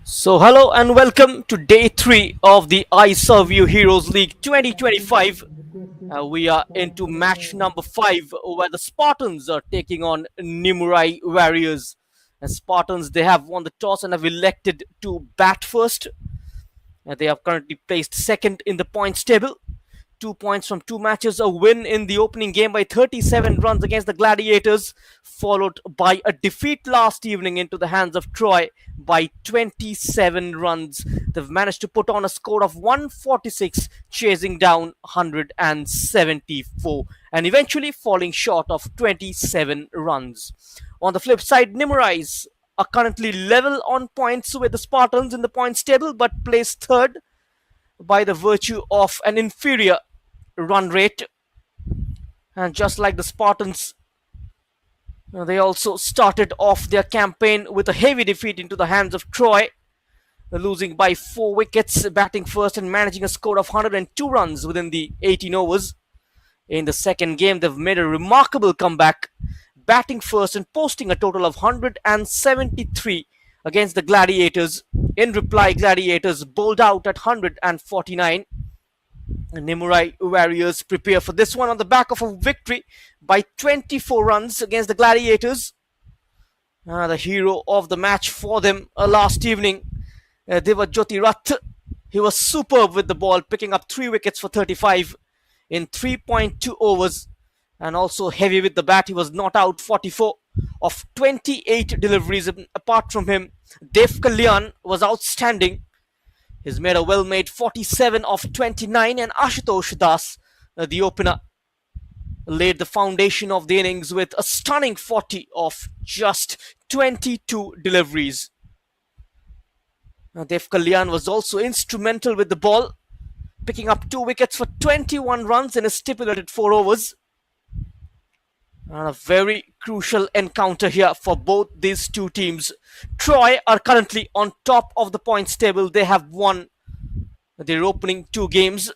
Hello and welcome to day 3 of the Iserveu Heroes League 2025. We are into match number 5 where the Spartans are taking on Nimurai Warriors. And Spartans, they have won the toss and have elected to bat first. They have currently placed second in the points table. 2 points from two matches, a win in the opening game by 37 runs against the Gladiators, followed by a defeat last evening into the hands of Troy by 27 runs. They've managed to put on a score of 146, chasing down 174, and eventually falling short of 27 runs. On the flip side, Nimurais are currently level on points with the Spartans in the points table, but placed third by the virtue of an inferior run rate. And just like the Spartans, they also started off their campaign with a heavy defeat into the hands of Troy, losing by 4 wickets, batting first and managing a score of 102 runs within the 18 overs. In the second game, they've made a remarkable comeback, batting first and posting a total of 173 against the Gladiators. In reply, Gladiators bowled out at 149. Nimurai Warriors prepare for this one on the back of a victory by 24 runs against the Gladiators. The hero of the match for them last evening, Devajyoti Rath. He was superb with the ball, picking up 3 wickets for 35 in 3.2 overs, and also heavy with the bat. He was not out 44 of 28 deliveries. Apart from him, Dev Kalyan was outstanding. He's made a well-made 47 of 29, and Ashutosh Das, the opener, laid the foundation of the innings with a stunning 40 of just 22 deliveries. Dev Kalyan was also instrumental with the ball, picking up 2 wickets for 21 runs in a stipulated 4 overs. And a very crucial encounter here for both these two teams. Troy are currently on top of the points table. They have won their opening 2 games.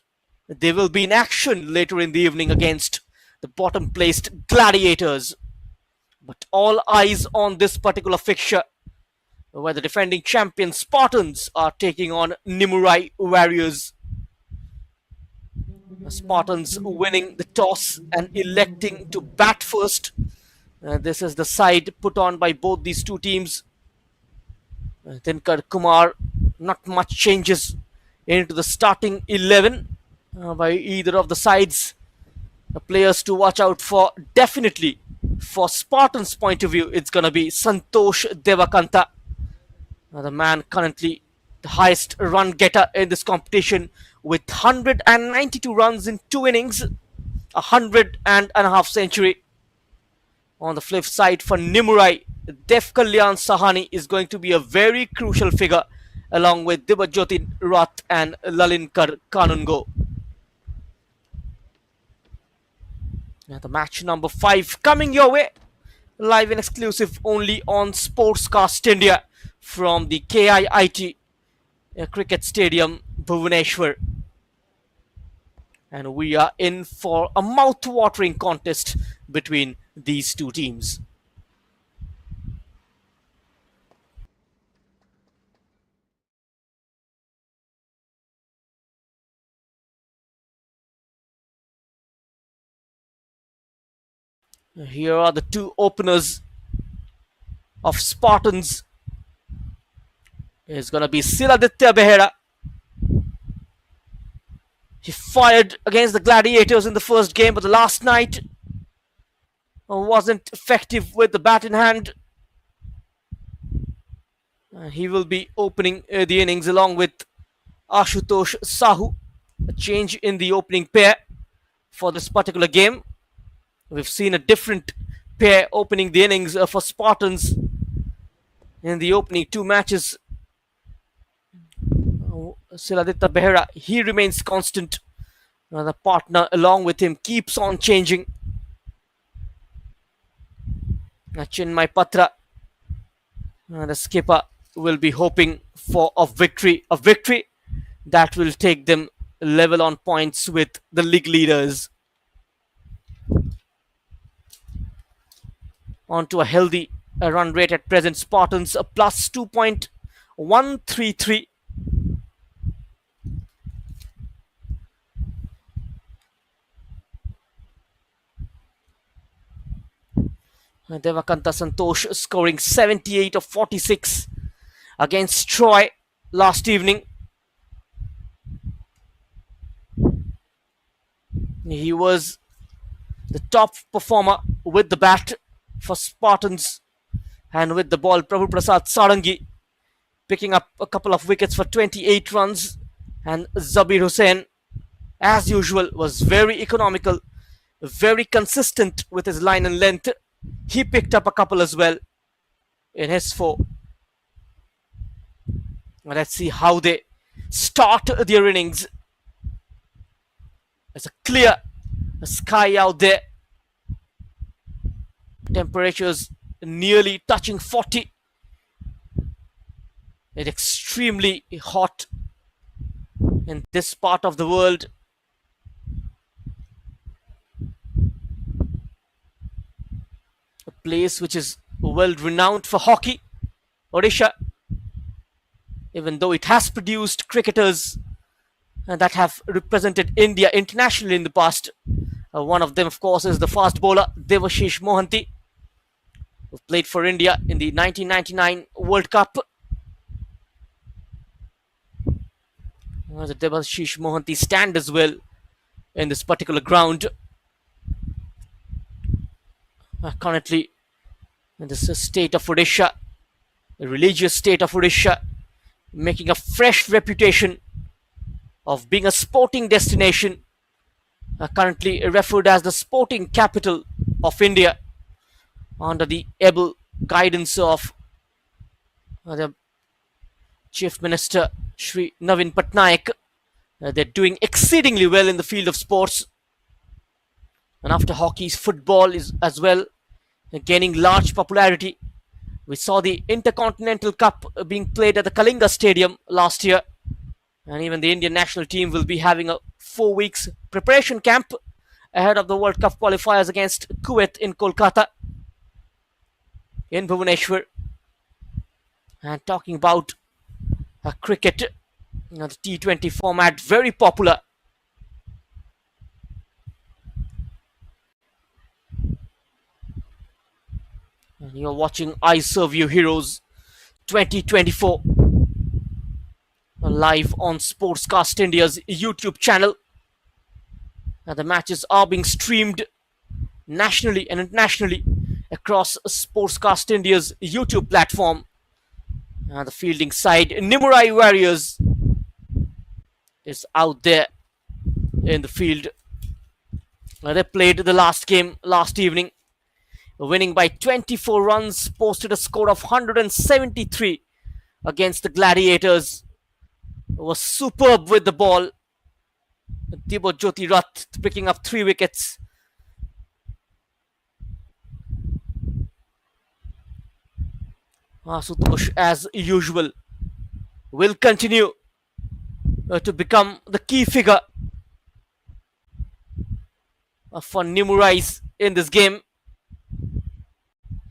They will be in action later in the evening against the bottom placed Gladiators. But all eyes on this particular fixture, where the defending champion Spartans are taking on Nimurai Warriors. The Spartans winning the toss and electing to bat first. This is the side put on by both these two teams. Dinkar Kumar, not much changes into the starting 11 by either of the sides. The players to watch out for, definitely for Spartans' point of view, it's going to be Santosh Devakanta, the man currently the highest run getter in this competition with 192 runs in 2 innings, 100.5 century. On the flip side for Nimurai, Dev Kalyan Sahani is going to be a very crucial figure, along with Dibajyoti Rath and Lalinkar Kanungo. The match number 5 coming your way, live and exclusive only on Sportscast India from the KIIT Cricket Stadium, Bhubaneswar. And we are in for a mouth-watering contest between these two teams. Here are the two openers of Spartans. It's going to be Siladitya Behera. He fired against the Gladiators in the first game, but the last night wasn't effective with the bat in hand. He will be opening the innings along with Ashutosh Sahu. A change in the opening pair for this particular game. We've seen a different pair opening the innings for Spartans in the opening 2 matches. Siladitya Behera, he remains constant. The partner along with him keeps on changing. Chinmay Patra, the skipper, will be hoping for a victory that will take them level on points with the league leaders. On to a healthy run rate at present. Spartans a plus 2.1 1-3-3. Devakanta Santosh scoring 78 of 46 against Troy last evening. He was the top performer with the bat for Spartans, and with the ball, Prabhu Prasad Sarangi picking up a couple of wickets for 28 runs, and Zabir Hussain, as usual, was very economical, very consistent with his line and length. He picked up a couple as well in his four. Let's see how they start their innings. It's a clear sky out there. Temperatures nearly touching 40. It's extremely hot in this part of the world. A place which is well renowned for hockey, Odisha, even though it has produced cricketers that have represented India internationally in the past. One of them, of course, is the fast bowler Devashish Mohanty, who played for India in the 1999 World Cup. The Devashish Mohanty stand as well in this particular ground. Currently, in this state of Odisha, the religious state of Odisha, making a fresh reputation of being a sporting destination, currently referred as the sporting capital of India, under the able guidance of the Chief Minister Shri Navin Patnaik. They're doing exceedingly well in the field of sports. And after hockey, football is as well gaining large popularity. We saw the Intercontinental Cup being played at the Kalinga Stadium last year. And even the Indian national team will be having a 4 weeks preparation camp ahead of the World Cup qualifiers against KIIT in Kolkata, in Bhubaneswar. And talking about cricket, the T20 format, very popular. And you're watching Iserveu Heroes 2024 live on Sportscast India's YouTube channel. And the matches are being streamed nationally and internationally across Sportscast India's YouTube platform. And the fielding side, Nimurai Warriors, is out there in the field. They played the last game last evening, winning by 24 runs, posted a score of 173 against the Gladiators. Was superb with the ball. Dibot Jyoti Rath picking up 3 wickets. Asutosh, as usual, will continue to become the key figure for Nimurais in this game.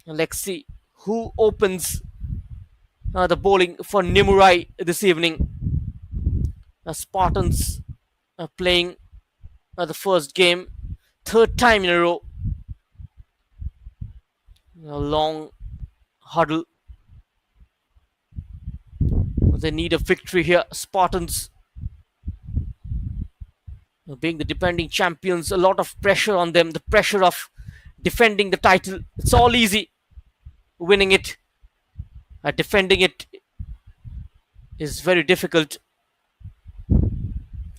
Let's see who opens the bowling for Nimurai this evening. Spartans playing the first game, third time in a row. A long huddle. They need a victory here. Spartans, being the defending champions, a lot of pressure on them. The pressure of defending the title. It's all easy. Winning it, defending it is very difficult.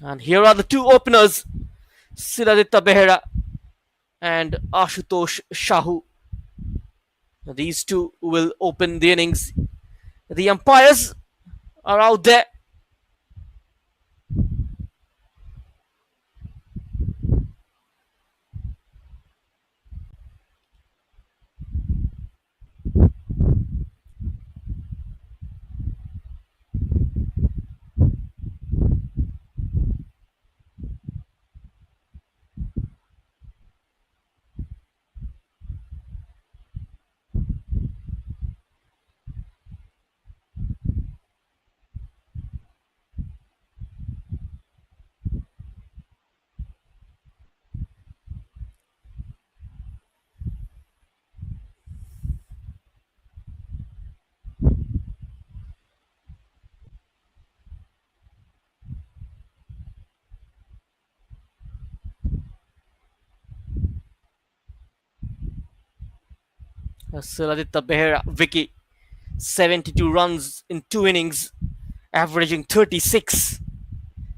And here are the two openers, Siradita Behera and Ashutosh Shahu. These two will open the innings. The umpires are out there. Siladitya Behera, Vicky, 72 runs in 2 innings, averaging 36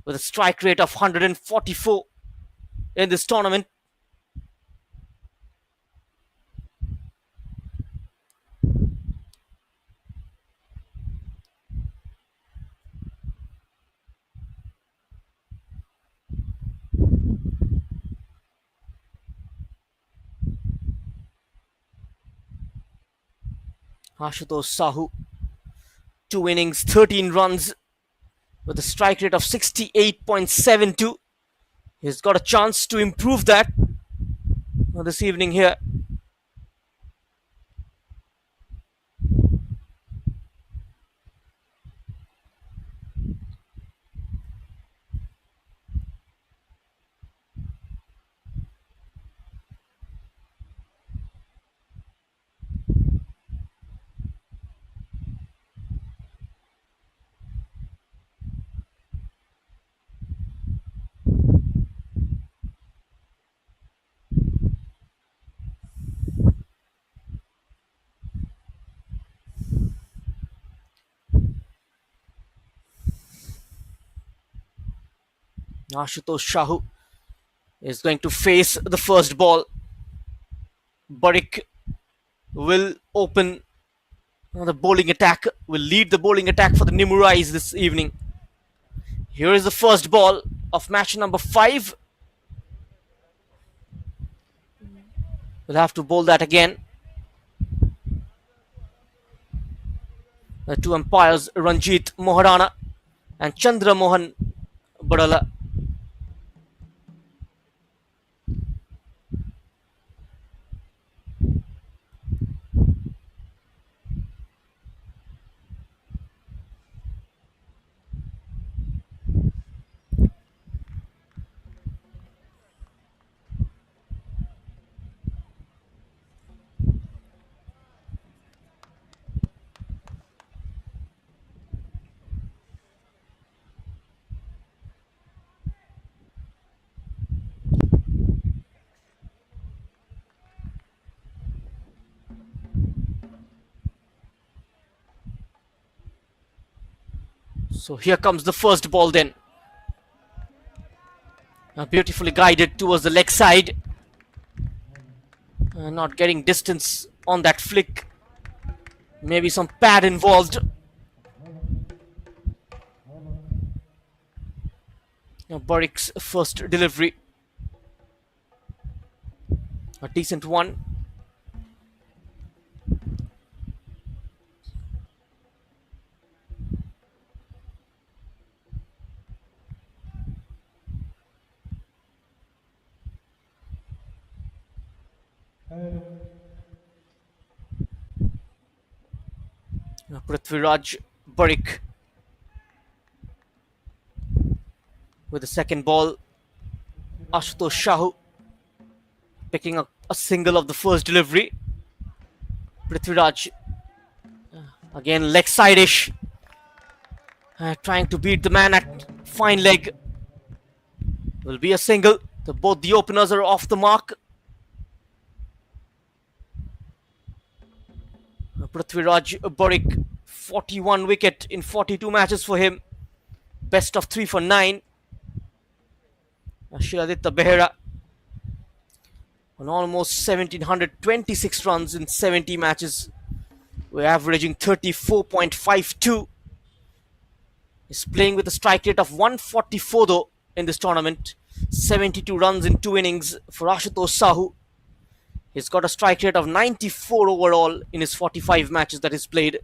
with a strike rate of 144 in this tournament. Ashutosh Sahu, 2 innings, 13 runs with a strike rate of 68.72. He's got a chance to improve that this evening here. Ashutosh Sahu is going to face the first ball. Barik will open the bowling attack, will lead the bowling attack for the Nimurais this evening. Here is the first ball of match number 5. We'll have to bowl that again. The two umpires, Ranjit Moharana and Chandra Mohan Badala. So here comes the first ball then. Beautifully guided towards the leg side. Not getting distance on that flick. Maybe some pad involved. Barik's first delivery. A decent one. Prithviraj Barik with the second ball. Ashutosh Sahu picking up a single of the first delivery. Prithviraj again leg side-ish, trying to beat the man at fine leg. Will be a single. Both the openers are off the mark. Prithviraj Barik, 41 wicket in 42 matches for him. Best of 3 for 9. Shiladitya Behera on almost 1726 runs in 70 matches. We're averaging 34.52. He's playing with a strike rate of 144 though in this tournament. 72 runs in 2 innings for Ashutosh Sahu. He's got a strike rate of 94 overall in his 45 matches that he's played,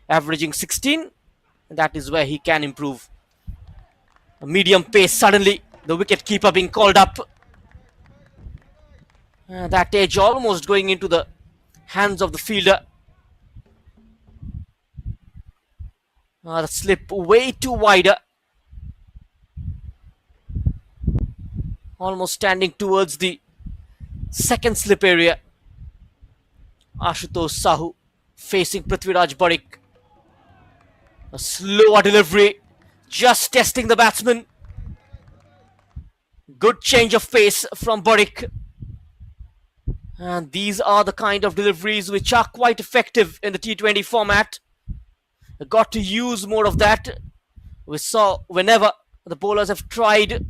averaging 16. And that is where he can improve. A medium pace, suddenly the wicket keeper being called up. That edge almost going into the hands of the fielder. The slip way too wider. Almost standing towards the second slip area. Ashutosh Sahu facing Prithviraj Barik. A slower delivery, just testing the batsman. Good change of pace from Barik. And these are the kind of deliveries which are quite effective in the T20 format. Got to use more of that. We saw whenever the bowlers have tried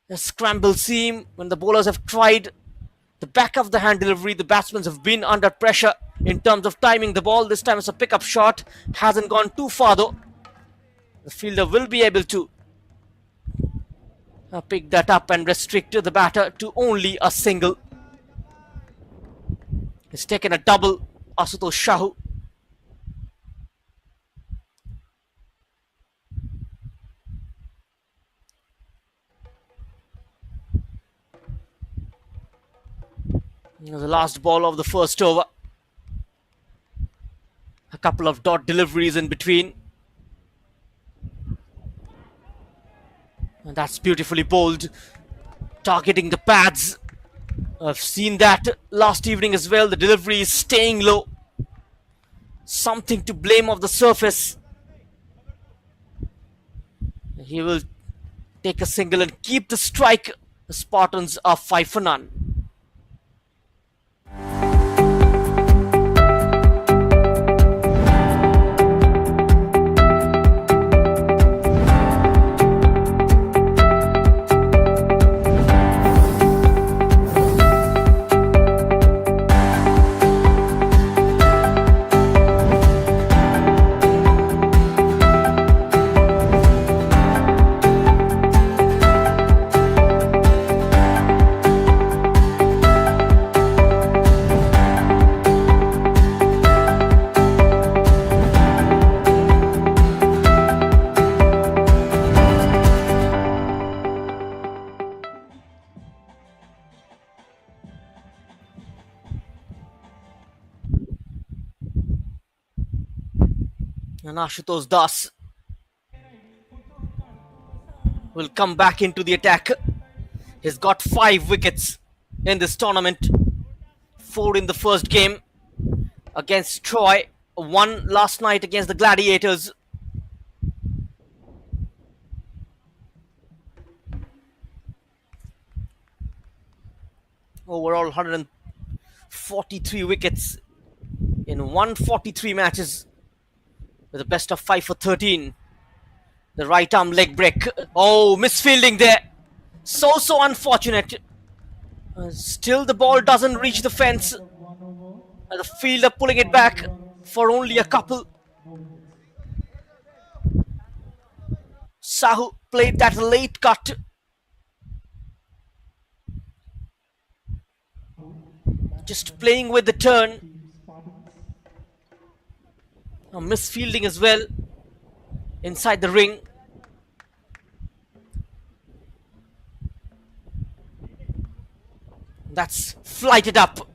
a scramble seam, when the bowlers have tried the back of the hand delivery, the batsmen have been under pressure in terms of timing the ball. This time it's a pickup shot, hasn't gone too far though. The fielder will be able to pick that up and restrict the batter to only a single. He's taken a double, Asutosh Shahu. The last ball of the first over. A couple of dot deliveries in between. And that's beautifully bowled, targeting the pads. I've seen that last evening as well. The delivery is staying low. Something to blame of the surface. He will take a single and keep the strike. The Spartans are 5 for none. And Ashutosh Das will come back into the attack. He's got 5 wickets in this tournament. 4 in the first game against Troy. 1 last night against the Gladiators. Overall 143 wickets in 143 matches, with a best of 5 for 13. The right arm leg break. Oh, misfielding there. So unfortunate. Still the ball doesn't reach the fence. The fielder pulling it back for only a couple. Sahu played that late cut. Just playing with the turn. Misfielding as well inside the ring. That's flighted up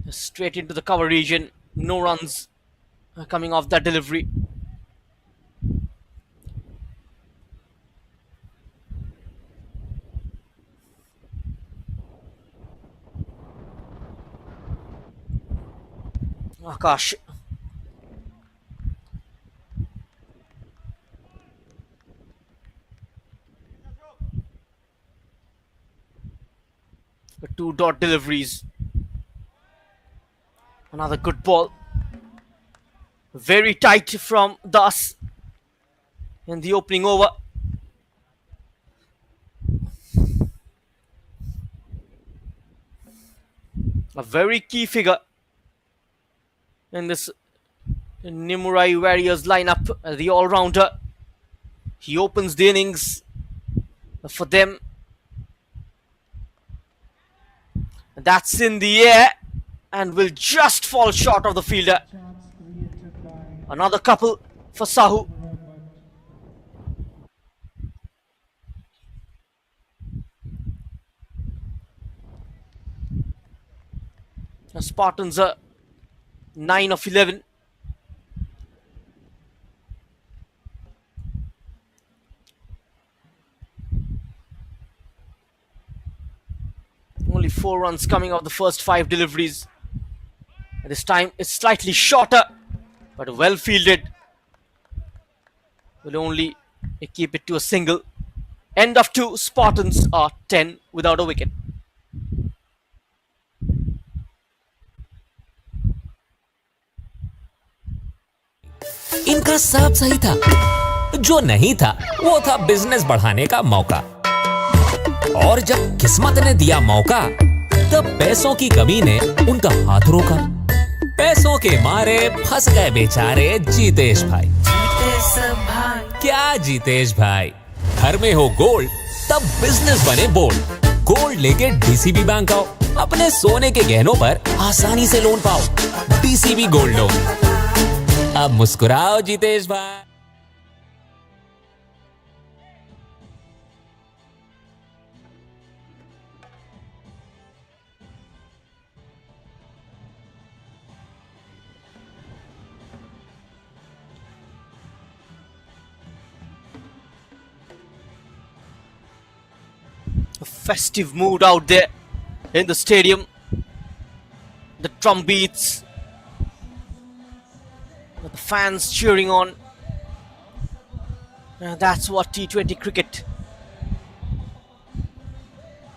straight into the cover region. No runs coming off that delivery. Akash. The 2 dot deliveries. Another good ball. Very tight from Das in the opening over. A very key figure in this Nimurai Warriors lineup, the all-rounder. He opens the innings for them. That's in the air and will just fall short of the fielder. Another couple for Sahu. The Spartans are 9 of 11. Only 4 runs coming off the first 5 deliveries. This time it's slightly shorter, but well fielded. Will only keep it to a single. End of 2. Spartans are 10 without a wicket. इनका सब सही था, जो नहीं था वो था business बढ़ाने का मौका। और जब किस्मत ने दिया मौका, तब पैसों की कमी ने उनका हाथ रोका। पैसों के मारे फंस गए बेचारे जीतेश भाई। क्या जीतेश भाई, घर में हो गोल्ड तब बिजनेस बने बोल्ड। गोल्ड लेके डीसीबी बैंक आओ, अपने सोने के गहनों पर आसानी से लोन पाओ। DCB gold loan. अब मुस्कुराओ जीतेश भाई। A festive mood out there in the stadium. The drum beats, the fans cheering on. That's what T20 cricket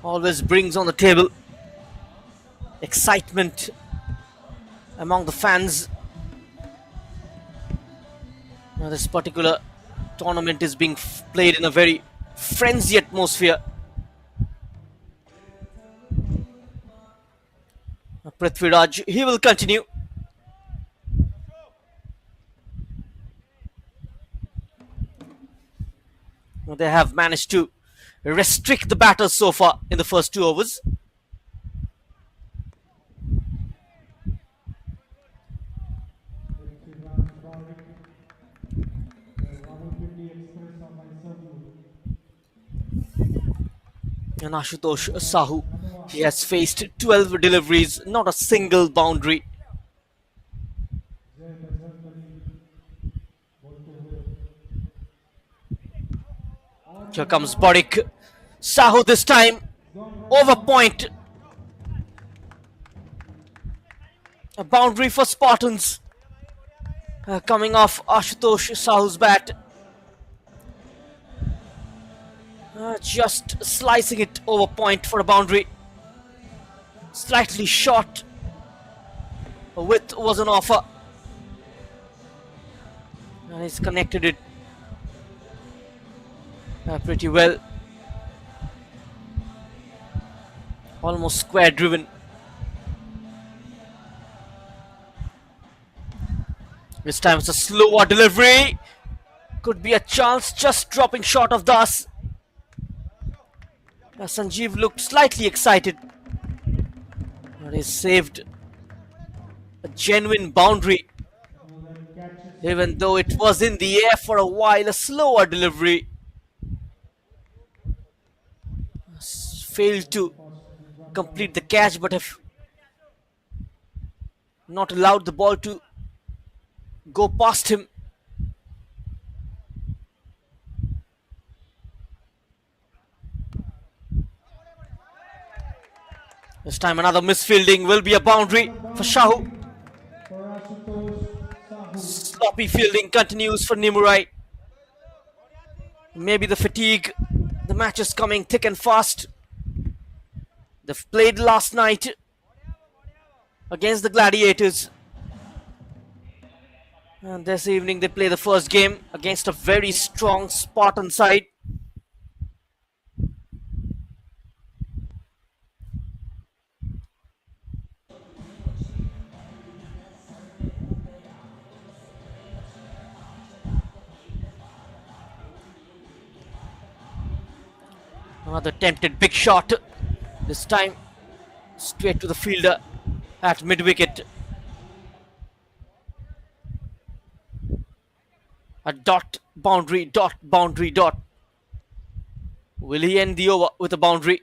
always brings on the table. Excitement among the fans. This particular tournament is being played in a very frenzy atmosphere. Prithviraj, he will continue. They have managed to restrict the batters so far in the first 2 overs. And Ashutosh Sahu, he has faced 12 deliveries, not a single boundary. Here comes Borik. Sahu this time, over point. A boundary for Spartans. Coming off Ashutosh Sahu's bat. Just slicing it over point for a boundary. Slightly short. A width was an offer. And he's connected it pretty well. Almost square driven. This time it's a slower delivery. Could be a chance, just dropping short of Das. Sanjeev looked slightly excited. But he saved a genuine boundary. Even though it was in the air for a while, a slower delivery. Failed to complete the catch, but have not allowed the ball to go past him. This time another misfielding, will be a boundary for Shahu. Sloppy fielding continues for Nimurai. Maybe the fatigue, the match is coming thick and fast. They've played last night against the Gladiators. And this evening they play the first game against a very strong Spartan side. Another tempted big shot. This time straight to the fielder at mid-wicket. A dot, boundary, dot, boundary, dot. Will he end the over with a boundary?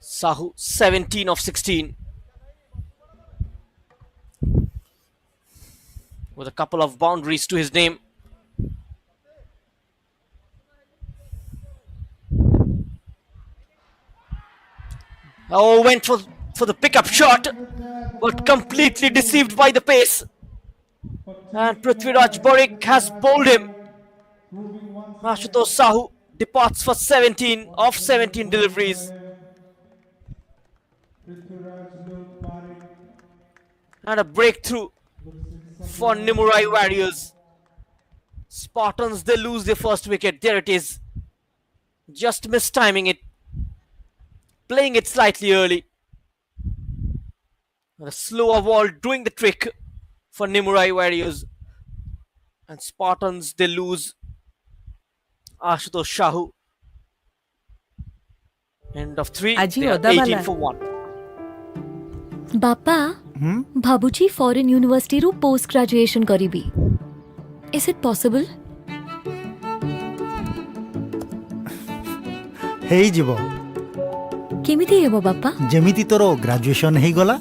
Sahu 17 of 16. With a couple of boundaries to his name. Oh, went for the pickup shot, but completely deceived by the pace. And Prithviraj Borik has bowled him. Ashutosh Sahu departs for 17 of 17 deliveries. And a breakthrough for Nimurai Warriors. Spartans, they lose their first wicket. There it is. Just mistiming it. Playing it slightly early. A slower ball doing the trick for Nimurai Warriors. And Spartans, they lose Ashutosh Sahu. End of 3. Aji They are Odabala. 18 for 1. ବାପା ଭାବୁଛି foreign ୟୁନିଭର୍ସିଟିରୁ post graduation କରିବି is it possible? ହେଇଯିବ କେମିତି ହେବ ବାପା? ଯେମିତି ତୋର graduation ହେଇଗଲା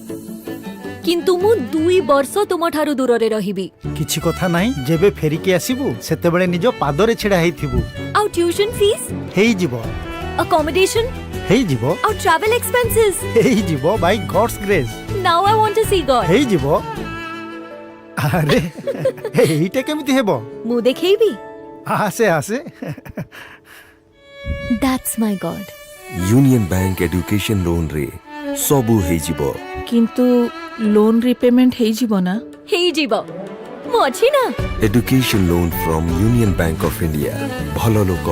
କିନ୍ତୁ ମୁଁ 2 ବର୍ଷ ତୁମଠାରୁ ଦୂରରେ ରହିବି କିଛି କଥା ନାହିଁ ଯେବେ ଫେରିକି ଆସିବୁ ସେତେବେଳେ ନିଜ ପାଦରେ ଛିଡ଼ା ହେଇଥିବୁ ଆଉ ଟ୍ୟୁସନ୍ ଫିସ୍ ହେଇଯିବ ଆକୋମୋଡେସନ୍ ହେଇଯିବ ଆଉ ଟ୍ରାଭେଲ୍ ଏକ୍ସପେନ୍ସେସ୍ ହେଇଯିବ by God's grace now I want to see God ହେଇଯିବ ଆରେ ଏଇଟା କେମିତି ହେବ ମୁଁ ଦେଖେଇବି ଆସେ ଆସେ that's my God Union Bank education loan रे सबु ହେଇଯିବ କିନ୍ତୁ ଲୋନ୍ ରିପେମେଣ୍ଟ ହେଇଯିବ ନା? ହେଇଯିବ ମୁଁ ଅଛି ନା education loan from union bank of India ଭଲ ଲୋକ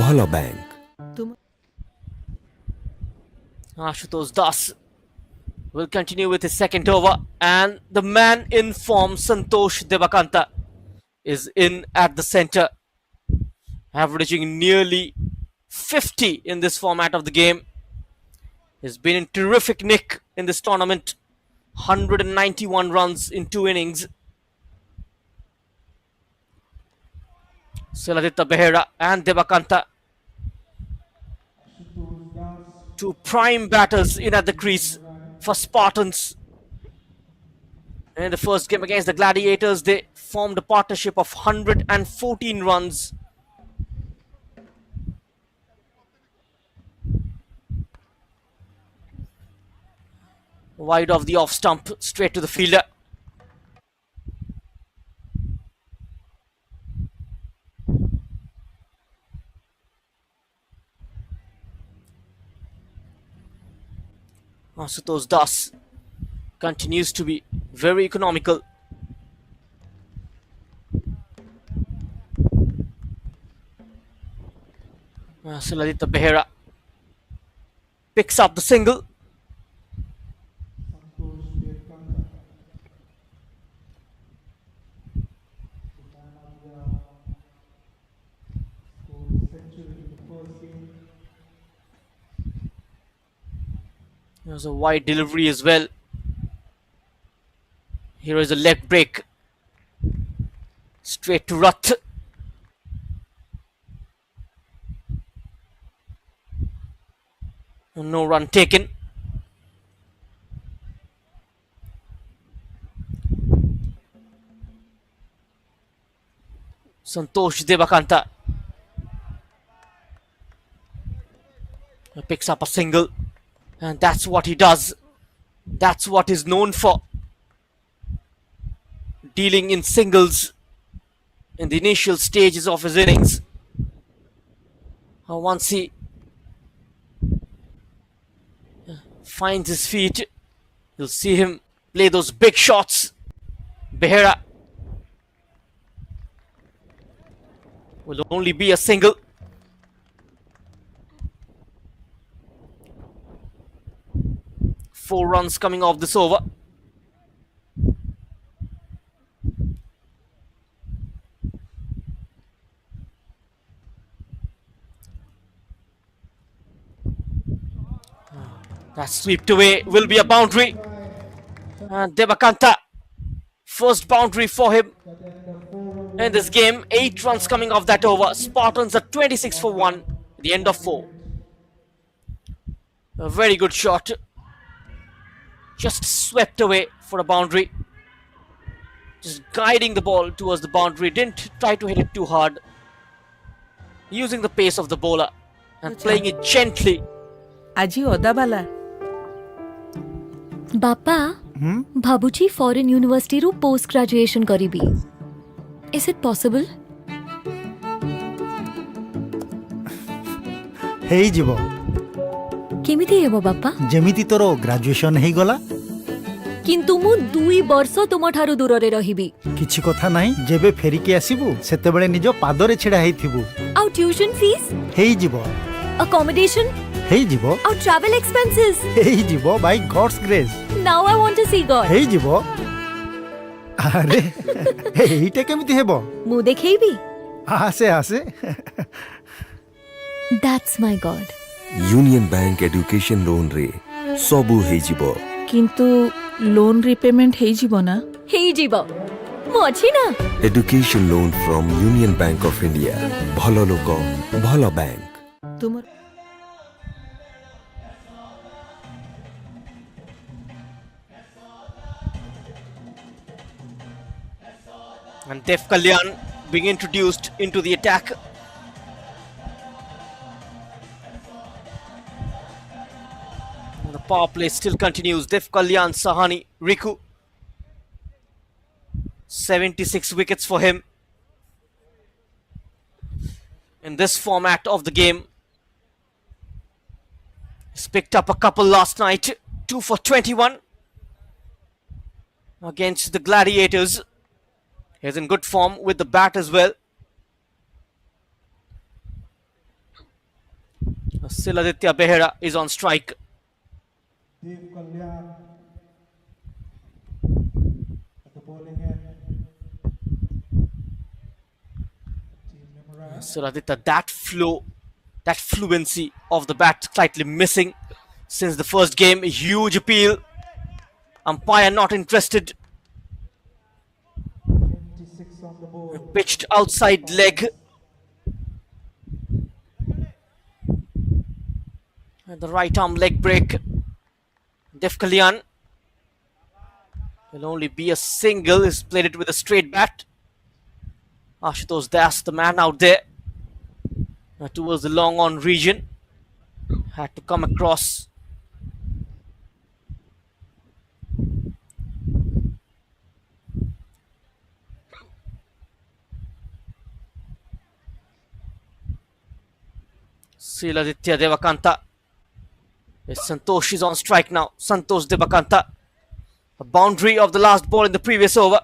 ଭଲ bank Ashutosh Das will continue with his second over, and the man in form, Santosh Devakanta, is in at the center, averaging nearly 50 in this format of the game. He's been in terrific nick in this tournament, 191 runs in 2 innings. Siladitya Behera and Devakanta, two prime batters in at the crease for Spartans. In the first game against the Gladiators, they formed a partnership of 114 runs. Wide of the off stump, straight to the fielder. Ashutosh Das continues to be very economical. Siladitya Behera picks up the single. There's a wide delivery as well. Here is a leg break. Straight to Rath. No run taken. Santosh Devakanta picks up a single, and that's what he does. That's what he's known for. Dealing in singles in the initial stages of his innings. Once he finds his feet, you'll see him play those big shots. Behera will only be a single. Four runs coming off this over. That swept away will be a boundary. And Devakanta, first boundary for him in this game. 8 runs coming off that over. Spartans are 26 for 1 at the end of 4. A very good shot. Just swept away for a boundary. Just guiding the ball towards the boundary. Didn't try to hit it too hard. Using the pace of the bowler and playing it gently. ଆଜି ଅଦାବାଲା ବାପା ଭାବୁଛି foreign ୟୁନିଭର୍ସିଟିରୁ post graduation କରିବି is it possible? ହେଇଯିବ। କେମିତି ହେବ ବାପା? ଯେମିତି ତୋର ଗ୍ରାଜୁଏସନ ହେଇଗଲା। କିନ୍ତୁ ମୁଁ 2 ବର୍ଷ ତୁମଠାରୁ ଦୂରରେ ରହିବି। କିଛି କଥା ନାହିଁ, ଯେବେ ଫେରିକି ଆସିବୁ ସେତେବେଳେ ନିଜ ପାଦରେ ଛିଡା ହେଇଥିବୁ। ଆଉ ଟ୍ୟୁସନ ଫିସ୍, ହେଇଯିବ। accommodation, ହେଇଯିବ। ଆଉ travel expenses. ହେଇଯିବ by God's grace. Now I want to see God. ହେଇଯିବ। ଆରେ ଏଇଟା କେମିତି ହେବ? ମୁଁ ଦେଖେଇବି। ଆସେ ଆସେ। That's my God. Union Bank education loan रे सबु ହେଇଯିବ। କିନ୍ତୁ ଲୋନ୍ ରିପେମେଣ୍ଟ ହେଇଯିବ ନା? ହେଇଯିବ। ମୁଁ ଅଛି ନା? Education loan from union bank of India. ଭଲ ଲୋକ ଭଲ ବ୍ୟାଙ୍କ। ତୁମର And Dev Kalyan being introduced into the attack. And the power play still continues. Dev Kalyan, Sahani, Riku. 76 wickets for him in this format of the game. He's picked up a couple last night. 2 for 21 against the Gladiators. He's in good form with the bat as well. Siladitya Behera is on strike. Dev Kalyan at the bowling end. Team Nimurai. Siladitya, that flow, that fluency of the bat slightly missing since the first game. A huge appeal. Umpire not interested. 26 on the board. Pitched outside leg. And the right arm leg break. Dev Kalyan will only be a single. He's played it with a straight bat. Ashutosh Das, the man out there, towards the long on region, had to come across. Siladitya Devakanta. Santosh is on strike now. Santosh Devakanta. A boundary of the last ball in the previous over.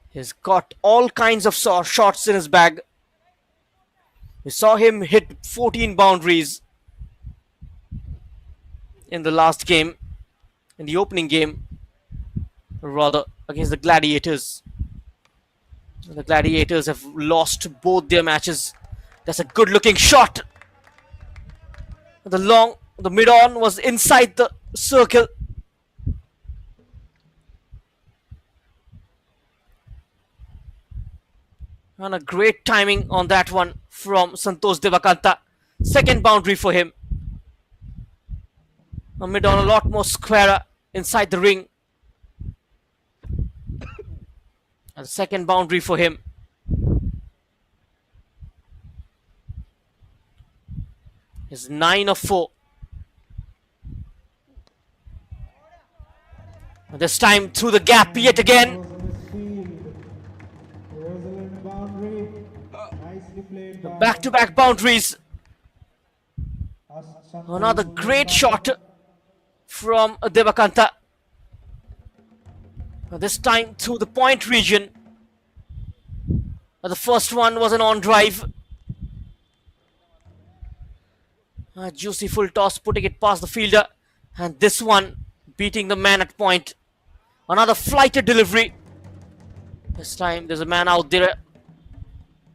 He's got all kinds of shots in his bag. We saw him hit 14 boundaries in the last game, in the opening game, rather, against the Gladiators. The Gladiators have lost both their matches. That's a good looking shot. The mid-on was inside the circle. And a great timing on that one from Santosh Devakanta. Second boundary for him. A mid-on a lot more squarer inside the ring. And second boundary for him. Is 9 of 4. And this time through the gap yet again. Rosalind boundary. Nicely played by Back-to-back boundaries. Santosh. Another great shot from Devakanta. This time through the point region. The first one was an on drive. A juicy full toss, putting it past the fielder. And this one beating the man at point. Another flighted delivery. This time there's a man out there.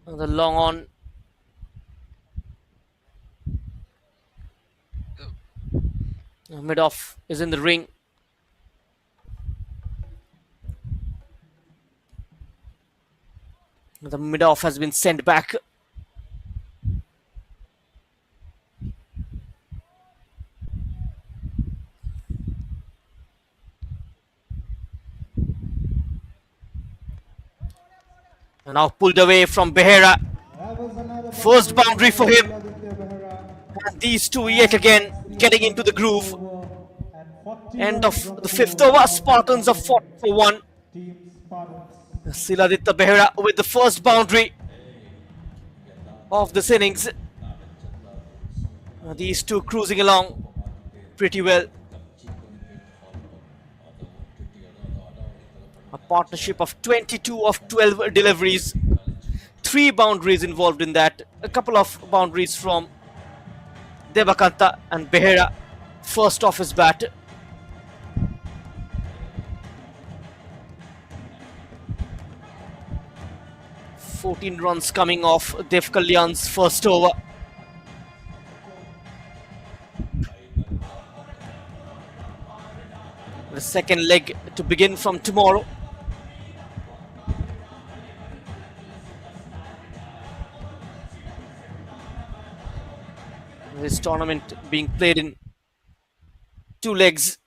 The long on. Mid-off is in the ring. The mid-off has been sent back. And now pulled away from Behera. That was another First boundary for him. Aditya Behera. And these two yet again getting into the groove. And 40 End runs of on the fifth over. Spartans are 4 for 1. Team Spartans. Siladitya Behera with the first boundary of this innings. These two cruising along pretty well. A partnership of 22 of 12 deliveries, three boundaries involved in that, a couple of boundaries from Devakanta and Behera, first off his bat. 14 runs coming off Dev Kalyan's first over. The second leg to begin from tomorrow. This tournament being played in two legs.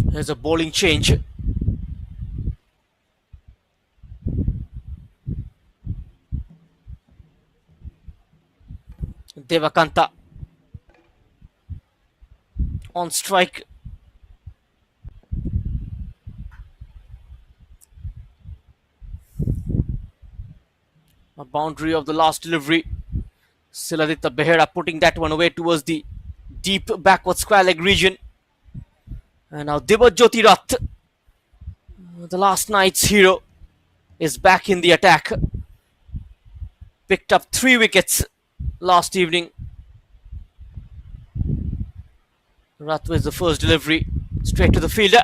There's a bowling change. Devakanta on strike. A boundary of the last delivery. Siladitya Behera putting that one away towards the deep backward square leg region. And now Dibajyoti Rath, the last night's hero, is back in the attack. Picked up 3 wickets last evening. Rath with the first delivery, straight to the fielder.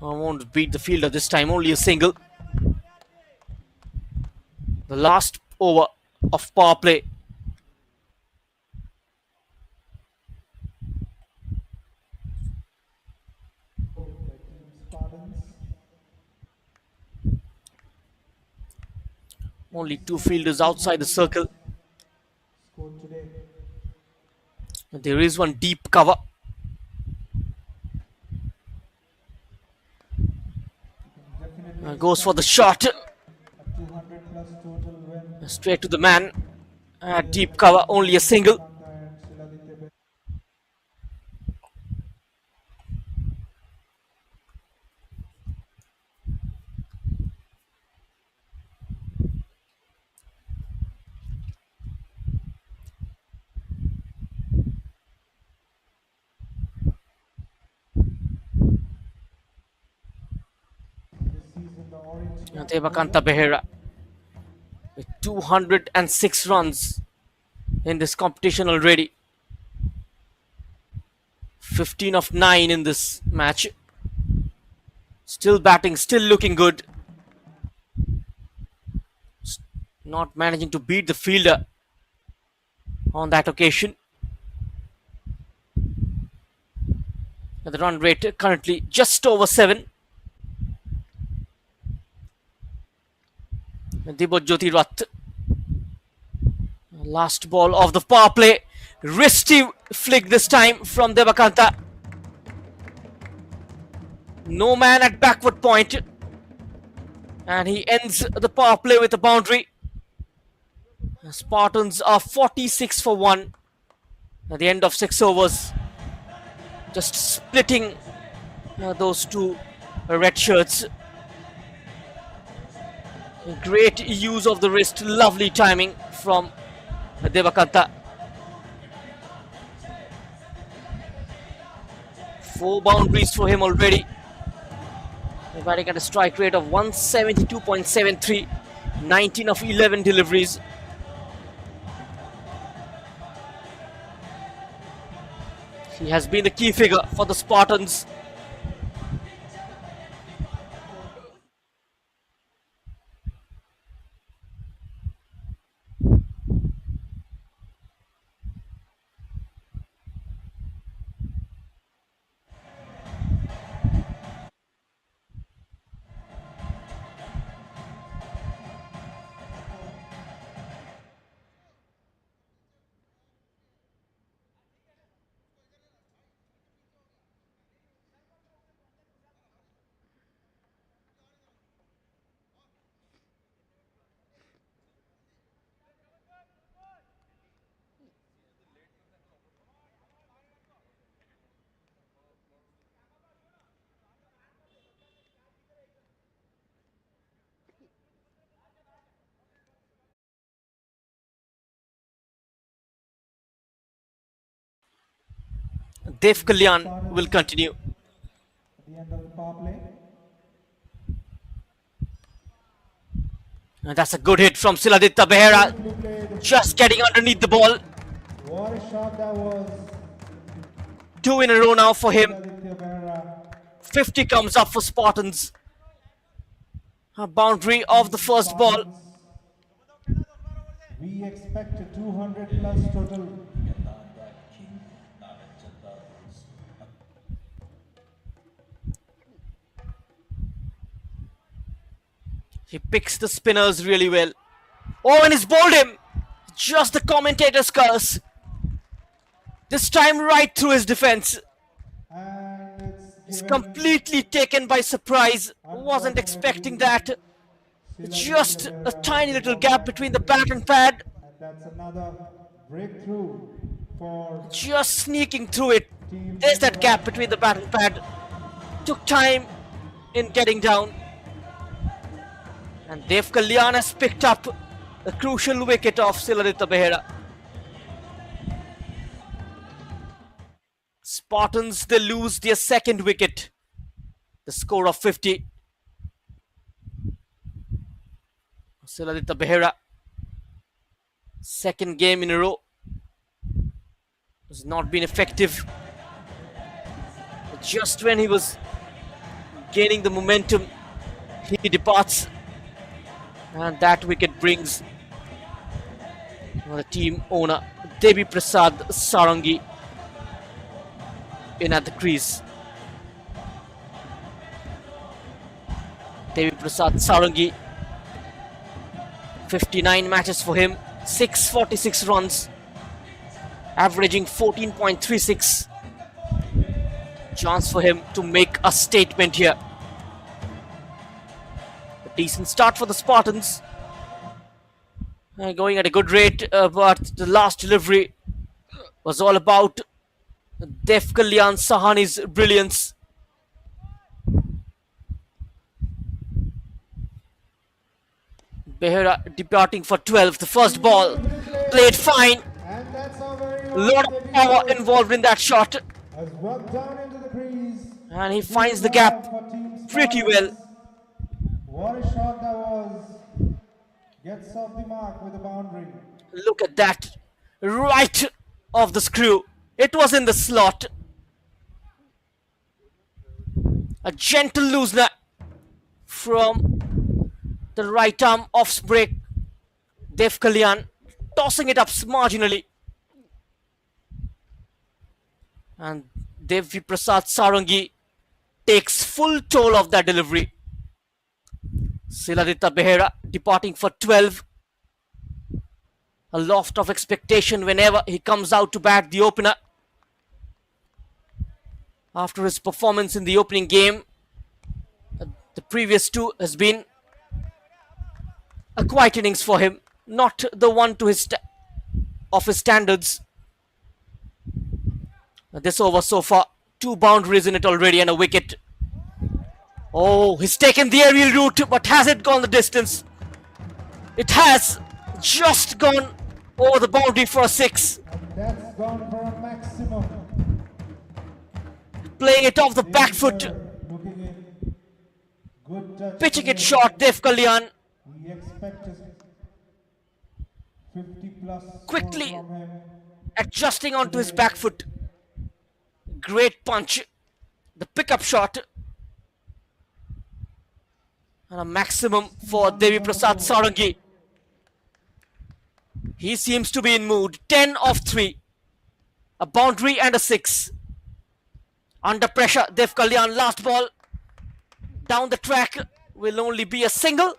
I won't beat the fielder this time, only a single. The last over of power play. Spartans. Only two fielders outside the circle. Scored today. There is one deep cover. Definitely Goes for the shot. a 200 plus total win. Straight to the man. Deep cover, only a single. Kanta and Siladitya Behera. This season the orange cap Devakanta Behera with 206 runs in this competition already. 15 of 9 in this match. Still batting, still looking good. Not managing to beat the fielder on that occasion. The run rate currently just over 7. Dibajyoti Rath. Last ball of the power play. Wristy flick this time from Devakanta. No man at backward point. And he ends the power play with a boundary. Spartans are 46 for 1 at the end of 6 overs. Just splitting those two red shirts. Great use of the wrist, lovely timing from Devakanta. 4 boundaries for him already. Batting at a strike rate of 172.73, 19 of 11 deliveries. He has been the key figure for the Spartans. Dev Kalyan will continue. At the end of the power play. And that's a good hit from Siladitya Behera. Beautifully played. Just getting underneath the ball. What a shot that was. 2 in a row now for him. Aditya Behera. 50 comes up for Spartans. A boundary of the first ball. We expect a 200 plus total. He picks the spinners really well. Oh, and he's bowled him. Just the commentator's curse. This time right through his defense. And He's it's given. completely taken by surprise. Wasn't expecting that. Just a tiny little gap between the bat and pad. And that's another breakthrough for Just sneaking through it. There's that gap between the bat and pad. Took time in getting down. And Dev Kalyan has picked up the crucial wicket of Siladitya Behera. Spartans, they lose their second wicket. The score of 50. Siladitya Behera, second game in a row, has not been effective. Just when he was gaining the momentum, he departs. And that wicket brings the team owner Devi Prasad Sarangi in at the crease. Devi Prasad Sarangi, 59 matches for him, 646 runs, averaging 14.36. Chance for him to make a statement here. A decent start for the Spartans. Going at a good rate, but the last delivery was all about Dev Kalyan Sahani's brilliance. Behera departing for 12. The first ball played fine. and that's how very A lot of power involved in that shot. has worked down into the crease. And he finds the gap For Team pretty well. Spartans. What a shot that was. Gets off the mark with a boundary. Look at that. Right of the screw. It was in the slot. A gentle loosener from the right arm off break. Dev Kalyan tossing it up marginally. And Devi Prasad Sarangi takes full toll of that delivery. Siladitya Behera departing for 12. A loft of expectation whenever he comes out to bat, the opener. After his performance in the opening game, the previous two has been a quiet innings for him, not the one to his of his standards. This over so far, 2 boundaries in it already and a wicket. Oh, he's taken the aerial route, but has it gone the distance? It has just gone over the boundary for a 6. That's gone for a maximum. Playing it off the back foot, Looking in. Good touch. pitching it short. Dev Kalyan We expect a 50 plus score Quickly. from him. adjusting onto his back foot. Great punch. The pickup shot. And a maximum for Devi Prasad Sarangi. He seems to be in mood. 10 of 3. A boundary and a 6. Under pressure, Dev Kalyan, last ball. Down the track will only be a single.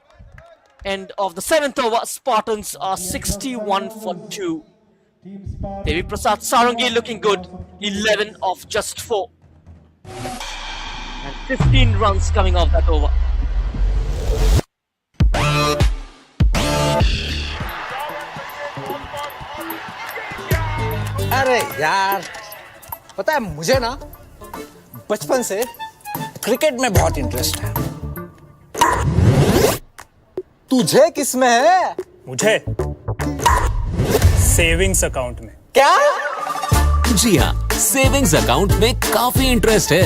End of the 7th over. Spartans are 61 for 2. Team Spartans. Devi Prasad Sarangi looking good. 11 of just 4. And 15 runs coming off that over. अरे यार पता है मुझे ना बचपन से cricket में बहुत इंटरेस्ट है तुझे किस में है मुझे सेविंग्स अकाउंट में। क्या जी हाँ, सेविंग्स अकाउंट में काफी इंटरेस्ट है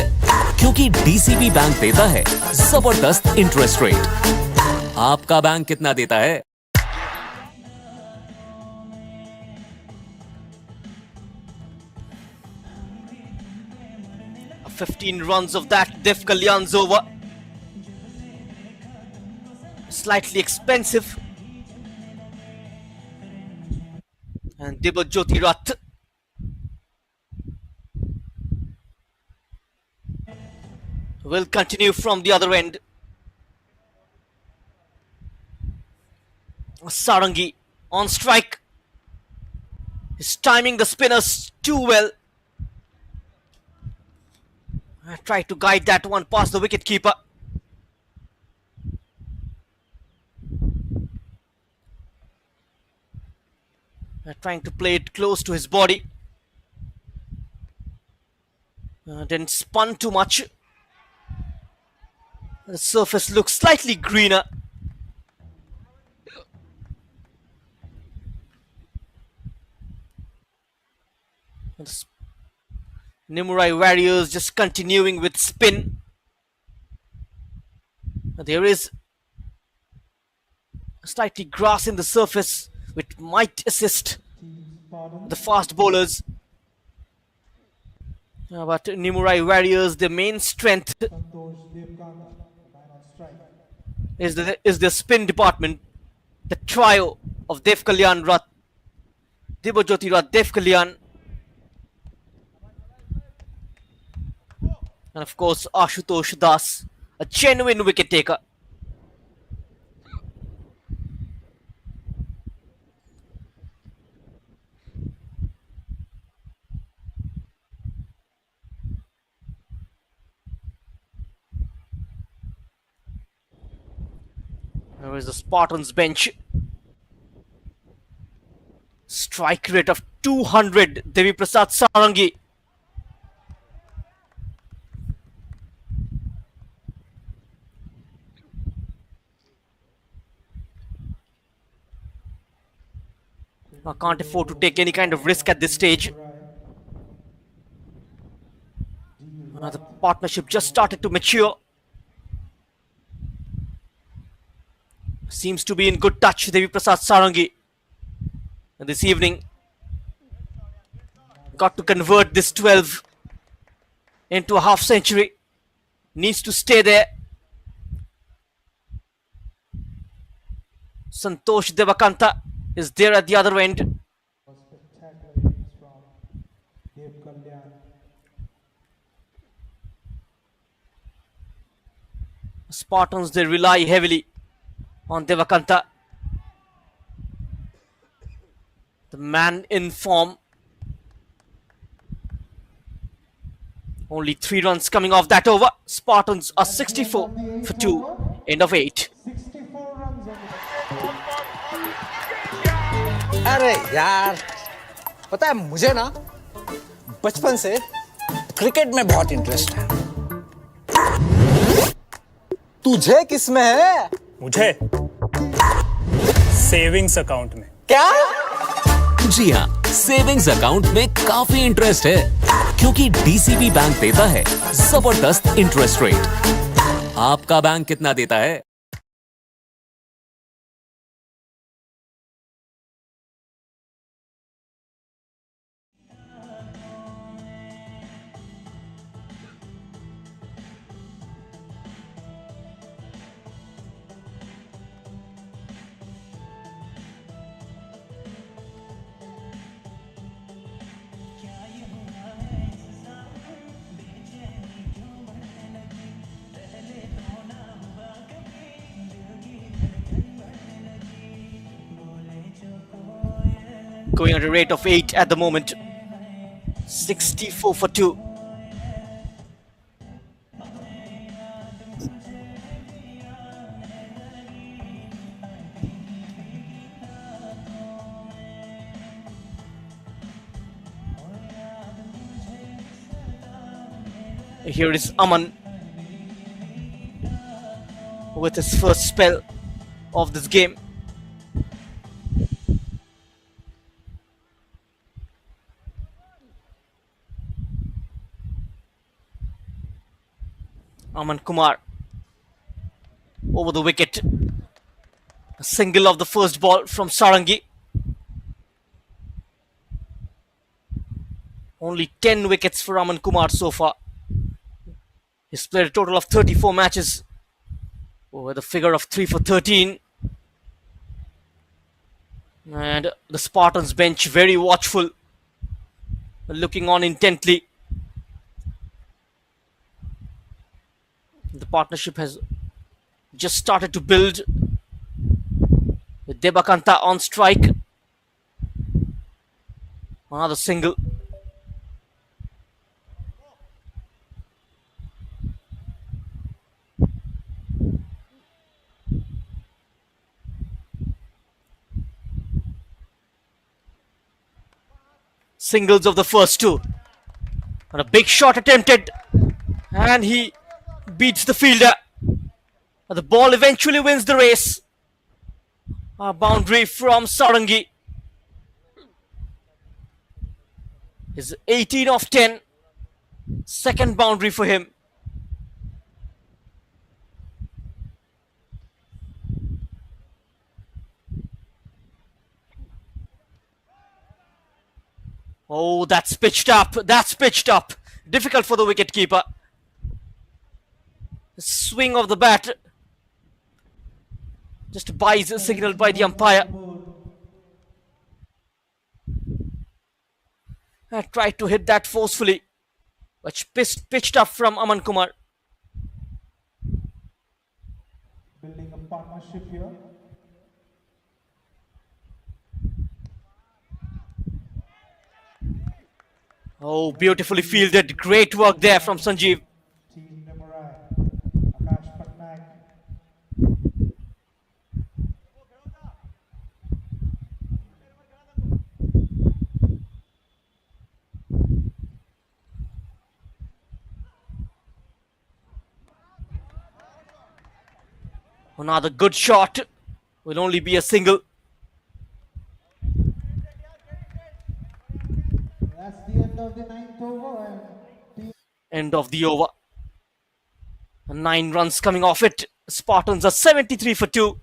क्योंकि डीसीबी बैंक देता है जबरदस्त इंटरेस्ट रेट। आपका बैंक कितना देता है? 15 runs of that Dev Kalyan's over. Slightly expensive. And Dibajyoti Rath will continue from the other end. Sarangi on strike. He's timing the spinners too well. I tried to guide that one past the wicketkeeper. Trying to play it close to his body. Didn't spun too much. The surface looks slightly greener. Nimurai Warriors just continuing with spin. There is slightly grass in the surface, which might assist the fast bowlers. But Nimurai Warriors, their main strength is the spin department. The trio of Dev Kalyan Rath, Dibajyoti Rath, Dev Kalyan, and of course Ashutosh Das, a genuine wicket taker. There is the Spartans bench. Strike rate of 200, Devi Prasad Sarangi. I can't afford to take any kind of risk at this stage. The partnership just started to mature. Seems to be in good touch, Devi Prasad Sarangi. And this evening, got to convert this 12 into a half century. Needs to stay there. Santosh Devakanta is there at the other end. Spectacular innings from Dev Kalyan. Spartans, they rely heavily on Devakanta. The man in form. Only 3 runs coming off that over. Spartans are 64 for 2. End of 8. 64 runs on the अरे यार, पता है मुझे ना बचपन से cricket में बहुत इंटरेस्ट है। तुझे किस में है? मुझे सेविंग्स अकाउंट में। क्या? जी हाँ, सेविंग्स अकाउंट में काफी इंटरेस्ट है क्योंकि डीसीबी बैंक देता है जबरदस्त इंटरेस्ट रेट। आपका बैंक कितना देता है? Going at a rate of 8 at the moment. 64 for 2. Here is Aman with his first spell of this game. Aman Kumar over the wicket. A single of the first ball from Sarangi. Only 10 wickets for Aman Kumar so far. He's played a total of 34 matches with a figure of 3 for 13. And the Spartans bench very watchful, looking on intently. The partnership has just started to build with Debakanta on strike. Another single. Singles of the first two. And a big shot attempted. And he beats the fielder. The ball eventually wins the race. A boundary from Sarangi. Is 18 of 10. Second boundary for him. Oh, that's pitched up. That's pitched up. Difficult for the wicketkeeper. Swing of the bat. Just buys a signal by the umpire. I tried to hit that forcefully, but pitched up from Aman Kumar. Building a partnership here. Oh, beautifully fielded. Great work there from Sanjeev. Team Nimurai. Akash Patnaik. Another good shot. Will only be a single. That's the end of the ninth over. And team End of the over. 9 runs coming off it. Spartans are 73 for 2.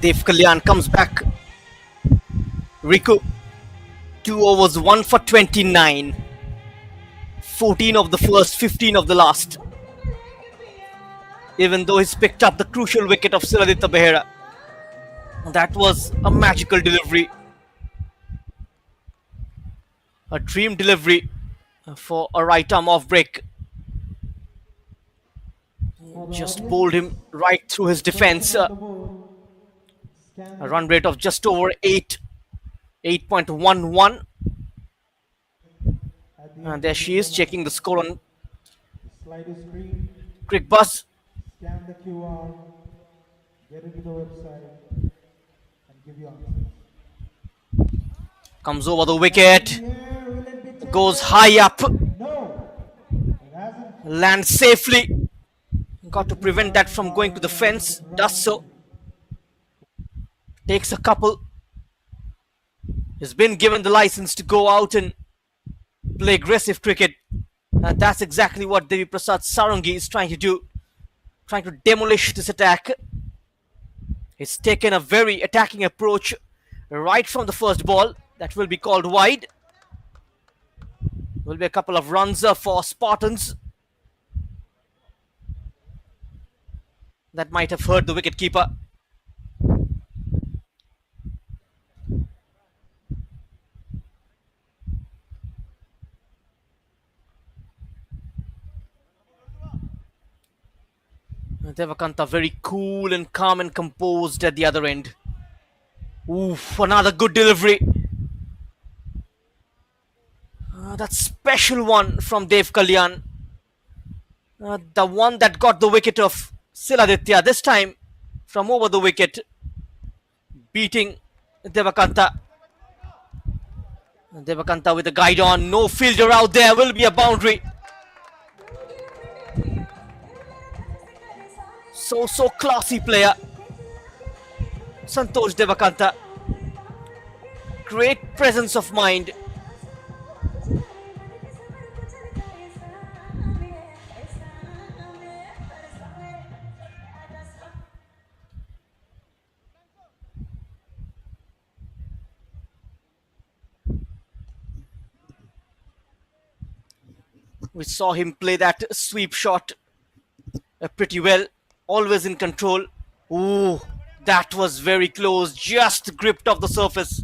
Dev Kalyan comes back. Riku, 2 overs, 1 for 29. 14 of the first, 15 of the last. Even though he's picked up the crucial wicket of Siladitya Behera. That was a magical delivery. A dream delivery for a right arm off break. Just bowled him right through his defense. on the board. Scan A run rate of just over 8, 8.11. at the And end there of she the is checking the score on slide the screen. Crick Bus. Scan the QR. Get into the website and give your answers. Comes over the wicket. Here, will it be taken? Goes high up. No. It hasn't. Lands safely. Got to prevent that from going to the fence. Does so. Takes a couple. Has been given the license to go out and play aggressive cricket. And that's exactly what Devi Prasad Sarangi is trying to do. Trying to demolish this attack. He's taken a very attacking approach right from the first ball. That will be called wide. Will be a couple of runs for Spartans. That might have hurt the wicketkeeper. Devakanta very cool and calm and composed at the other end. Oof, another good delivery. That special one from Dev Kalyan. The one that got the wicket of Siladitya, this time from over the wicket, beating Devakanta. Devakanta with a guide on, no fielder out there, will be a boundary. So classy player. Santosh Devakanta. Great presence of mind. We saw him play that sweep shot pretty well, always in control. Ooh, that was very close, just gripped off the surface.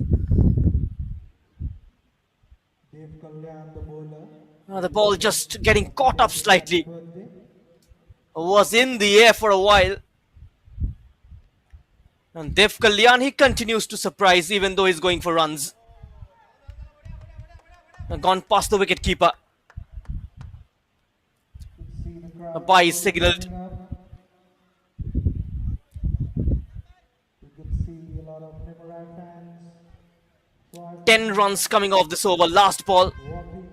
Dev Kalyan, the bowler. The ball just getting caught up slightly. Birthday. Was in the air for a while. And Dev Kalyan, he continues to surprise even though he's going for runs. Gone past the wicketkeeper. See the crowd. A bye is signalled. coming up. We could see a lot of Nimurai fans. So I 10 runs coming off this over. Last ball. walking.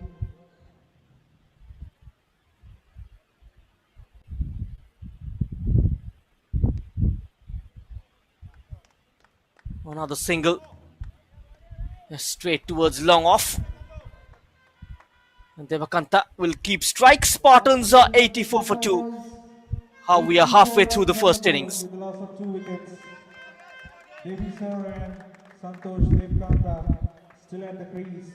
Another single. Straight towards long off. And Devakanta will keep strike. Spartans are 84 for 2. How we are halfway through the first innings. With the loss of 2 wickets. Devi Sir and Santosh Devkanta still at the crease.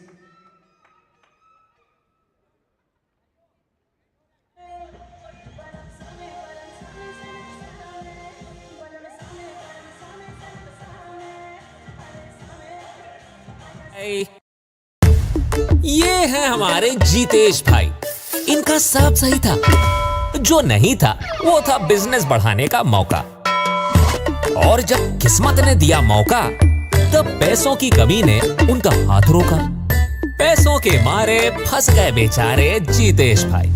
ये है हमारे जीतेश भाई। इनका सब सही था, जो नहीं था वो था बिजनेस बढ़ाने का मौका। और जब किस्मत ने दिया मौका, तब पैसों की कमी ने उनका हाथ रोका। पैसों के मारे फंस गए बेचारे जीतेश भाई।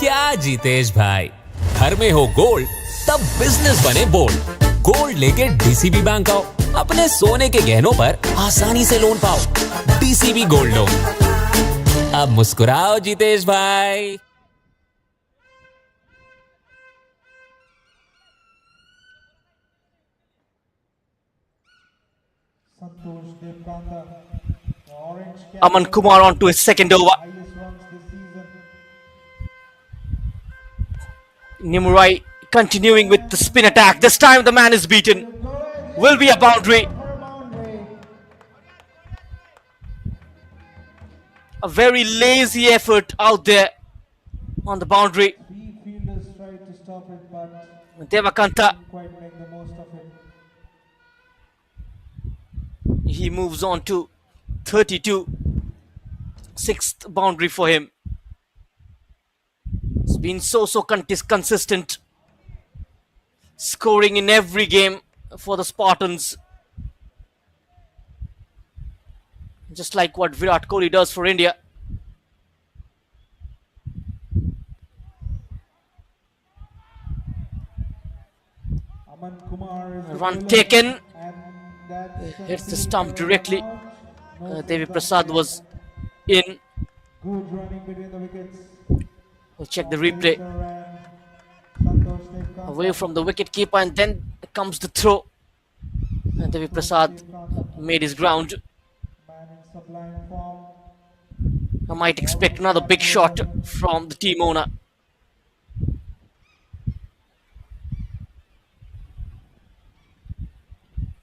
क्या जीतेश भाई, घर में हो गोल्ड तब बिजनेस बने बोल्ड। गोल्ड लेके डीसीबी बैंक आओ, अपने सोने के गहनों पर आसानी से लोन पाओ। DCB gold loan. अब मुस्कुराओ जीतेश भाई। Santosh Devkanta, the orange cap. Aman Kumar on to his second over. Highest runs this season. Nimurai continuing with the spin attack. This time the man is beaten. Will be a boundary. A very lazy effort out there on the boundary. Three fielders tried to stop it, but Devakanta, didn't quite make the most of it. he moves on to 32. Sixth boundary for him. It's been so consistent. Scoring in every game for the Spartans. Just like what Virat Kohli does for India. Aman Kumar is the Run bowler, taken. and that's Hits the field stump for a directly. run out. No Devi sense of Prasad it. was in. Good running between the wickets. We'll check the Devi replay. Sir and Santosh Devkanta. Away from the wicket keeper, and then comes the throw. And Devi Prasad Devkanta, made his ground. man in sublime form. I might expect another big shot from the team owner.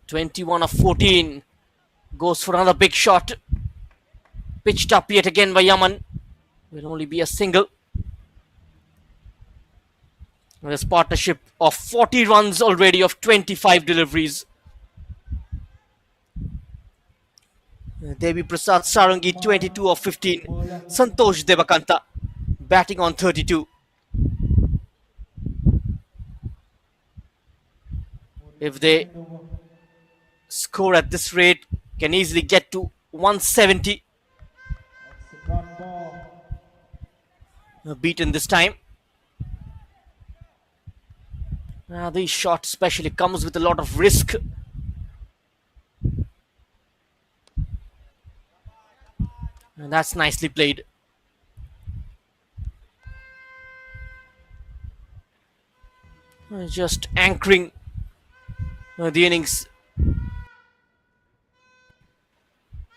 21 of 14. Goes for another big shot. Pitched up yet again by Yaman. Will only be a single. This partnership of 40 runs already of 25 deliveries. Devi Prasad Sarangi 22 of 15. Santosh Devakanta batting on 32. If they score at this rate, can easily get to 170. That's a gun ball. Beaten this time. This shot especially comes with a lot of risk. And that's nicely played. Just anchoring the innings.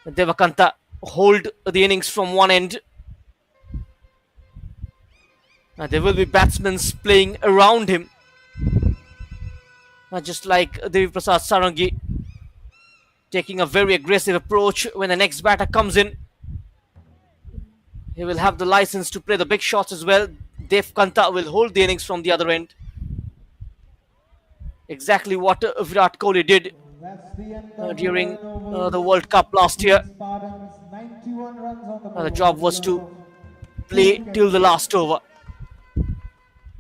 Devakanta hold the innings from one end. There will be batsmen playing around him. Just like Devi Prasad Sarangi taking a very aggressive approach when the next batter comes in. He will have the license to play the big shots as well. Devakanta will hold the innings from the other end. Exactly what Virat Kohli did That's the end of during 11 overs. the World Cup last year. Spartans 91 runs on the board. The job was to play till the last over.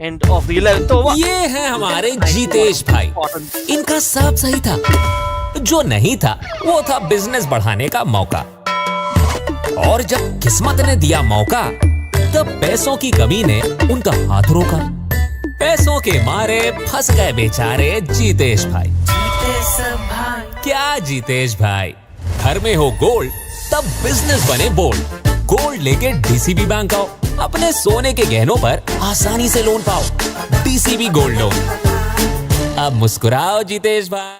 End of the 11th over. ये हैं हमारे जीतेश भाई। इनका सब सही था, जो नहीं था वो था बिजनेस बढ़ाने का मौका। और जब किस्मत ने दिया मौका, तब पैसों की कमी ने उनका हाथ रोका। पैसों के मारे फंस गए बेचारे जीतेश भाई। क्या जीतेश भाई, घर में हो गोल्ड तब बिजनेस बने बोल्ड। गोल्ड लेके डीसीबी बैंक आओ, अपने सोने के गहनों पर आसानी से लोन पाओ। DCB gold loan. अब मुस्कुराओ जीतेश भाई।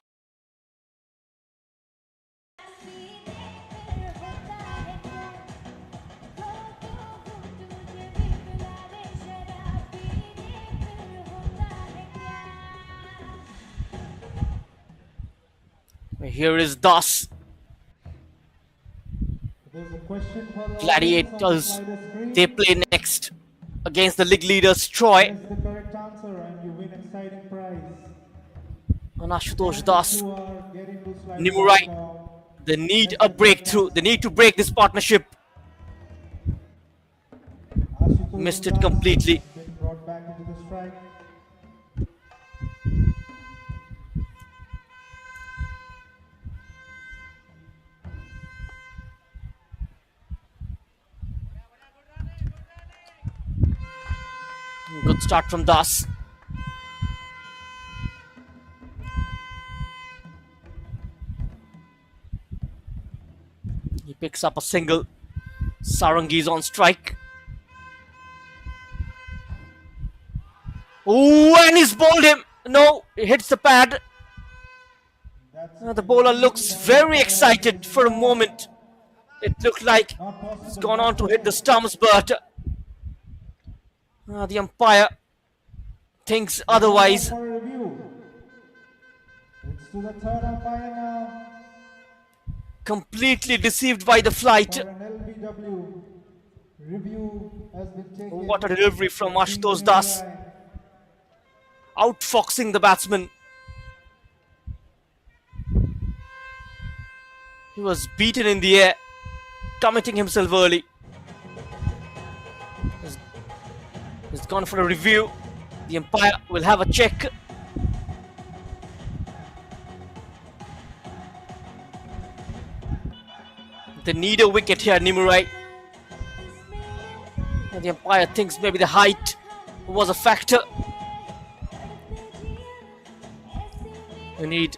Here is Das. There's a question for the Gladiators, audience on the side screen. they play next against the league leaders Troy. Guess the correct answer and you win exciting prize. And Ashutosh Das, You are getting to slide Nimurai. down. they need a breakthrough. They need to break this partnership. Ashutosh Missed it Das completely. been brought back into the strike. Good start from Das. He picks up a single. Sarangi is on strike. Ooh, and he's bowled him. No, he hits the pad. The bowler looks very excited for a moment. It looked like he's gone on to hit the stumps, but the umpire thinks otherwise. For a review. It's to the third umpire now Completely deceived by the flight. for an LBW. Review has been taken. What a delivery from Ashutosh Das. Outfoxing the batsman. He was beaten in the air, committing himself early. He's gone for a review. The umpire will have a check. They need a wicket here, Nimurai. And the umpire thinks maybe the height was a factor. We need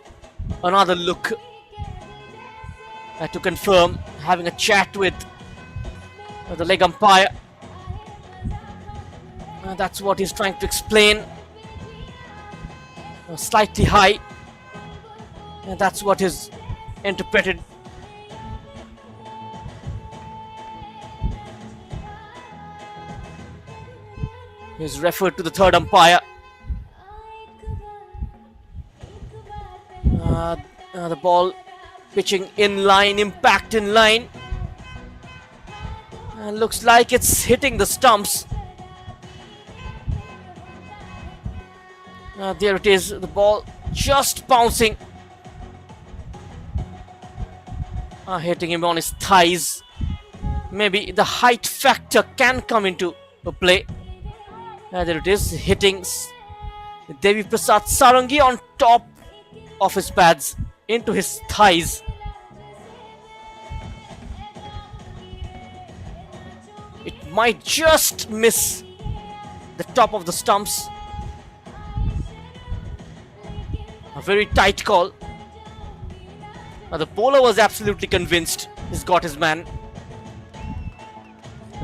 another look to confirm, having a chat with the leg umpire. That's what he's trying to explain. Slightly high. And that's what is interpreted. He's referred to the third umpire. The ball pitching in line, impact in line. Looks like it's hitting the stumps. There it is, the ball just bouncing. Hitting him on his thighs. Maybe the height factor can come into play. There it is, hitting Devi Prasad Sarangi on top of his pads into his thighs. It might just miss the top of the stumps. A very tight call. The bowler was absolutely convinced he's got his man.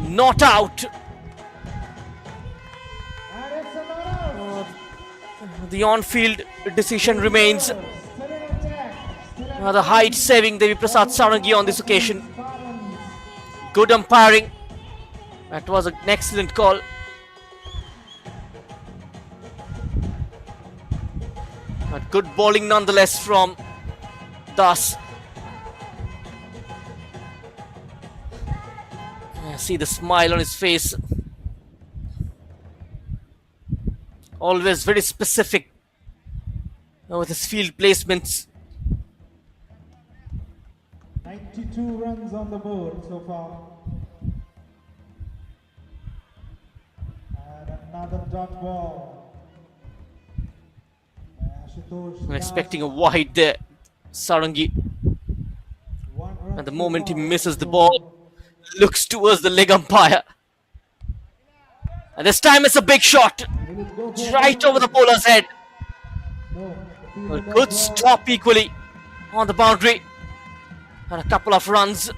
Not out. The on-field decision remains. The height saving Devi Prasad Sarangi on this occasion. Good umpiring. That was an excellent call. But good bowling nonetheless from Das. See the smile on his face. Always very specific with his field placements. 92 runs on the board so far. And another dot ball. I'm expecting a wide there, Sarangi. And the moment he misses the ball, looks towards the leg umpire. And this time it's a big shot. Right over the bowler's head. A good stop equally on the boundary. And a couple of runs.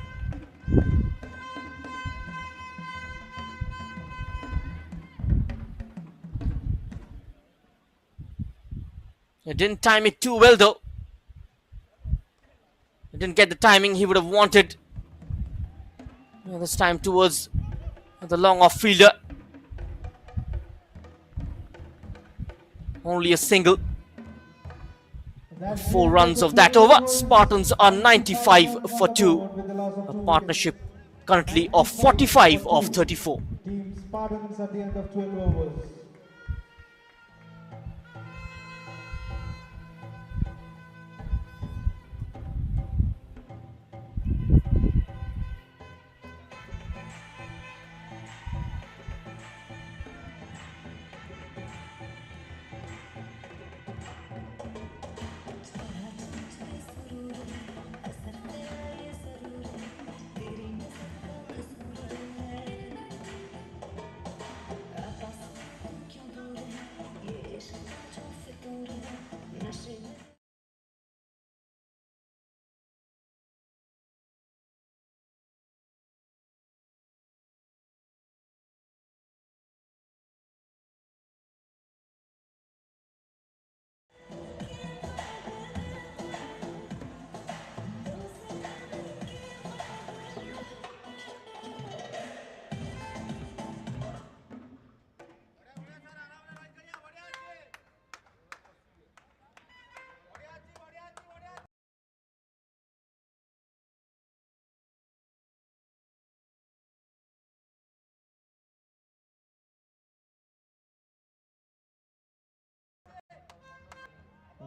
He didn't time it too well though. He didn't get the timing he would have wanted. And this time towards the long off fielder. Only a single. 4 runs of that over. Spartans are 95 for 2. A partnership currently of 45 of 34. Team Spartans at the end of 12 overs.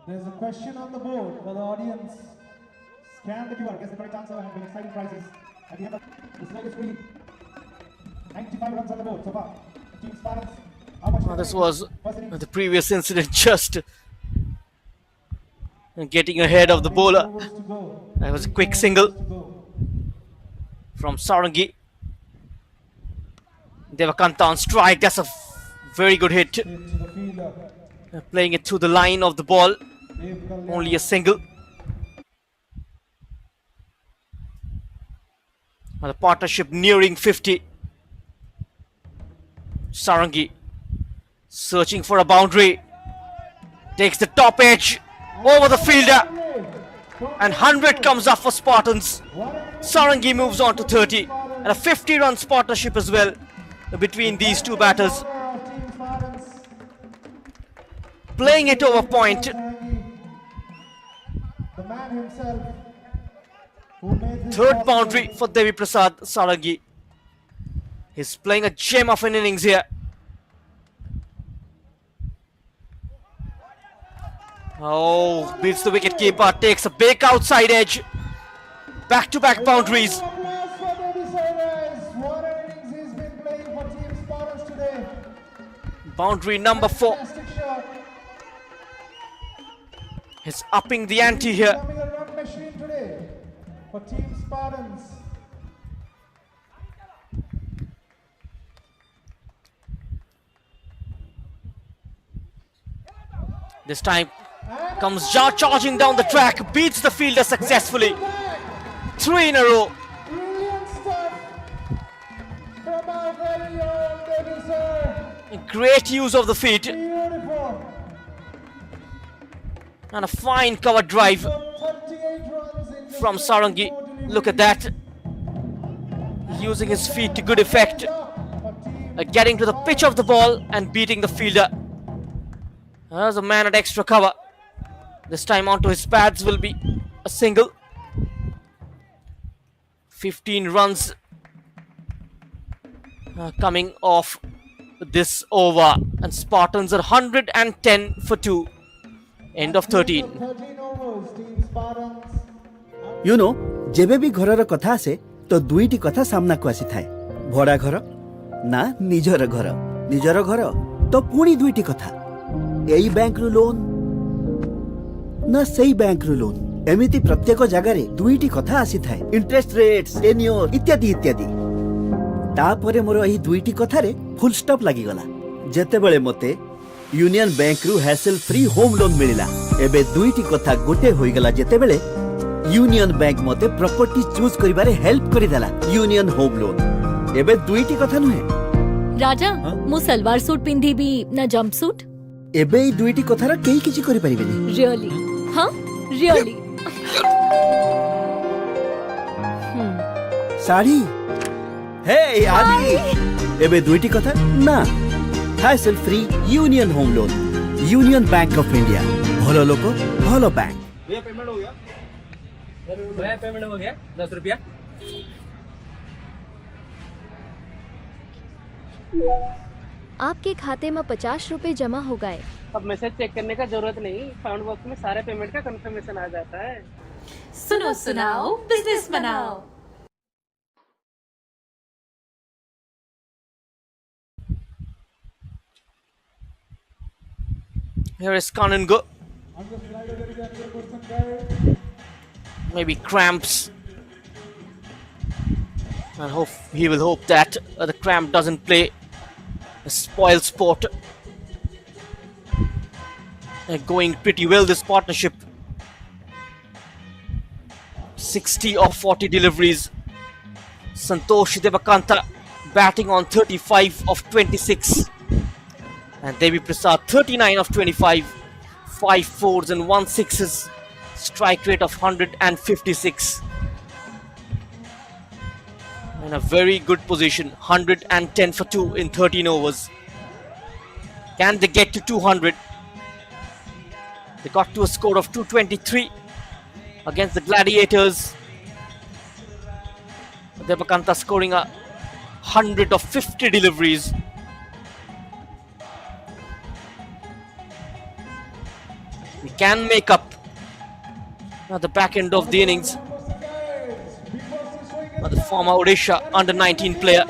There's a question on the board for the audience. Scan the QR, guess the correct answer and win exciting prizes. At the end of the slide is free. 95 runs on the board so far. Team Spartans, how much? This was the previous incident, just getting ahead of the bowler. That was a quick single from Sarangi. Devakanta on strike. That's a very good hit. Playing it through the line of the ball. Only a single. The partnership nearing 50. Sarangi searching for a boundary. Takes the top edge over the fielder. And 100 comes up for Spartans. Sarangi moves on to 30. And a 50-runs partnership as well between these two batters. Playing it over point. The man himself, who made this Third possible. boundary for Devi Prasad Sarangi. He's playing a gem of an innings here. Oh, beats the wicketkeeper, takes a big outside edge. Back-to-back boundaries. Applause for Devi Sairaj. What an innings he's been playing for Team Spartans today. Boundary number 4. Fantastic shot. He's upping the ante here. Becoming a run machine today for Team Spartans. This time comes charging down the track, beats the fielder successfully. 3 in a row. Brilliant stuff from our very own Devi sir. Great use of the feet Beautiful. and a fine cover drive 38 runs in just from 24 Sarangi. Look at that. Using his feet to good effect. for Team Getting to the pitch of the ball and beating the fielder. There's a man at extra cover. This time onto his pads will be a single. 15 runs coming off this over. And Spartans are 110 for 2. End of 13. 13 overs, Team Spartans. You know जेबे भी घरर कथा आसे तो दुईटी कथा सामना को आसी थाए भड़ा घर ना निजर घर तो पुणी दुईटी कथा एई बैंक रु लोन ना सेई बैंक रु लोन एमिति प्रत्येक जगह रे दुईटी कथा आसी थाए इंटरेस्ट रेट्स टेन्योर इत्यादि इत्यादि तापरे मोर एही दुईटी कथा रे फुल स्टॉप लागि गला जेतेबेले मते यूनियन बैंक रु हैसल फ्री होम लोन मिलिला एबे दुईटी कथा गोटे होई गला जेतेबेले यूनियन बैंक मते प्रॉपर्टी चूज करिबारे हेल्प करि देला यूनियन होम लोन एबे दुईटी कथा नुहे राजा हाँ? मु सलवार सूट पिंधी भी ना जंप सूट एबे ई दुईटी कथार केही किछि करि परिबेनी रियली हाँ रियली साड़ी हे आदि एबे दुईटी कथा ना hassle free union home loan union bank of India भलो लोक भलो बैंक पेमेंट हो गया 10 रुपया। आपके खाते में 50 रुपए जमा हो गए। अब मैसेज चेक करने का जरूरत नहीं, फाउंड बॉक्स में सारे पेमेंट का कंफर्मेशन आ जाता है। सुनो सुनाओ बिजनेस बनाओ। Here is Kanungo. Maybe cramps. And he will hope that the cramp doesn't play a spoil sport. Going pretty well this partnership. 60 of 40 deliveries. Santosh Devakanta batting on 35 of 26. And Devi Prasad 39 of 25. 5 fours and 1 sixes. Strike rate of 156. In a very good position. 110 for 2 in 13 overs. Can they get to 200? They got to a score of 223 against the Gladiators. Devakanta scoring 100 of 50 deliveries. He can make up at the back end of the innings. The former Odisha under 19 player.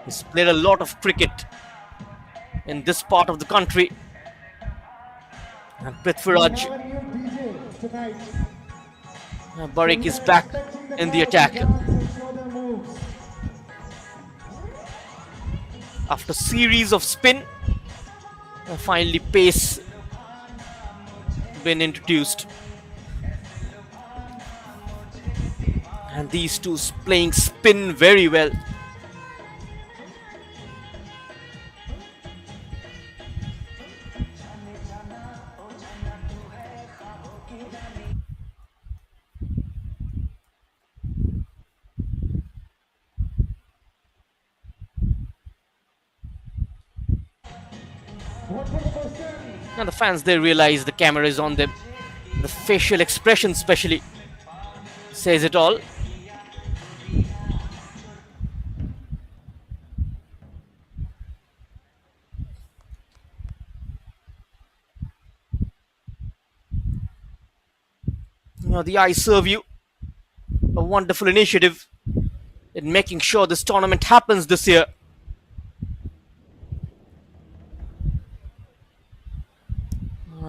He's played a lot of cricket in this part of the country. And Prithviraj Barik is back in the attack. After a series of spin, finally pace been introduced. And these two playing spin very well. And the fans, they realize the camera is on them. The facial expression especially says it all. The Iserveu, a wonderful initiative in making sure this tournament happens this year.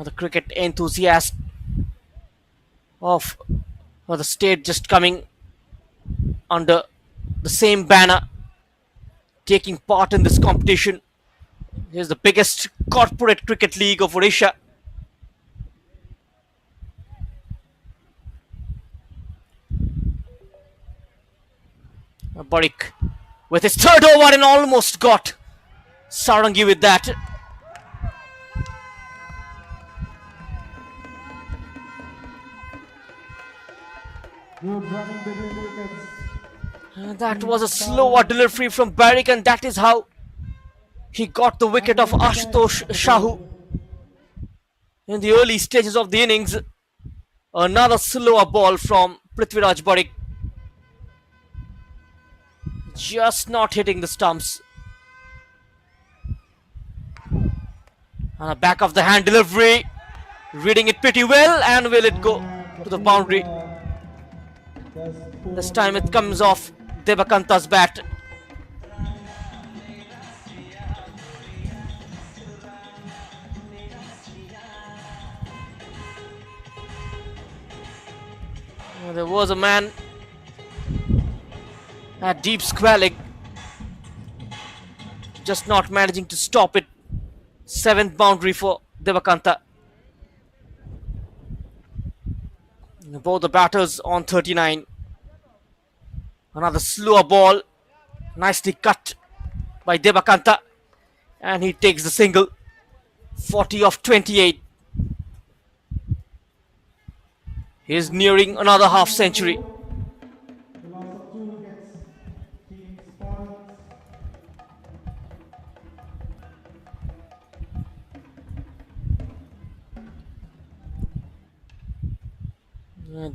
The cricket enthusiast of the state just coming under the same banner, taking part in this competition. Here's the biggest corporate cricket league of Odisha. Barik with his third over and almost got Sarangi with that. Good running between the wickets. That was a slower delivery from Barik, and that is how he got the wicket of Ashutosh Shahu in the early stages of the innings. Another slower ball from Prithviraj Barik, just not hitting the stumps. And a back of the hand delivery, reading it pretty well, and will it go to the boundary? This time it comes off Devakanta's bat. There was a man at deep square leg, just not managing to stop it. Seventh boundary for Devakanta. Both the batters on 39. Another slower ball, nicely cut by Devakanta, and he takes the single. 40 of 28. He is nearing another half century. The loss of 2 wickets.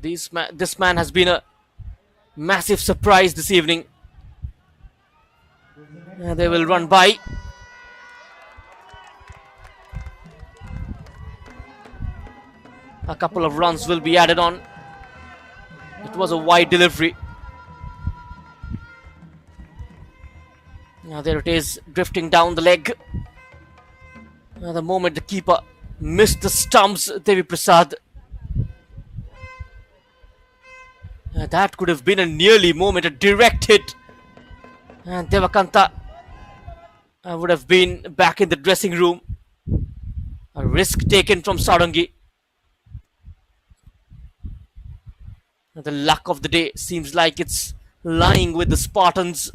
Team Spartans. This man has been a massive surprise this evening. They will run by. A couple of runs will be added on. It was a wide delivery. Now there it is, drifting down the leg. The moment the keeper missed the stumps, Devi Prasad. That could have been a nearly moment, a direct hit. And Devakanta would have been back in the dressing room. A risk taken from Sarangi. The luck of the day seems like it's lying with the Spartans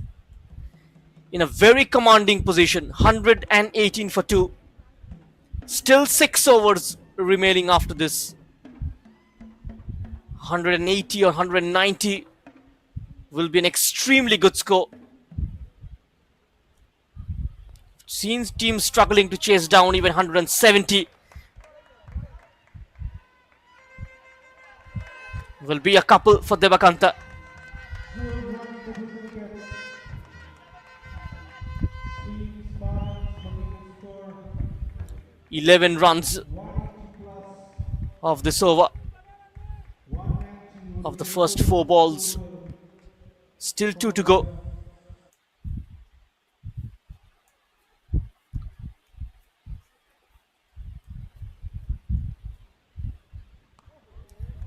in a very commanding position. 118 for 2. Still 6 overs remaining after this. 180 or 190 will be an extremely good score. Seen teams struggling to chase down even 170. Will be a couple for Devakanta. 11 runs of this over. Of the first 4 balls. Still 2 to go.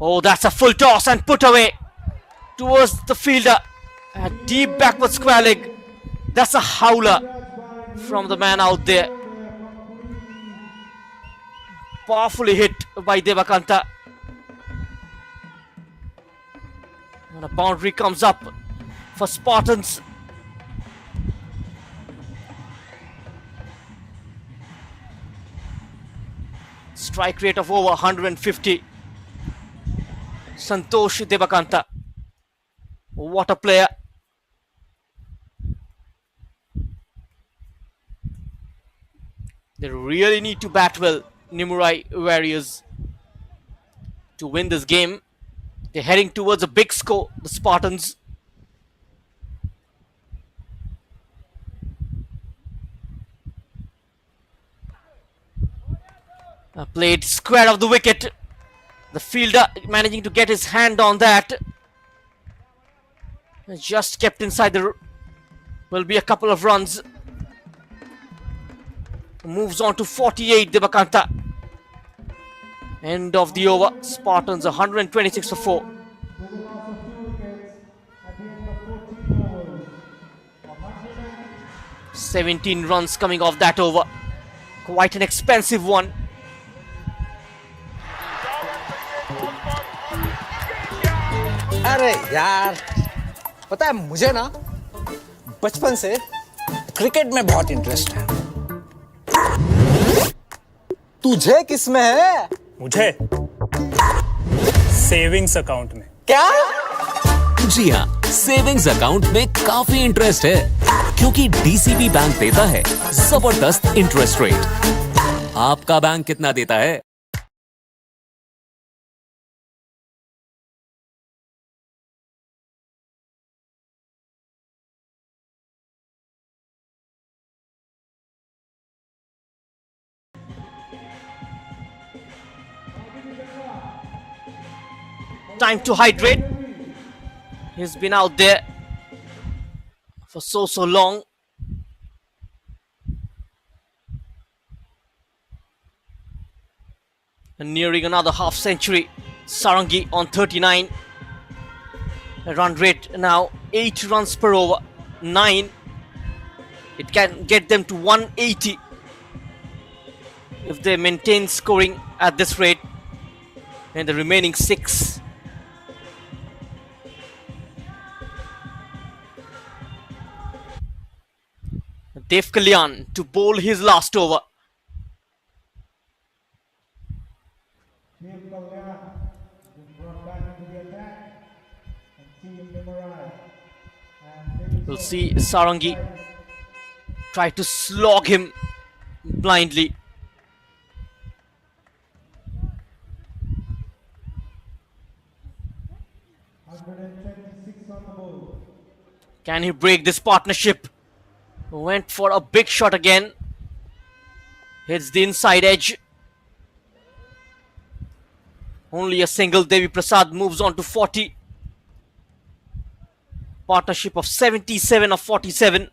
Oh, that's a full toss and put away towards the fielder. A deep backward square leg. That's a howler from the man out there. Powerfully hit by Devakanta. And a boundary comes up for Spartans. Strike rate of over 150. Santosh Devakanta. What a player. They really need to bat well, Nimurai Warriors, to win this game. They're heading towards a big score, the Spartans. Played square of the wicket. The fielder managing to get his hand on that. Just kept inside the... Will be a couple of runs. Moves on to 48, Devakanta. End of the over. Spartans 126 for 4. With a loss of 2 wickets at the end of 14 overs. 17 runs coming off that over. Quite an expensive one. अरे यार पता है मुझे ना बचपन से cricket में बहुत इंटरेस्ट है तुझे किस में है मुझे सेविंग्स अकाउंट में क्या जी हाँ, सेविंग्स अकाउंट में काफी इंटरेस्ट है क्योंकि डीसीबी बैंक देता है जबरदस्त इंटरेस्ट रेट। आपका बैंक कितना देता है? Time to hydrate. He's been out there for so long. And nearing another half century. Sarangi on 39. The run rate now 8 runs per over. 9. It can get them to 180 if they maintain scoring at this rate. And the remaining 6. Dev Kalyan to bowl his last over. Dev Kalyan is brought back into the attack. And Team Nimurai. We'll see Sarangi try to slog him blindly. Can he break this partnership? Went for a big shot again. Hits the inside edge. Only a single. Devi Prasad moves on to 40. Partnership of 77 of 47.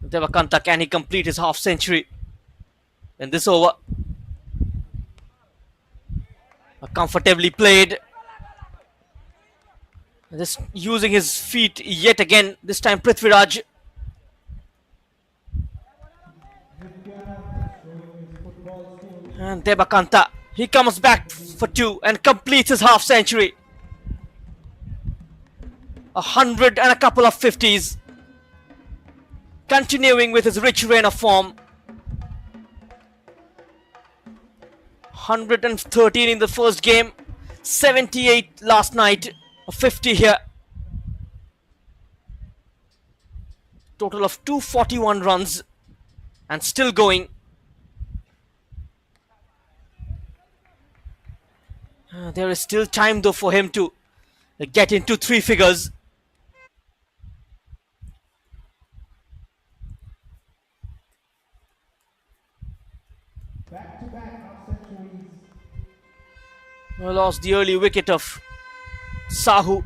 Devakanta, can he complete his half century in this over? Comfortably played. This using his feet yet again. This time Prithviraj. And Devakanta, he comes back for 2 and completes his half century. 100 and a couple of 50s. Continuing with his rich reign of form. 113 in the first game. 78 last night. 50 here. Total of 241 runs. And still going. There is still time though for him to get into 3 figures. Lost the early wicket of Sahu.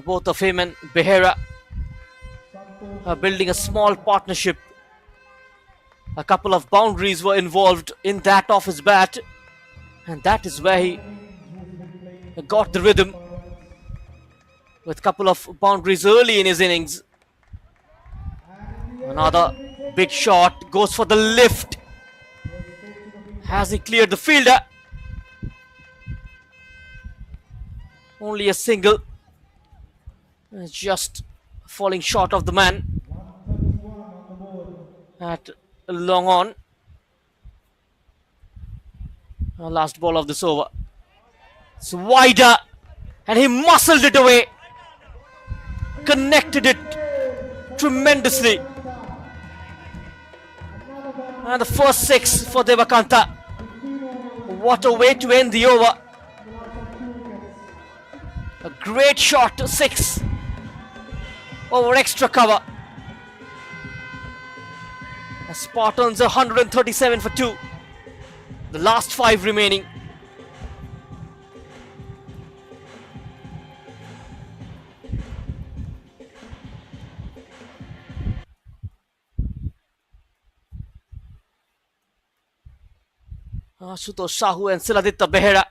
Both of him and Behera are building a small partnership. A couple of boundaries were involved in that off his bat. And that is where he got the rhythm. With a couple of boundaries early in his innings. Another big shot. Goes for the lift. Has he cleared the fielder? Only a single. Just falling short of the man. At long on. Last ball of this over. It's wider. And he muscled it away. connected it tremendously. And the first 6 for Devakanta. What a way to end the over. A great shot, 6 over extra cover. The Spartans 137 for 2. The last 5 remaining. Ashutosh Sahu and Siladitya Behera,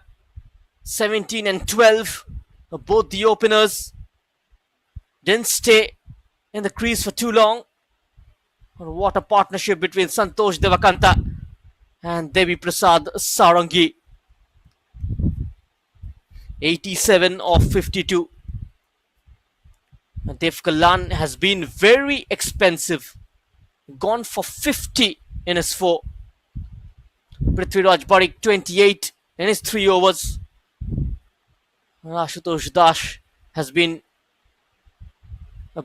17 and 12. Both the openers didn't stay in the crease for too long. What a partnership between Santosh Devakanta and Devi Prasad Sarangi. 87 of 52. Dev Kalyan has been very expensive. Gone for 50 in his 4. Prithviraj Parikh 28 in his 3 overs. Ashutosh Dash has been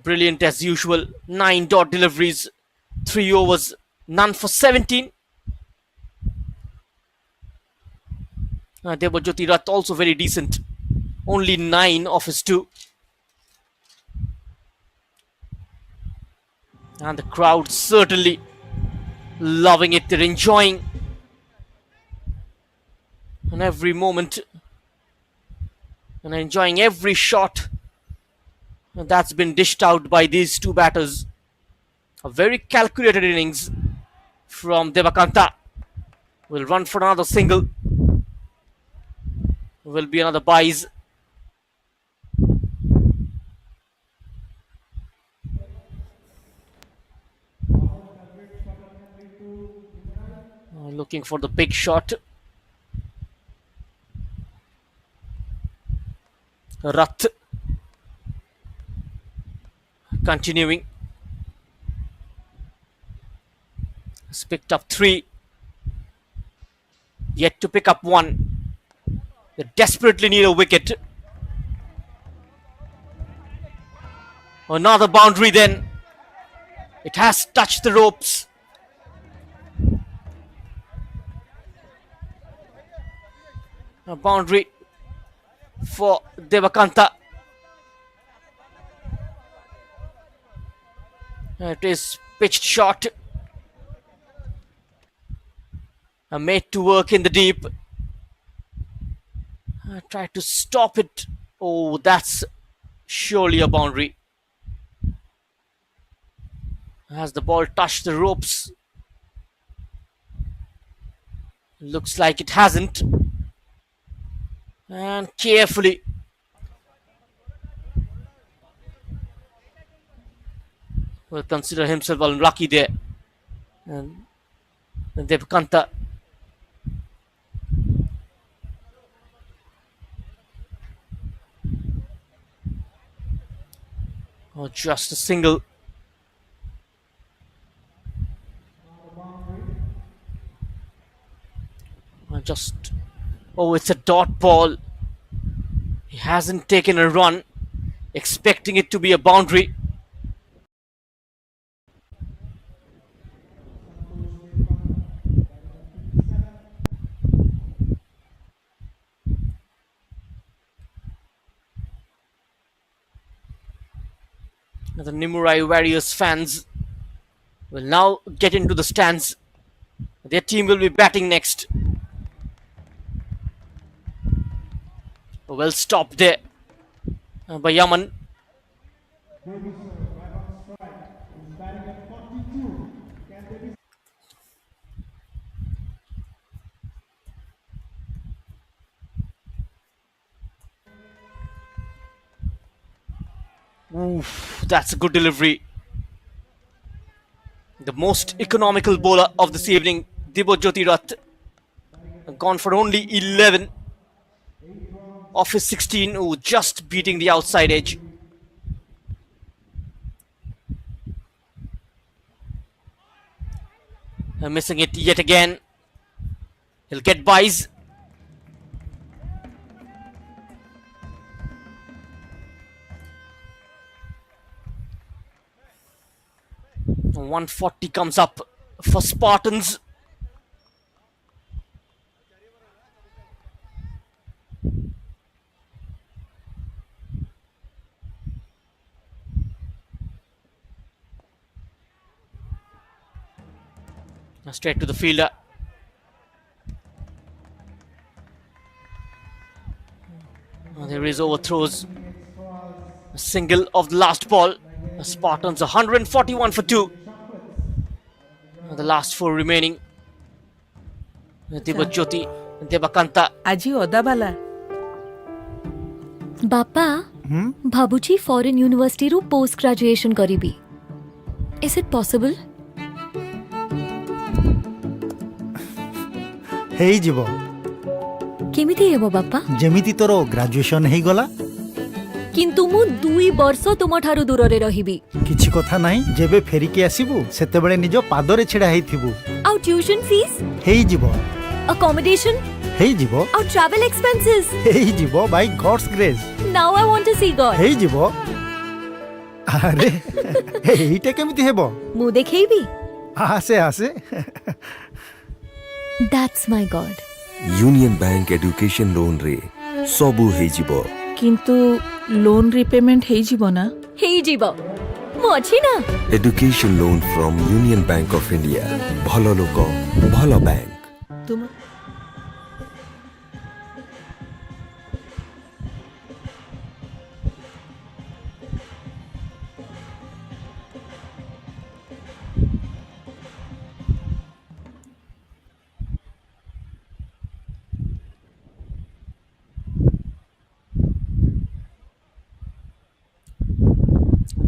brilliant as usual. 9 dot deliveries, 3 overs, none for 17. Debajyoti Rath also very decent. Only 9 of his 2. And the crowd certainly loving it. They're enjoying and every moment and enjoying every shot that's been dished out by these 2 batters. A very calculated innings from Devakanta. Will run for another single. Will be another buys. Looking for the big shot. Rath continuing. Has picked up 3. Yet to pick up 1. They desperately need a wicket. Another boundary then. It has touched the ropes. A boundary for Devakanta. It is pitched short. Made to work in the deep. Try to stop it. Oh, that's surely a boundary. Has the ball touched the ropes? Looks like it hasn't. And carefully will consider himself unlucky there. And Devakanta just a single. It's a dot ball. He hasn't taken a run, expecting it to be a boundary. The Nimurai Warriors fans will now get into the stands. Their team will be batting next. Well stopped there by Yaman. Oof, that's a good delivery. The most economical bowler of this evening, Dibojyoti Rath, gone for only 11 of his 16, just beating the outside edge. Missing it yet again. He'll get buys. 140 comes up for Spartans. Straight to the fielder. There is overthrows. A single of the last ball. The Spartans 141 for 2. The last 4 remaining. Debajyoti, Debakanta. ଆଜି ଅଦାବାଲା ବାପା ଭାବୁଛି foreign ୟୁନିଭର୍ସିଟିରୁ post graduation କରିବି is it possible? ହେଇଯିବ କେମିତି ହେବ ବାପା? ଯେମିତି ତୋର ଗ୍ରାଜୁଏସନ ହେଇଗଲା କିନ୍ତୁ ମୁଁ 2 ବର୍ଷ ତୁମଠାରୁ ଦୂରରେ ରହିବି। କିଛି କଥା ନାହିଁ ଯେବେ ଫେରିକି ଆସିବୁ ସେତେବେଳେ ନିଜ ପାଦରେ ଛିଡ଼ା ହେଇଥିବୁ। ଆଉ ଟ୍ୟୁସନ୍ ଫିସ୍, ହେଇଯିବ ଆକୋମୋଡେସନ୍ ହେଇଯିବ ଆଉ ଟ୍ରାଭେଲ୍ ଏକ୍ସପେନ୍ସେସ୍। ହେଇଯିବ by God's grace. Now I want to see God. ହେଇଯିବ ଆରେ ଏଇଟା କେମିତି ହେବ? ମୁଁ ଦେଖେଇବି। ଆସେ ଆସେ that's my God. Union Bank education loan रे सबु ହେଇଯିବ। କିନ୍ତୁ ଲୋନ୍ ରିପେମେଣ୍ଟ ହେଇଯିବ ନା? ହେଇଯିବ, ମୁଁ ଅଛି ନା। Education loan from union bank of India ଭଲ ଲୋକ ଭଲ ବ୍ୟାଙ୍କ। ତୁମ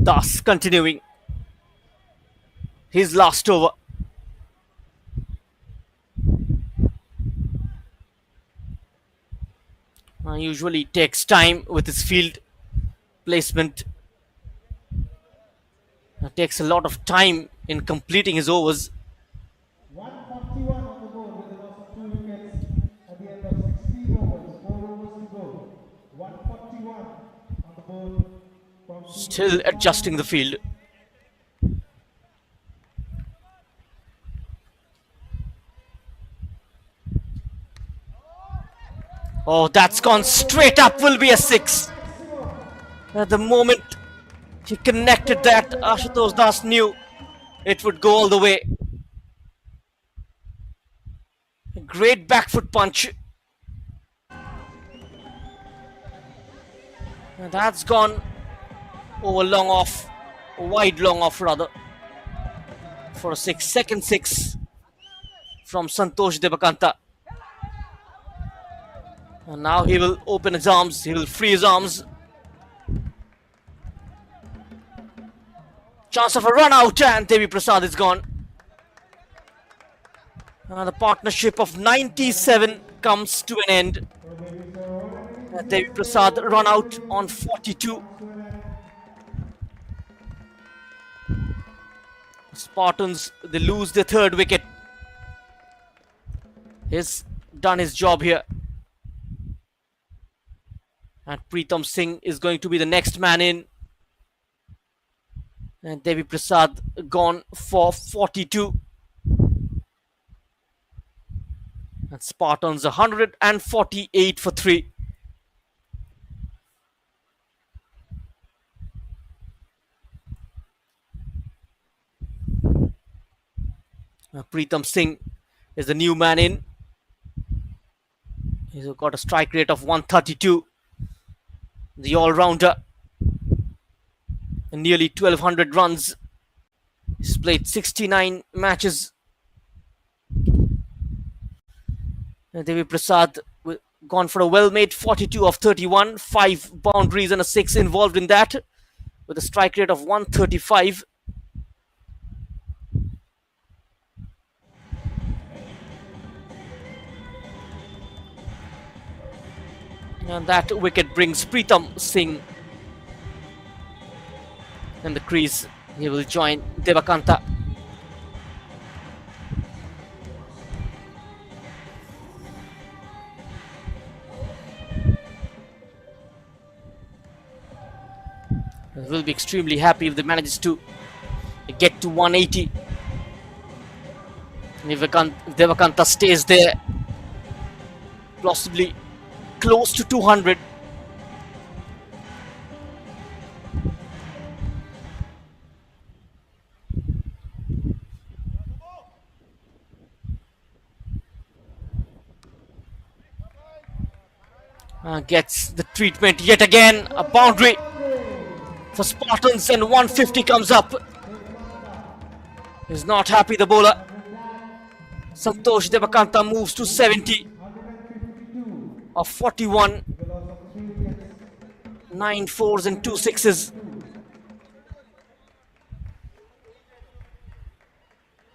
Thus continuing his last over. Usually takes time with his field placement. Takes a lot of time in completing his overs. 141 on the board with a loss of 2 wickets at the end of 16 overs, 4 overs to go. 141 on the board from Still adjusting the field. Oh, that's gone straight up, will be a 6. At the moment he connected that, Ashutosh Das knew it would go all the way. A great back foot punch. And that's gone over long off, wide long off rather, for a 6, second 6 from Santosh Debakanta. And now he will open his arms, he will free his arms. Chance of a run out, and Devi Prasad is gone. The partnership of 97 comes to an end. Devi Prasad run out on 42. Spartans, they lose their 3rd wicket. He's done his job here. And Pritam Singh is going to be the next man in. And Devi Prasad gone for 42. And Spartans 148 for 3. Pritam Singh is the new man in. He's got a strike rate of 132. The all-rounder. And nearly 1,200 runs. He's played 69 matches. And Devi Prasad gone for a well-made 42 of 31. 5 boundaries and a 6 involved in that. With a strike rate of 135. And that wicket brings Pritam Singh in the crease. He will join Devakanta. He will be extremely happy if they manages to get to 180. Devakanta stays there, possibly close to 200. Gets the treatment yet again. A boundary for Spartans, and 150 comes up. He's not happy, the bowler. Santosh Devakanta moves to 70 of 41. 9 fours and 2 sixes.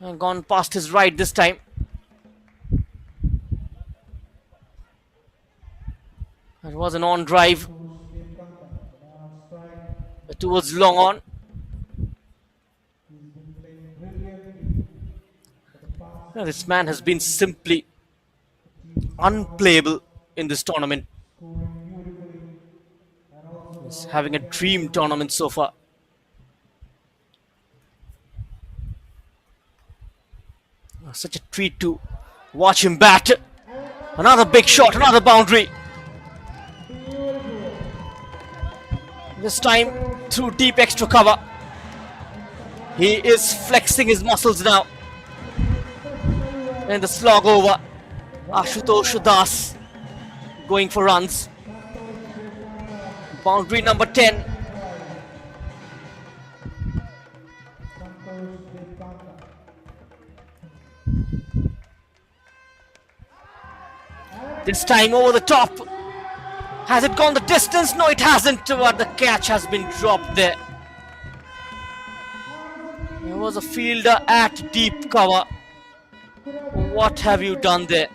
And gone past his right this time. It was an on drive towards long on. This man has been simply unplayable in this tournament. He's having a dream tournament so far. Such a treat to watch him bat. Another big shot, another boundary. This time through deep extra cover. He is flexing his muscles now. And the slog over. Ashutosh Das going for runs. Boundary number 10. This time over the top. Has it gone the distance? No, it hasn't, but the catch has been dropped there. There was a fielder at deep cover. What have you done there?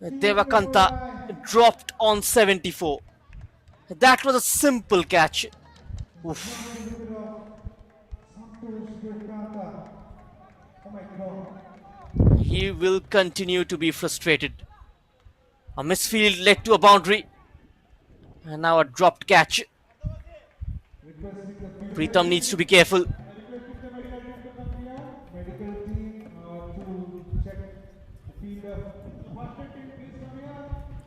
Devakanta dropped on 74. That was a simple catch. Oof. He will continue to be frustrated. A misfield led to a boundary. And now a dropped catch. Pritham needs to be careful.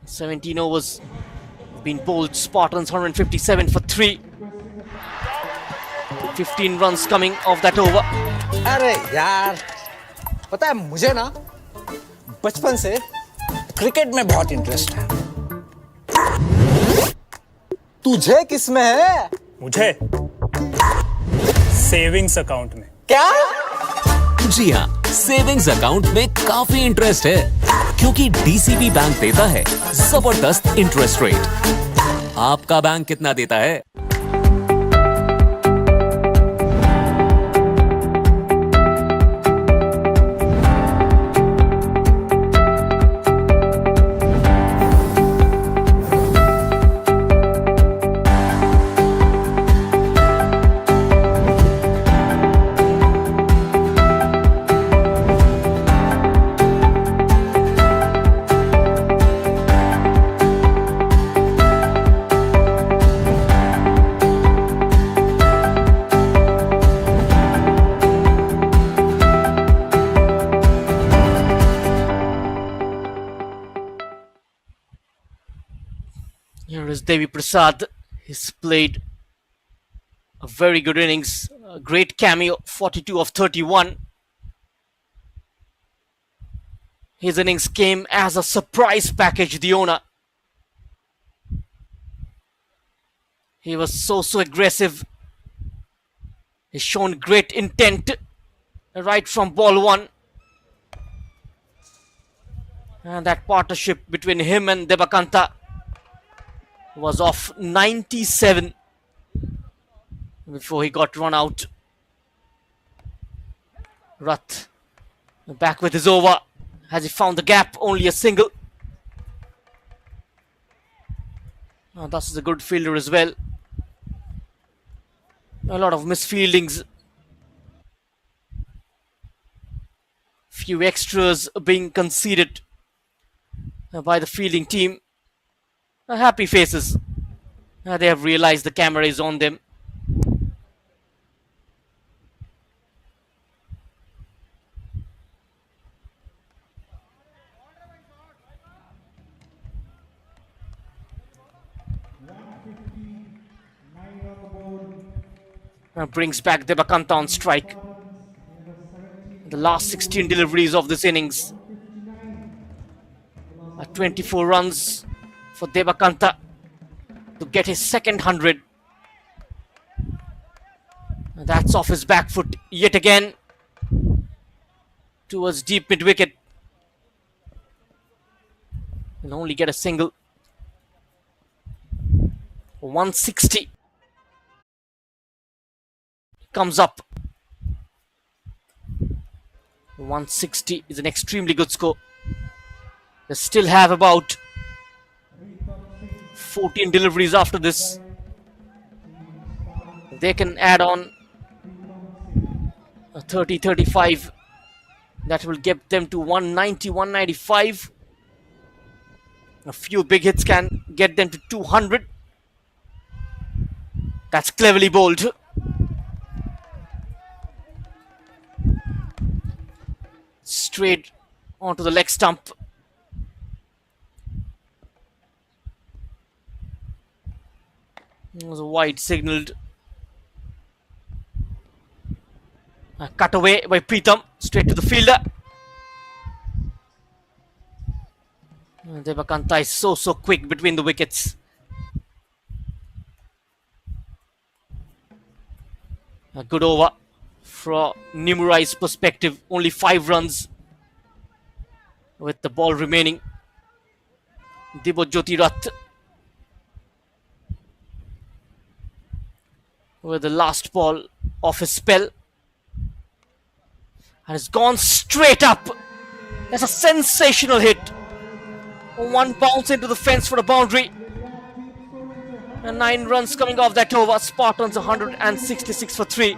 17 overs been bowled. Spartans 157 for 3. 15 runs coming off that over. अरे यार, पता है मुझे ना बचपन से cricket में बहुत इंटरेस्ट है। तुझे किसमें है? मुझे सेविंग्स अकाउंट में। क्या? जी हाँ, सेविंग्स अकाउंट में काफी इंटरेस्ट है क्योंकि डीसीबी बैंक देता है जबरदस्त इंटरेस्ट रेट। आपका बैंक कितना देता है? Here is Devi Prasad. He's played a very good innings. A great cameo, 42 of 31. His innings came as a surprise package, the owner. He was so aggressive. He's shown great intent right from ball one. And that partnership between him and Devakanta was off 97 before he got run out. Rath back with his over. Has he found the gap? Only a single. Das is a good fielder as well. A lot of misfieldings. Few extras being conceded by the fielding team. Happy faces. They have realized the camera is on them. Brings back Devakanta on strike. The last 16 deliveries of this innings. 24 runs for Devakanta to get his second 100. That's off his back foot yet again towards deep mid wicket. He'll only get a single. 160 comes up. 160 is an extremely good score. They still have about 14 deliveries after this. They can add on a 30-35. That will get them to 190, 195. A few big hits can get them to 200. That's cleverly bowled. Straight onto the leg stump. It was a wide signalled. Cut away by Pritham. Straight to the fielder. Devakanta is so quick between the wickets. A good over from Nimurai's perspective. Only 5 runs with the ball remaining. Dibojyoti Rath with the last ball off his spell. And it's gone straight up. That's a sensational hit. One bounce into the fence for a boundary. And 9 runs coming off that over. Spartans 166 for 3.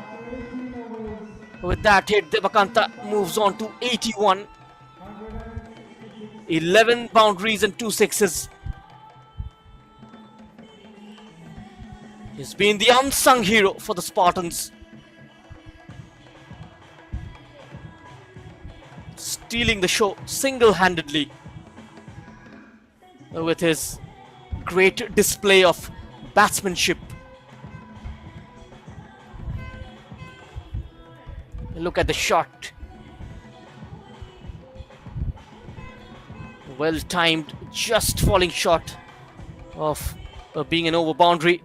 With that hit, Devakanta moves on to 81. 11 boundaries and 2 sixes. He's been the unsung hero for the Spartans. Stealing the show single-handedly with his great display of batsmanship. Look at the shot. Well timed, just falling short of being an over boundary.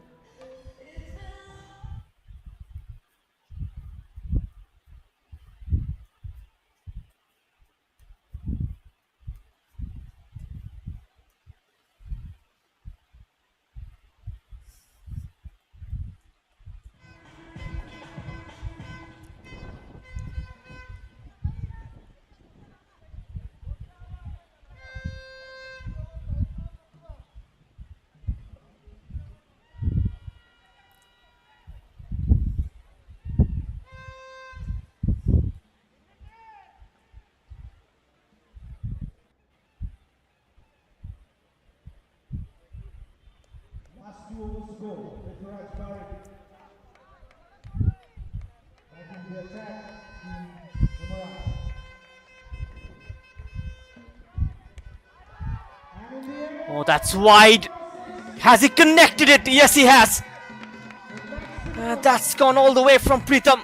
Oh, that's wide. Has he connected it? Yes, he has. That's gone all the way from Pritham.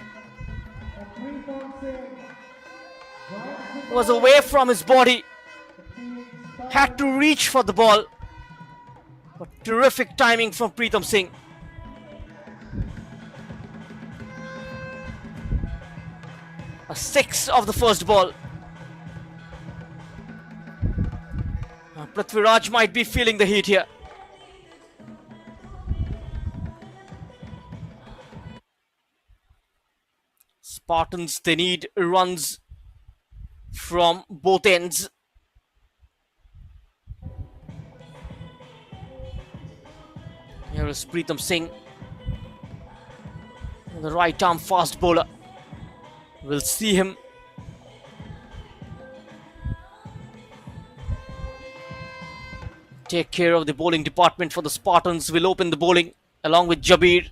It was away from his body. Had to reach for the ball. But terrific timing from Pritham Singh. A 6 of the first ball. Prithviraj might be feeling the heat here. Spartans, they need runs from both ends. Here is Pritham Singh, the right arm fast bowler. We'll see him take care of the bowling department for the Spartans. Will open the bowling along with Jabir.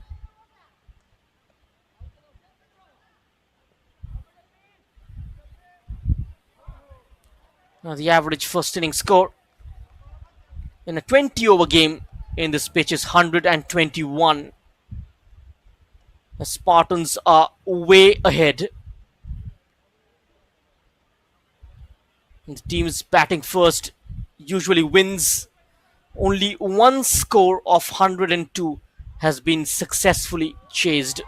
Now the average first inning score in a 20 over game in this pitch is 121. The Spartans are way ahead. The team's batting first usually wins. Only one score of 102 has been successfully chased.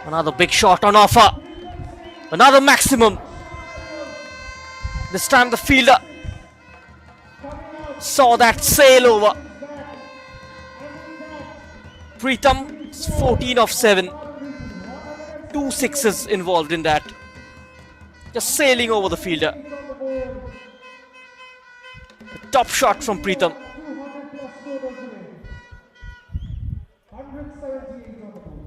Another big shot on offer. Another maximum. This time the fielder saw that sail over. Pritham, 14 of 7. 2 sixes involved in that. Just sailing over the fielder. A top shot from Pritham. 200 plus totals today. 178 on the board.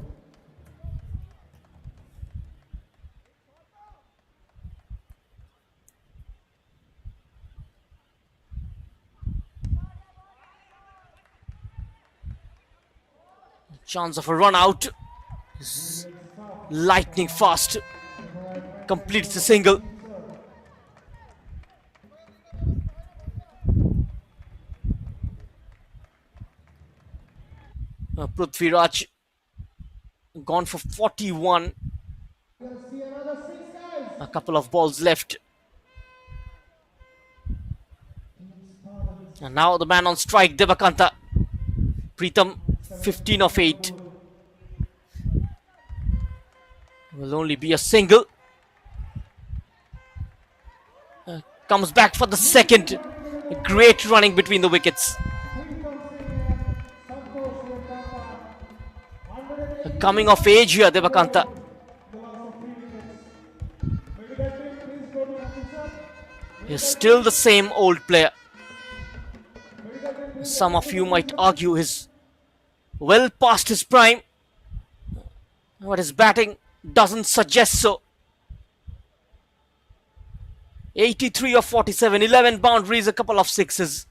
Chance of a run out. Lightning fast. Completes the single. Prithviraj gone for 41. A couple of balls left. And now the man on strike, Devakanta. Pritham, 15 of 8. Will only be a single. Comes back for the second. Great running between the wickets. Coming of age here, Devakanta. He's still the same old player. Some of you might argue he's well past his prime, but his batting doesn't suggest so. 83 of 47, 11 boundaries, a couple of sixes.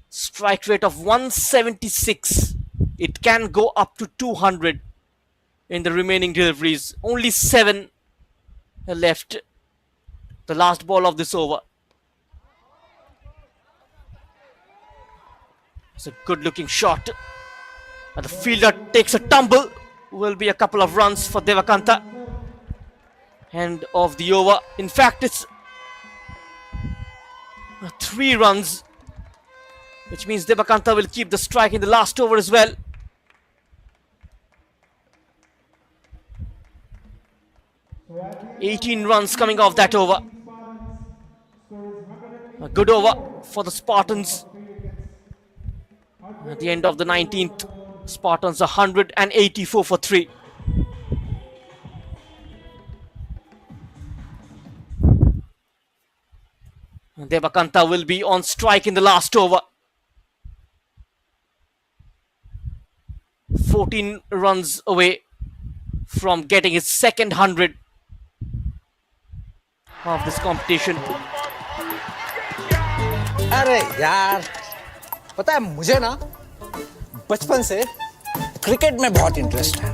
Strike rate of 176. It can go up to 200 in the remaining deliveries. Only 7 left. The last ball of this over. It's a good looking shot. And the fielder takes a tumble. Will be a couple of runs for Devakanta. End of the over. In fact, it's 3 runs, which means Devakanta will keep the strike in the last over as well. So 18 runs coming off that over. A good over for the Spartans. At the end of the 19th, Spartans 184 for 3. Devakanta will be on strike in the last over. 14 runs away from getting his second 100 of this competition. अरे यार, पता है मुझे ना बचपन से cricket में बहुत इंटरेस्ट है.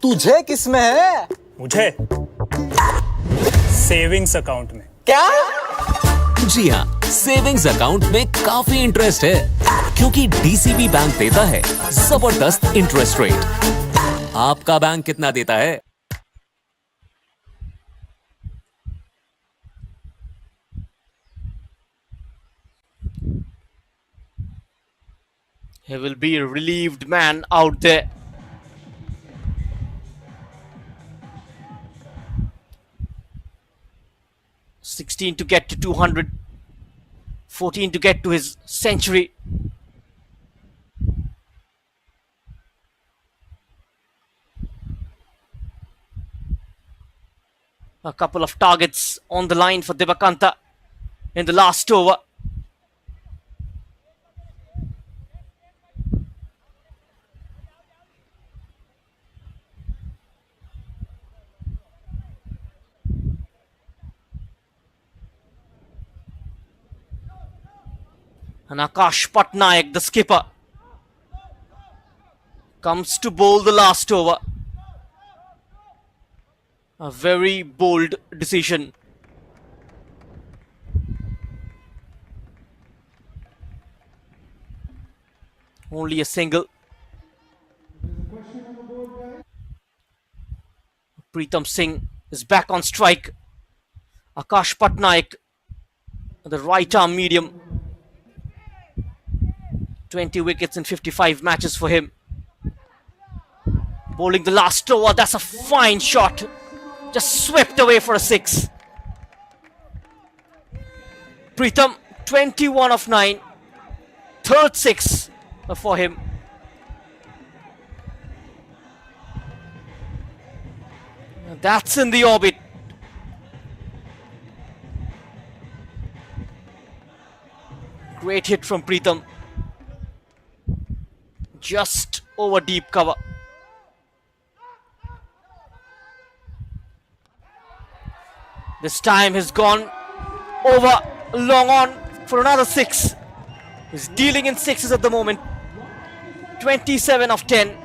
तुझे किसमें है? मुझे सेविंग्स अकाउंट में. क्या? जी हाँ, सेविंग्स अकाउंट में काफी इंटरेस्ट है, क्योंकि डीसीबी बैंक देता है जबरदस्त इंटरेस्ट रेट. आपका बैंक कितना देता है? He will be a relieved man out there. $16 to get to 200, 14 to get to his century. A couple of targets on the line for Devakanta in the last over. And Akash Patnaik, the skipper, comes to bowl the last over. A very bold decision Only a single. Pritam Singh is back on strike. Akash Patnaik, the right arm medium. 20 wickets in 55 matches for him. Bowling the last over. That's a fine shot. Just swept away for a 6. Pritam, 21 of 9. Third 6 for him. That's in the orbit. Great hit from Pritam. Just over deep cover. This time he's gone over long on for another 6. He's dealing in 6s at the moment. 27 of 10.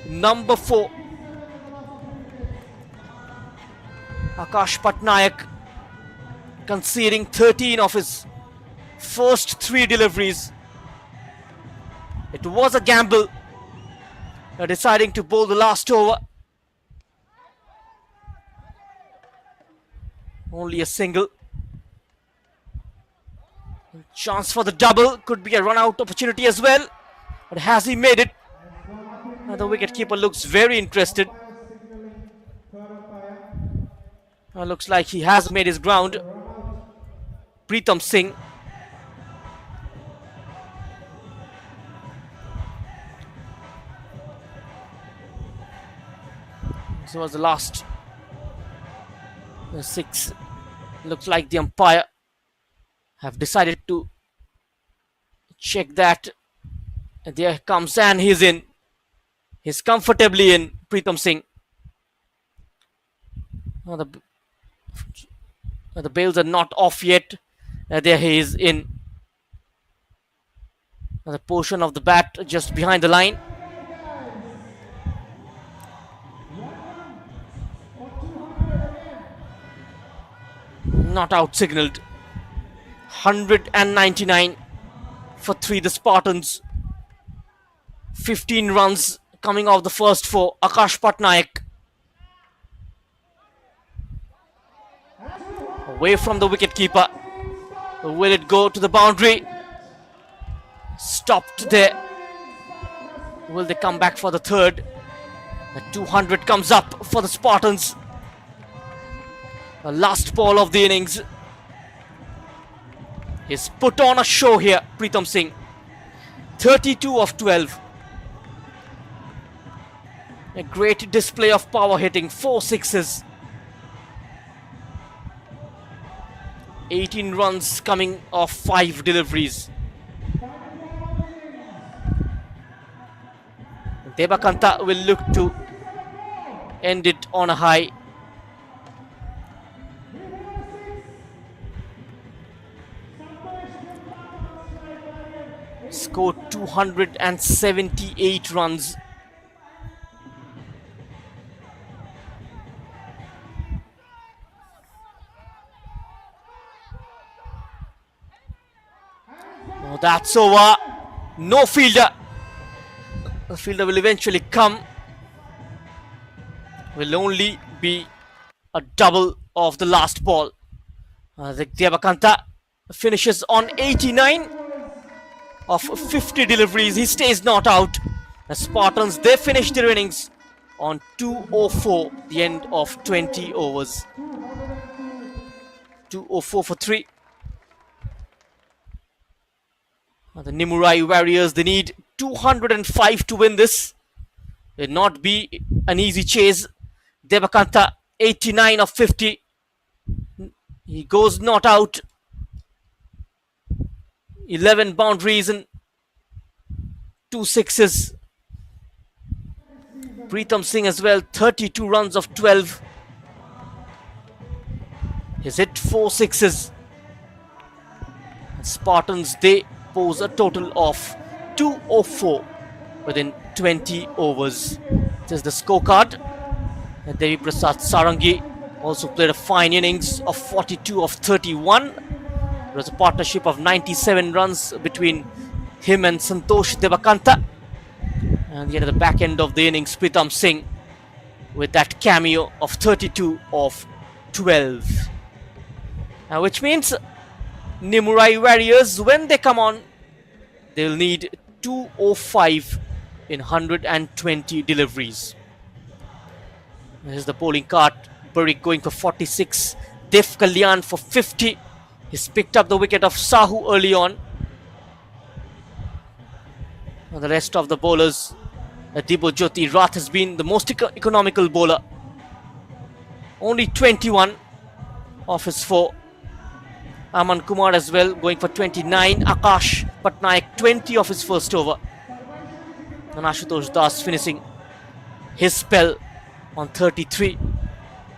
Number 4. Akash Patnaik conceding 13 of his first 3 deliveries. It was a gamble, deciding to bowl the last over. Only a single. Chance for the double. Could be a run-out opportunity as well. But has he made it? The wicketkeeper looks very interested. Looks like he has made his ground. Pritam Singh. This was the last 6. Looks like the umpire have decided to check that. And there comes, and he's in. He's comfortably in, Pritam Singh. The bails are not off yet. There he is in. The portion of the bat just behind the line. Not out signalled. 199 for 3, the Spartans. 15 runs coming off the first 4. Akash Patnaik. Away from the wicketkeeper. Will it go to the boundary? Stopped there. Will they come back for the 3rd? The 200 comes up for the Spartans. The last ball of the innings. He's put on a show here, Pritam Singh. 32 of 12. A great display of power hitting. 4 6s. 18 runs coming off 5 deliveries. Devakanta will look to end it on a high. Scored 278 runs. Oh, that's over. No fielder. The fielder will eventually come. Will only be a double of the last ball. The Devakanta finishes on 89 of 50 deliveries. He stays not out. The Spartans, they finish their innings on 204, the end of 20 overs. 204 for 3. The Nimurai Warriors, they need 205 to win this. It will not be an easy chase. Devakanta, 89 of 50. He goes not out. 11 boundaries and 2 6s. Pritam Singh as well, 32 runs of 12. He's hit 4 6s. Spartans, they pose a total of 204 within 20 overs. This is the scorecard. And Devi Prasad Sarangi also played a fine innings of 42 of 31. It was a partnership of 97 runs between him and Santosh Devakanta. And yet at the back end of the innings, Pritam Singh with that cameo of 32 of 12. Which means Nimurai Warriors, when they come on, they'll need 205 in 120 deliveries. Here's the bowling cart. Barik going for 46. Dev Kalyan for 50. He's picked up the wicket of Sahu early on. And the rest of the bowlers, Dibo Jyoti Rath has been the most economical bowler. Only 21 of his 4. Aman Kumar as well going for 29. Akash Patnaik 20 of his first over. And Ashutosh Das finishing his spell on 33.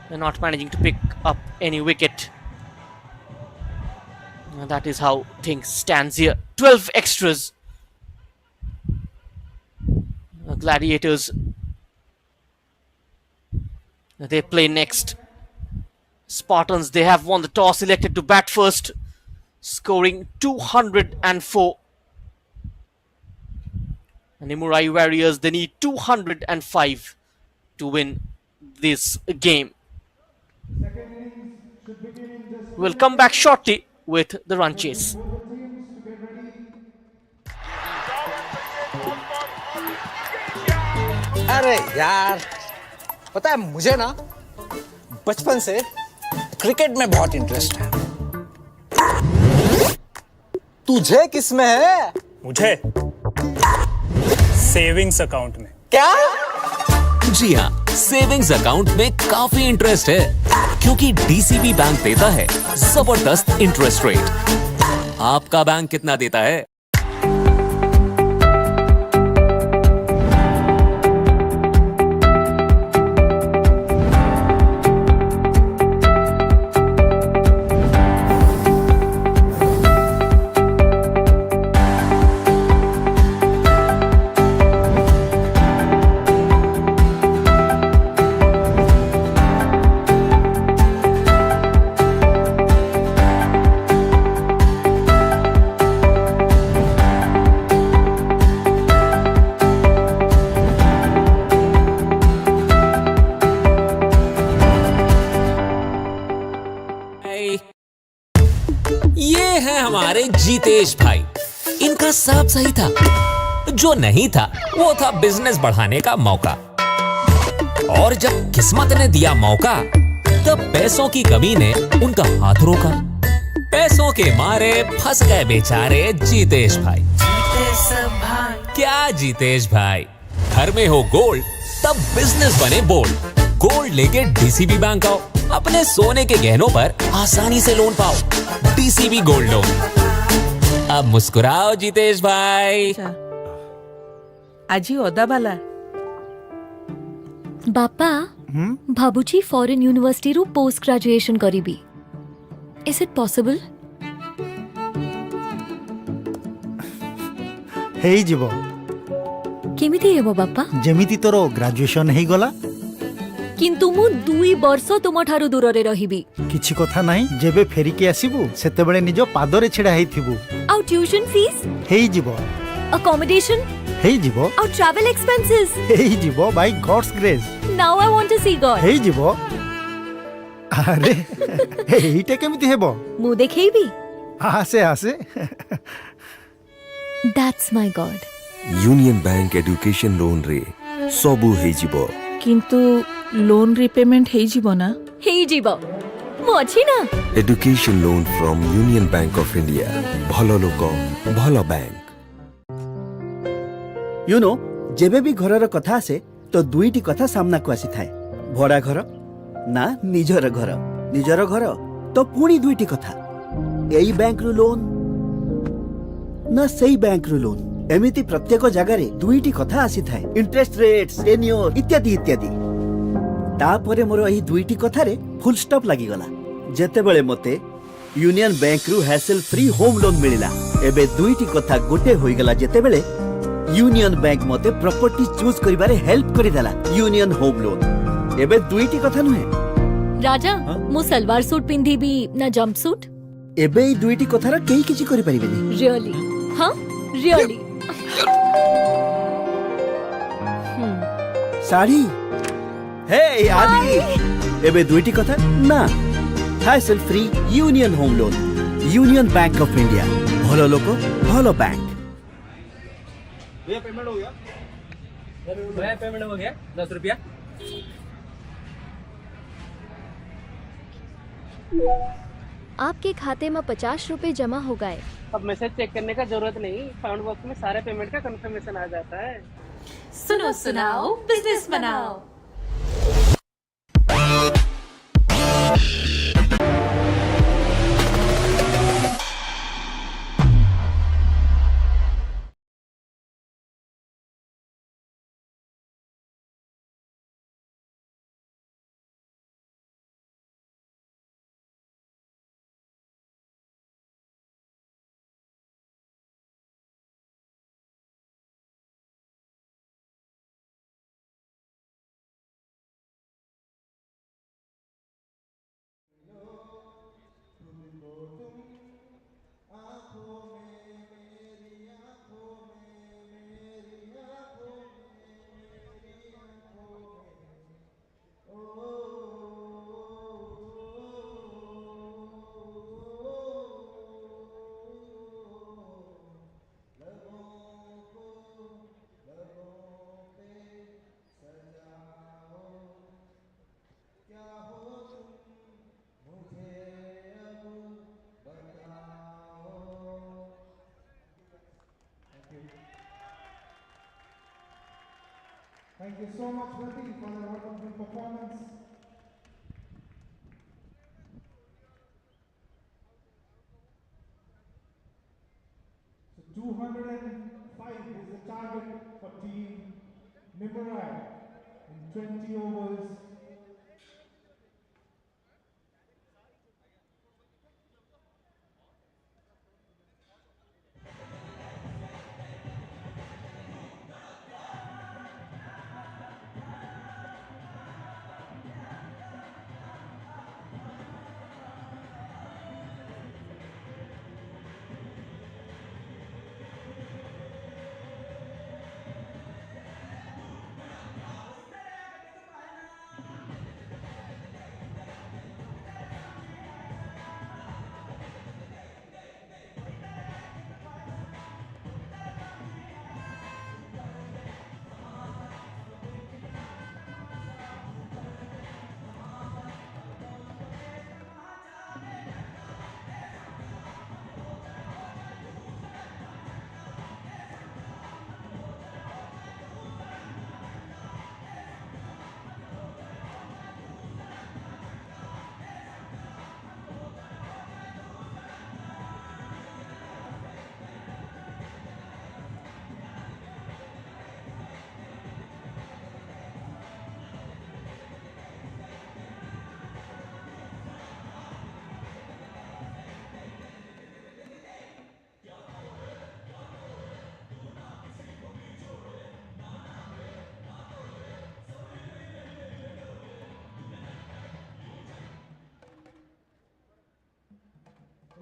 They're not managing to pick up any wicket. And that is how things stands here. 12 extras. Gladiators, they play next. Spartans, they have won the toss, elected to bat first, scoring 204. And Nimurai Warriors, they need 205 to win this game. We'll come back shortly with the run chase. अरे यार, पता है मुझे ना बचपन से cricket में बहुत इंटरेस्ट है। तुझे किस में है? मुझे सेविंग्स अकाउंट में। क्या? जी हाँ, सेविंग्स अकाउंट में काफी इंटरेस्ट है, क्योंकि डीसीबी बैंक देता है जबरदस्त इंटरेस्ट रेट। आपका बैंक कितना देता है? ये है हमारे जीतेश भाई। इनका सब सही था, जो नहीं था वो था बिजनेस बढ़ाने का मौका। और जब किस्मत ने दिया मौका, तब पैसों की कमी ने उनका हाथ रोका। पैसों के मारे फंस गए बेचारे जीतेश भाई। क्या जीतेश भाई, घर में हो गोल्ड तब बिजनेस बने बोल्ड। गोल्ड लेके डीसीबी बैंक आओ, अपने सोने के गहनों पर आसानी से लोन पाओ। DCB gold loan. अब मुस्कुराओ जीतेश भाई। आजी ओदाबाला बापा भाबुची फॉरेन यूनिवर्सिटी रू पोस्ट ग्रेजुएशन करीबी। Is it possible? हेई जीवो। केमिति हेबो बापा? जेमिति तोरो ग्रेजुएशन हेई गला। किंतु मु 2 वर्ष तुम ठारू दूर रे रहिबी। किछि कथा नाही, जेबे फेरिके आसीबू सेते बेले निजो पादरे छिडा हेइथिबू। आउ ट्यूशन फीस हेई जीवो। अकोमोडेशन हेई जीवो। आउ ट्रैवल एक्सपेंसेस हेई जीवो by God's grace. Now I want to see God. हेई जीवो। अरे हेईटे केमिति हेबो? मु देखैबी। आसे आसे। That's my God. Union Bank education loan रे सबू हेई जीवो। किंतु लोन रिपेमेंट हेई जीवो ना? हेई जीवो। मु अछि ना। Education loan from union bank of India. भलो लोक भलो बैंक। यू नो, जेबे भी घरर कथा आसे तो दुईटी कथा सामना को आसी थाए। भड़ा घर ना निजर घर। निजर घर तो पुणी दुईटी कथा। एई बैंक रु लोन ना सेई बैंक रु लोन। एमिति प्रत्येक जगह रे दुईटी कथा आसी थाए। इंटरेस्ट रेट्स, टेन्योर इत्यादि इत्यादि। तापरे मोर एही दुईटी कथा रे फुल स्टॉप लागि गला जेतेबेले मते यूनियन बैंक रु हैसल फ्री होम लोन मिलिला। एबे दुईटी कथा गोटे होई गला जेतेबेले यूनियन बैंक मते प्रॉपर्टी चूज करिबारे हेल्प करि देला। Union home loan. एबे दुईटी कथा नुहे राजा। मु सलवार सूट पिंधिबी ना जंप सूट। एबे ई दुईटी कथार केही किछि करि परिबेनी। रियली? हां रियली ଶାଢ଼ୀ ହେ ଆଦି ଏବେ ଦୁଇଟି କଥା ନା ହାସଲ free union home loan union bank of India भलो लोक भलो बैंक। भैया पेमेंट हो गया 10 रुपया। आपके खाते में 50 रुपए जमा हो गए। अब मैसेज चेक करने का जरूरत नहीं, फाउंड बॉक्स में सारे पेमेंट का कंफर्मेशन आ जाता है। सुनो सुनाओ बिजनेस बनाओ। Thank you so much, Prati, for the wonderful performance. So 205 is the target for team Nimurai in 20 overs.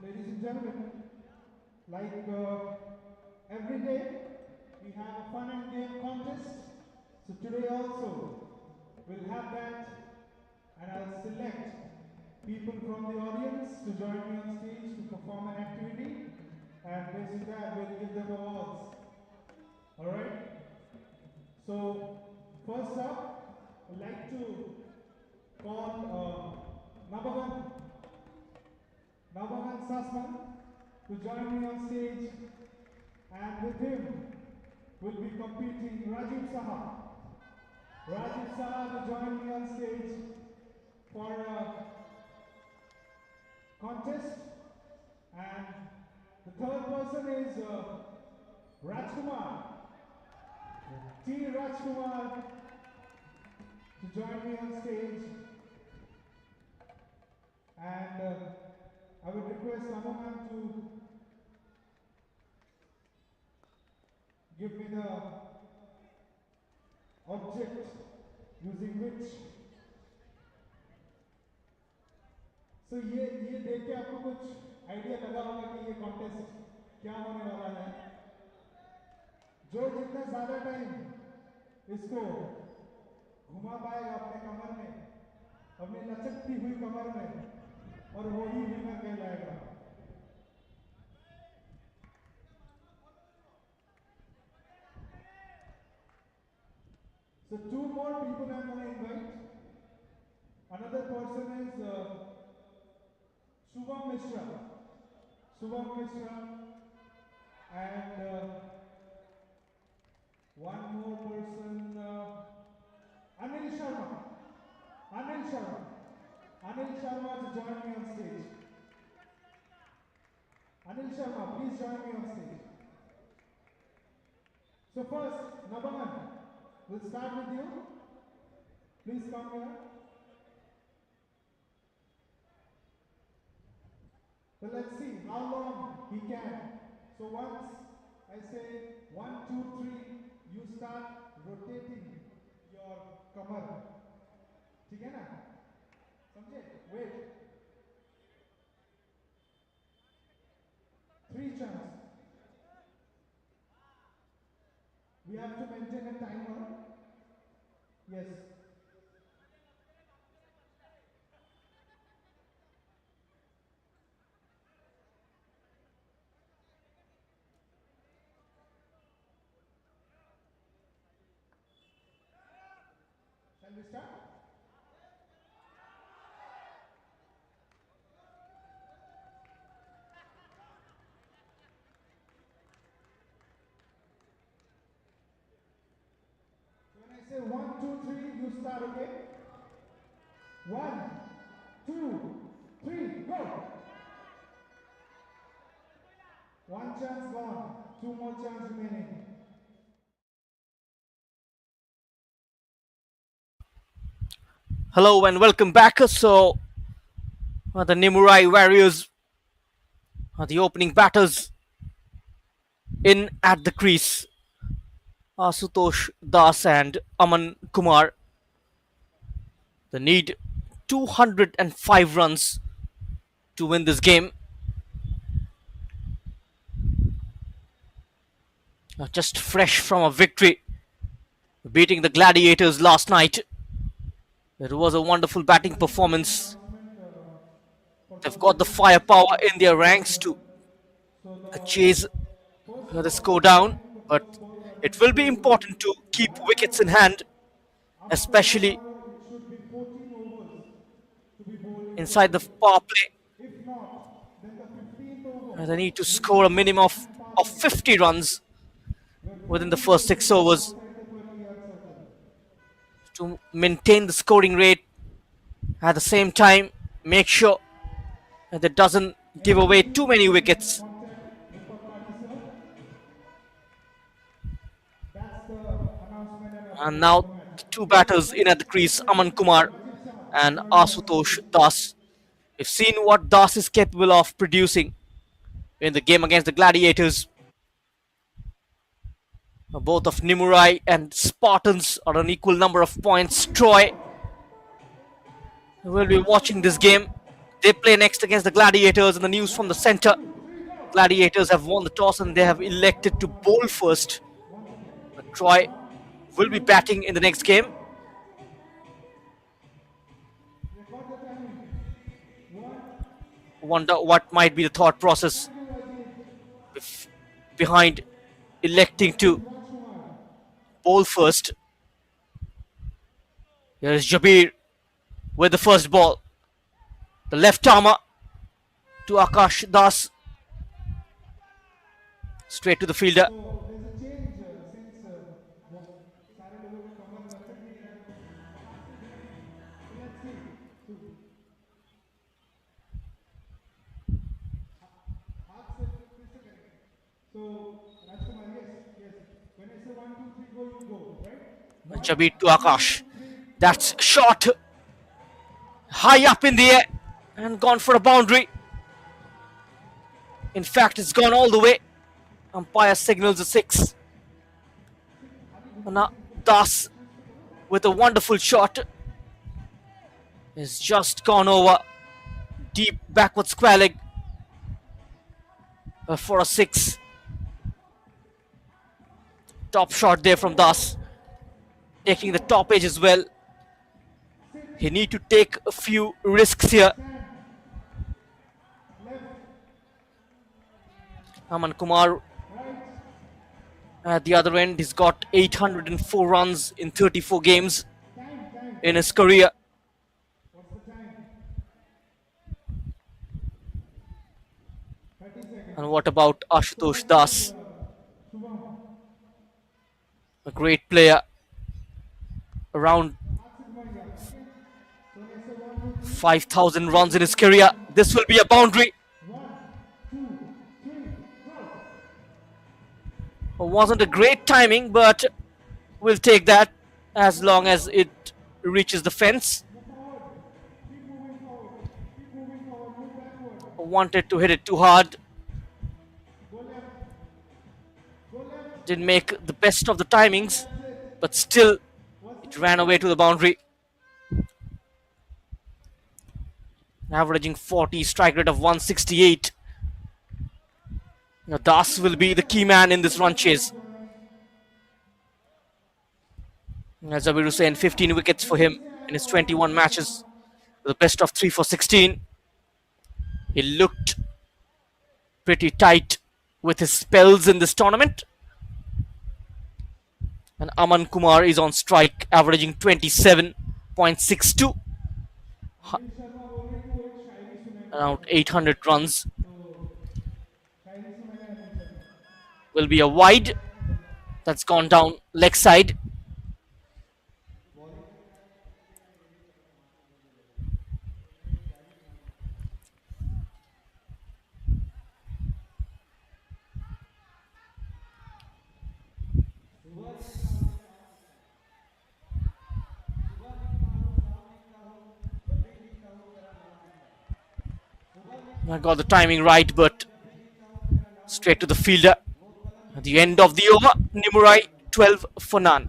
Ladies and gentlemen, like every day, we have a fun and game contest. So today also, we'll have that, and I'll select people from the audience to join me on stage to perform an activity, and based on that, we'll give them awards. Alright? So, first up, I'd like to call Nabagan Sasman to join me on stage, and with him will be competing Rajiv Saha. Rajiv Saha to join me on stage for a contest, and the third person is Rajkumar, T. Rajkumar to join me on stage, and I would request Anuman to give me the object using which. So ये देख के आपको कुछ idea लगा होगा कि ये contest क्या होने वाला है. जो जितना ज्यादा टाइम इसको घुमा पाएगा अपने कमर में, अपनी लचकती हुई कमर में, और वही विनर कहलाएगा। So two more people I'm going to invite. Another person is Shubham Mishra. Shubham Mishra. And one more person, Anil Sharma. Anil Sharma. Anil Sharma to join me on stage. Anil Sharma, please join me on stage. So first, Nabaman, we'll start with you. Please come here. So let's see how long he can. So once I say 1, 2, 3, you start rotating your kamar. ठीक है ना? समझे? Wait. 3 chants. We have to maintain a timer. Yes. Shall we start? When I say 1, 2, 3, you start, okay? 1, 2, 3, go! One chance gone. 2 more chances remaining. Hello and welcome back. So, the Nimurai Warriors are the opening batters in at the crease. Asutosh Das and Aman Kumar. They need 205 runs to win this game. Just fresh from a victory, beating the Gladiators last night. It was a wonderful batting performance. They've got the firepower in their ranks to chase the score down, but it will be important to keep wickets in hand, especially inside the power play. They need to score a minimum of 50 runs within the first 6 overs to maintain the scoring rate. At the same time, make sure that it doesn't give away too many wickets. And now the 2 batters in at the crease, Aman Kumar and Asutosh Das. We've seen what Das is capable of producing in the game against the Gladiators. Both of Nimurai and Spartans are on equal number of points. Troy will be watching this game. They play next against the Gladiators, and the news from the center. Gladiators have won the toss and they have elected to bowl first. But Troy will be batting in the next game. Wonder what might be the thought process behind electing to bowl first. Here is Jabir with the first ball. The left armer to Akash Das. Straight to the fielder. Jabir to Akash. That's shot high up in the air and gone for a boundary. In fact, it's gone all the way. Umpire signals a 6. And now Das with a wonderful shot has just gone over deep backward square leg for a 6. Top shot there from Das. Taking the top edge as well. He need to take a few risks here. Aman Kumar at the other end, he's got 804 runs in 34 games in his career. And what about Ashutosh Das? A great player. Around 5,000 runs in his career. This will be a boundary. Wasn't a great timing, but we'll take that as long as it reaches the fence. Wanted to hit it too hard. Didn't make the best of the timings, but still it ran away to the boundary. Averaging 40, strike rate of 168. Now Das will be the key man in this run chase. As Zabir Hussain, 15 wickets for him in his 21 matches. The best of 3 for 16. He looked pretty tight with his spells in this tournament. And Aman Kumar is on strike, averaging 27.62. Around 800 runs. Will be a wide. That's gone down leg side. I got the timing right, but straight to the fielder. At the end of the over, Nimurai 12 for none.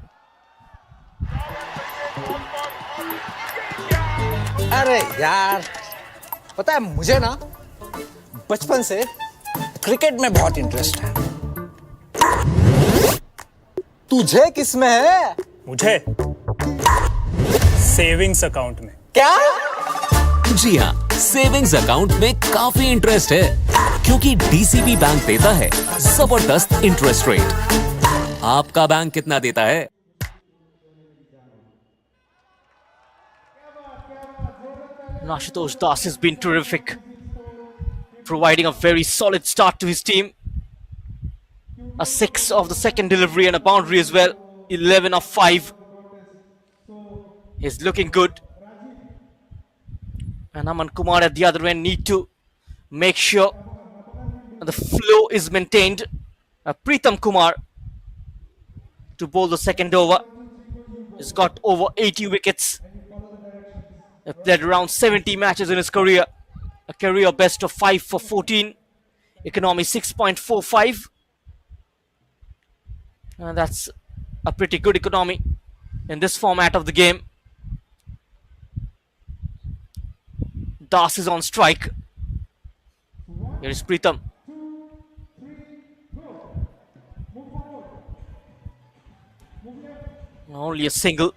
अरे यार, पता है मुझे ना बचपन से cricket में बहुत इंटरेस्ट है। तुझे किसमें है? मुझे सेविंग्स अकाउंट में। क्या? जी हाँ, सेविंग्स अकाउंट में काफी इंटरेस्ट है, क्योंकि डीसीबी बैंक देता है जबरदस्त इंटरेस्ट रेट। आपका बैंक कितना देता है? Ashutosh Das has been terrific, providing a very solid start to his team. A 6 of the second delivery and a boundary as well. 11 of 5. He's looking good. And Aman Kumar at the other end need to make sure the flow is maintained. Pritam Kumar to bowl the second over. He's got over 80 wickets. He played around 70 matches in his career. A career best of 5 for 14. Economy 6.45. And that's a pretty good economy in this format of the game. Das is on strike. Here is Pritam. Only a single.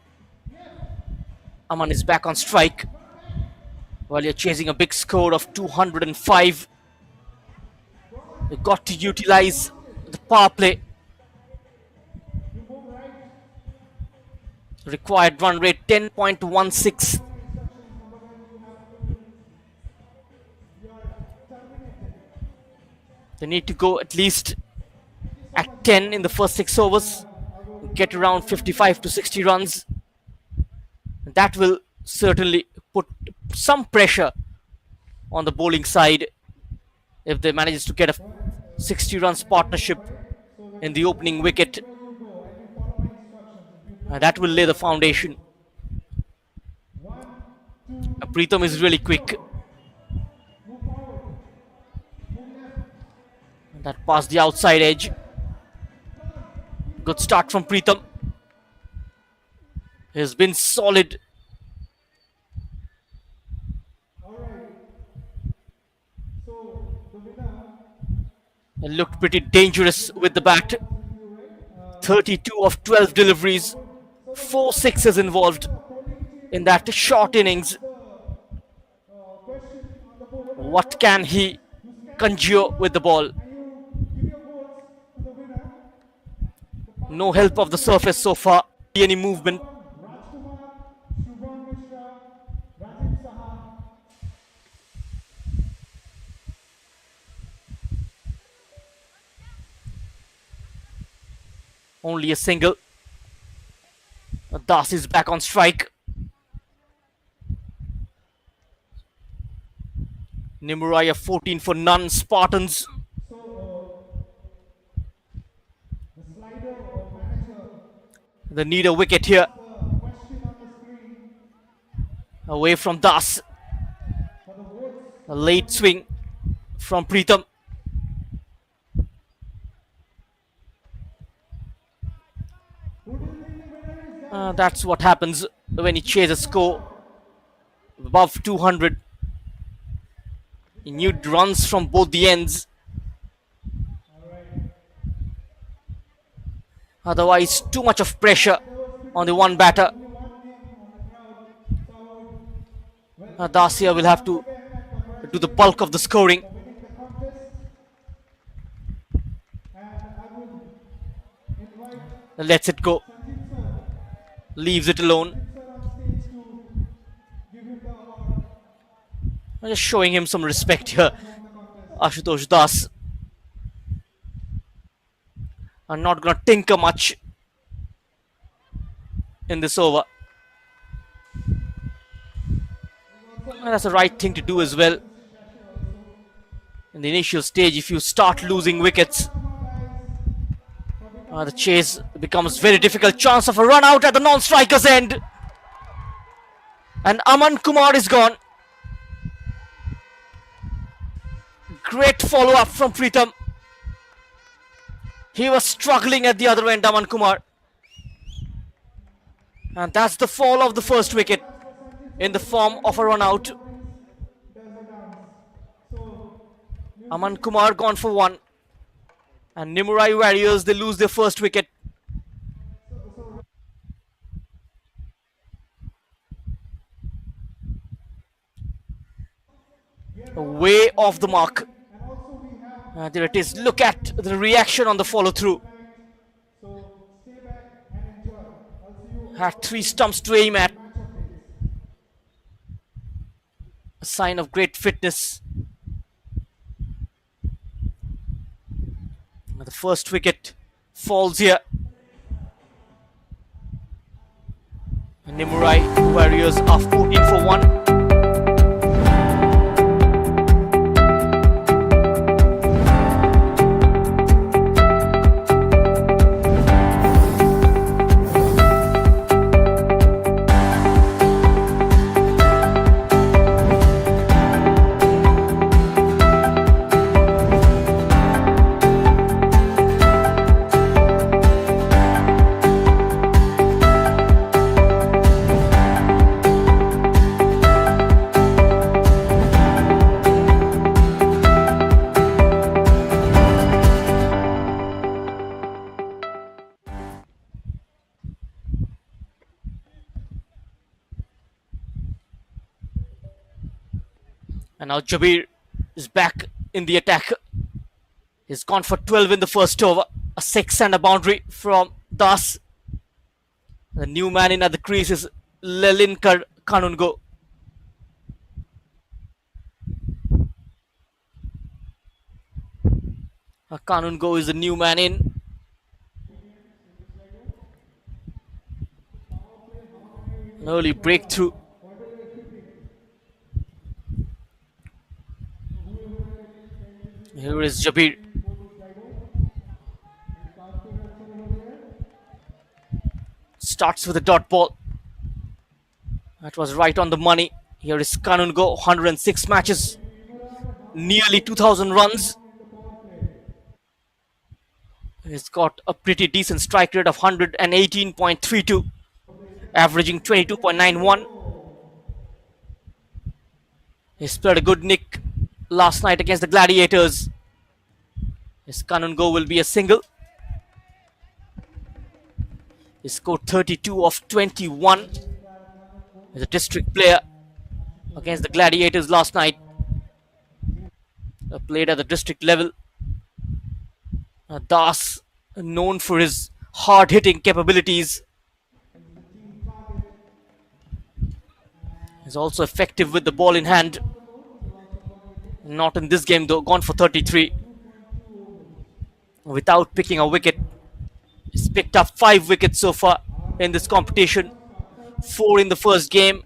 Aman is back on strike. While you're chasing a big score of 205. You've got to utilize the power play. Required run rate 10.16. They need to go at least at 10 in the first 6 overs. Get around 55 to 60 runs. That will certainly put some pressure on the bowling side if they manage to get a 60 runs partnership in the opening wicket. That will lay the foundation. Pritam is really quick. That passed the outside edge. Good start from Pritam. He's been solid. It looked pretty dangerous with the bat. 32 of 12 deliveries, 4 sixes involved in that short innings. What can he conjure with the ball? No help of the surface so far. Any movement. Only a single. Das is back on strike. Nimurai 14 for none. Spartans. They need a wicket here. Away from Das. A late swing from Pritham. That's what happens when you chase a score above 200. You need runs from both the ends. Otherwise, too much of pressure on the one batter. Dacia will have to do the bulk of the scoring. Lets it go. Leaves it alone. Just showing him some respect here. Ashutosh Das. I'm not going to tinker much in this over. And that's the right thing to do as well. In the initial stage, if you start losing wickets, the chase becomes very difficult. Chance of a run out at the non-striker's end. And Aman Kumar is gone. Great follow-up from Pritham. He was struggling at the other end, Aman Kumar. And that's the fall of the first wicket in the form of a run out. Aman Kumar gone for one. And Nimurai Warriors, they lose their first wicket. Way off the mark. There it is. Look at the reaction on the follow-through. Had 3 stumps to aim at. A sign of great fitness. The first wicket falls here. Nimurai Warriors are 14 for 1. And now Jabir is back in the attack. He's gone for 12 in the first over. A 6 and a boundary from Das. The new man in at the crease is Lelinkar Kanungo. Kanungo is the new man in. An early breakthrough. Here is Jabir. Starts with a dot ball. That was right on the money. Here is Kanungo, 106 matches. Nearly 2,000 runs. He's got a pretty decent strike rate of 118.32. Averaging 22.91. He's played a good nick last night against the Gladiators. His Kanungo will be a single. He scored 32 of 21 as a district player against the Gladiators last night. Played at the district level. Das, known for his hard-hitting capabilities, is also effective with the ball in hand. Not in this game though, gone for 33 without picking a wicket. He's picked up 5 wickets so far in this competition. 4 in the first game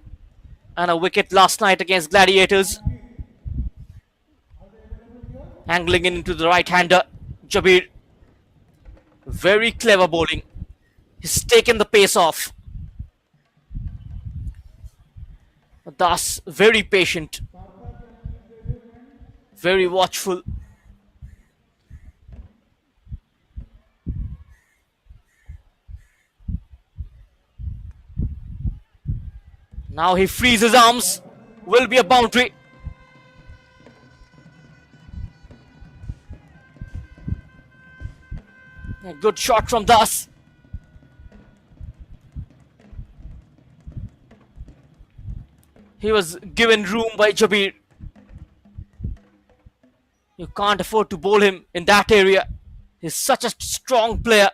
and a wicket last night against Gladiators. Angling in into the right-hander, Jabir. Very clever bowling. He's taken the pace off. Das, very patient, very watchful. Now he frees his arms. Will be a boundary. A good shot from Das. He was given room by Jabir. You can't afford to bowl him in that area. He's such a strong player.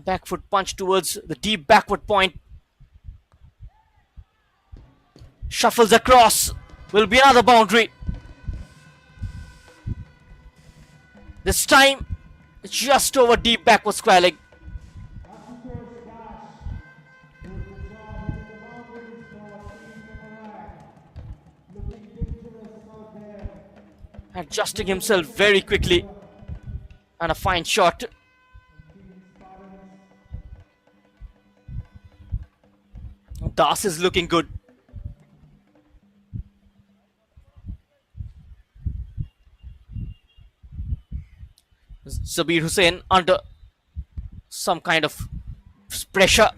Back foot punch towards the deep backward point. Shuffles across. Will be another boundary. This time, just over deep backward square leg. Adjusting himself very quickly. And a fine shot. Das is looking good. Zabir Hussain under some kind of pressure.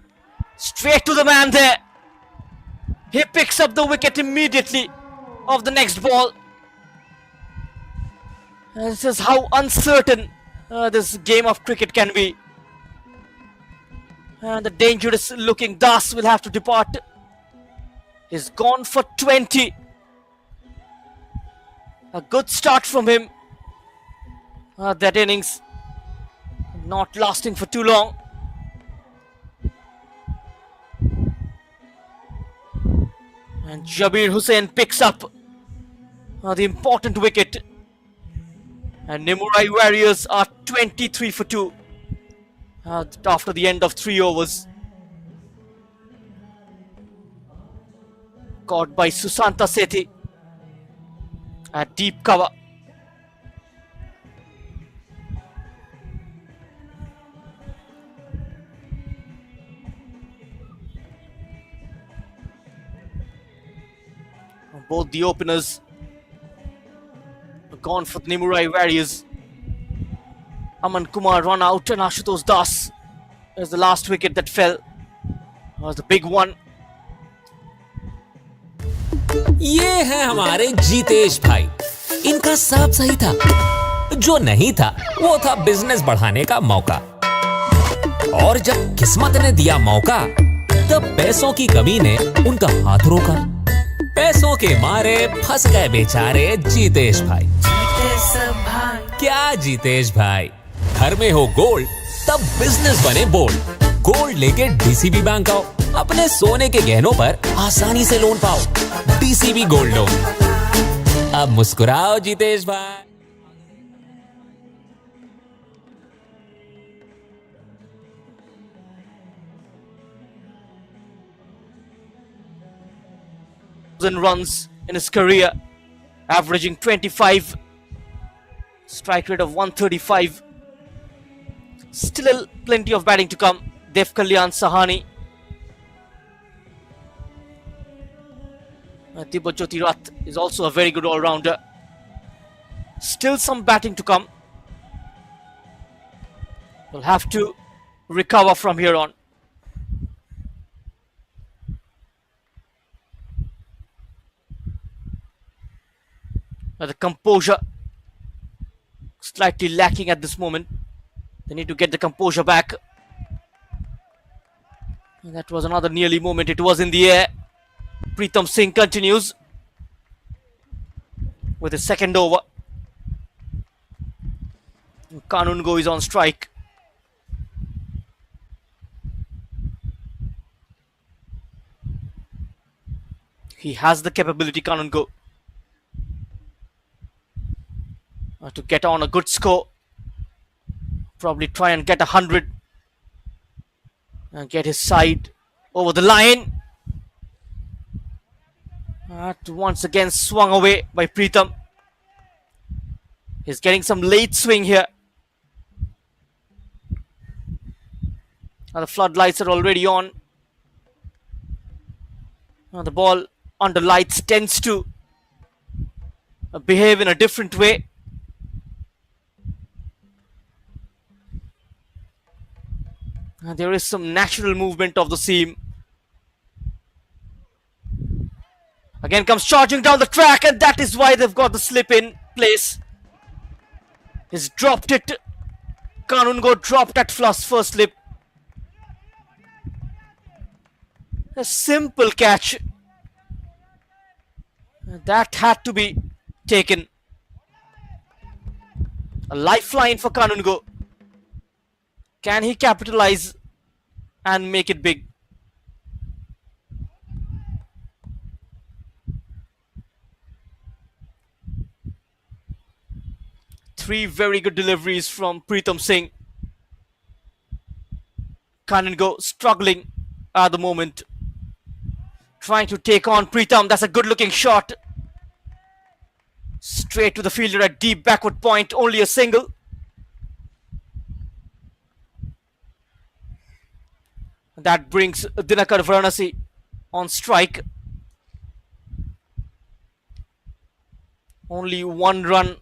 Straight to the man there. He picks up the wicket immediately of the next ball. This is how uncertain this game of cricket can be. And the dangerous looking Das will have to depart. He's gone for 20. A good start from him. That innings not lasting for too long. And Jabir Hussain picks up the important wicket. And Nimurai Warriors are 23 for 2 after the end of 3 overs. Caught by Susanta Sethi at deep cover. Both the openers are gone for the Nimurai Warriors. Aman Kumar run out and Ashutosh Das is the last wicket that fell. Was the big one. ये है हमारे जीतेश भाई. इनका सब सही था. जो नहीं था वो था बिजनेस बढ़ाने का मौका. और जब किस्मत ने दिया मौका तब पैसों की कमी ने उनका हाथ रोका. पैसों के मारे फंस गए बेचारे जीतेश भाई. क्या जीतेश भाई, घर में हो गोल्ड तब बिजनेस बने बोल्ड. गोल्ड लेके डीसीबी बैंक आओ, अपने सोने के गहनों पर आसानी से लोन पाओ. DCB gold loan. अब मुस्कुराओ जीतेश भाई. Runs in his career, averaging 25, strike rate of 135. Still plenty of batting to come. Dev Kalyan Sahani, Tibet Jyoti Rath is also a very good all-rounder. Still some batting to come. We'll have to recover from here on. The composure slightly lacking at this moment. They need to get the composure back. And that was another nearly moment. It was in the air. Pritam Singh continues with his second over. Kanungo is on strike. He has the capability, Kanungo, to get on a good score. Probably try and get 100 and get his side over the line. Once again swung away by Pritam. He's getting some late swing here. The floodlights are already on. The ball under lights tends to behave in a different way. There is some natural movement of the seam. Again comes charging down the track, and that is why they've got the slip in place. He's dropped it. Kanungo dropped that first slip. A simple catch. That had to be taken. A lifeline for Kanungo. Can he capitalize and make it big? Three very good deliveries from Pritam Singh. Kanungo struggling at the moment. Trying to take on Pritam. That's a good looking shot. Straight to the fielder at deep backward point. Only a single. That brings Dinakar Varanasi on strike. Only one run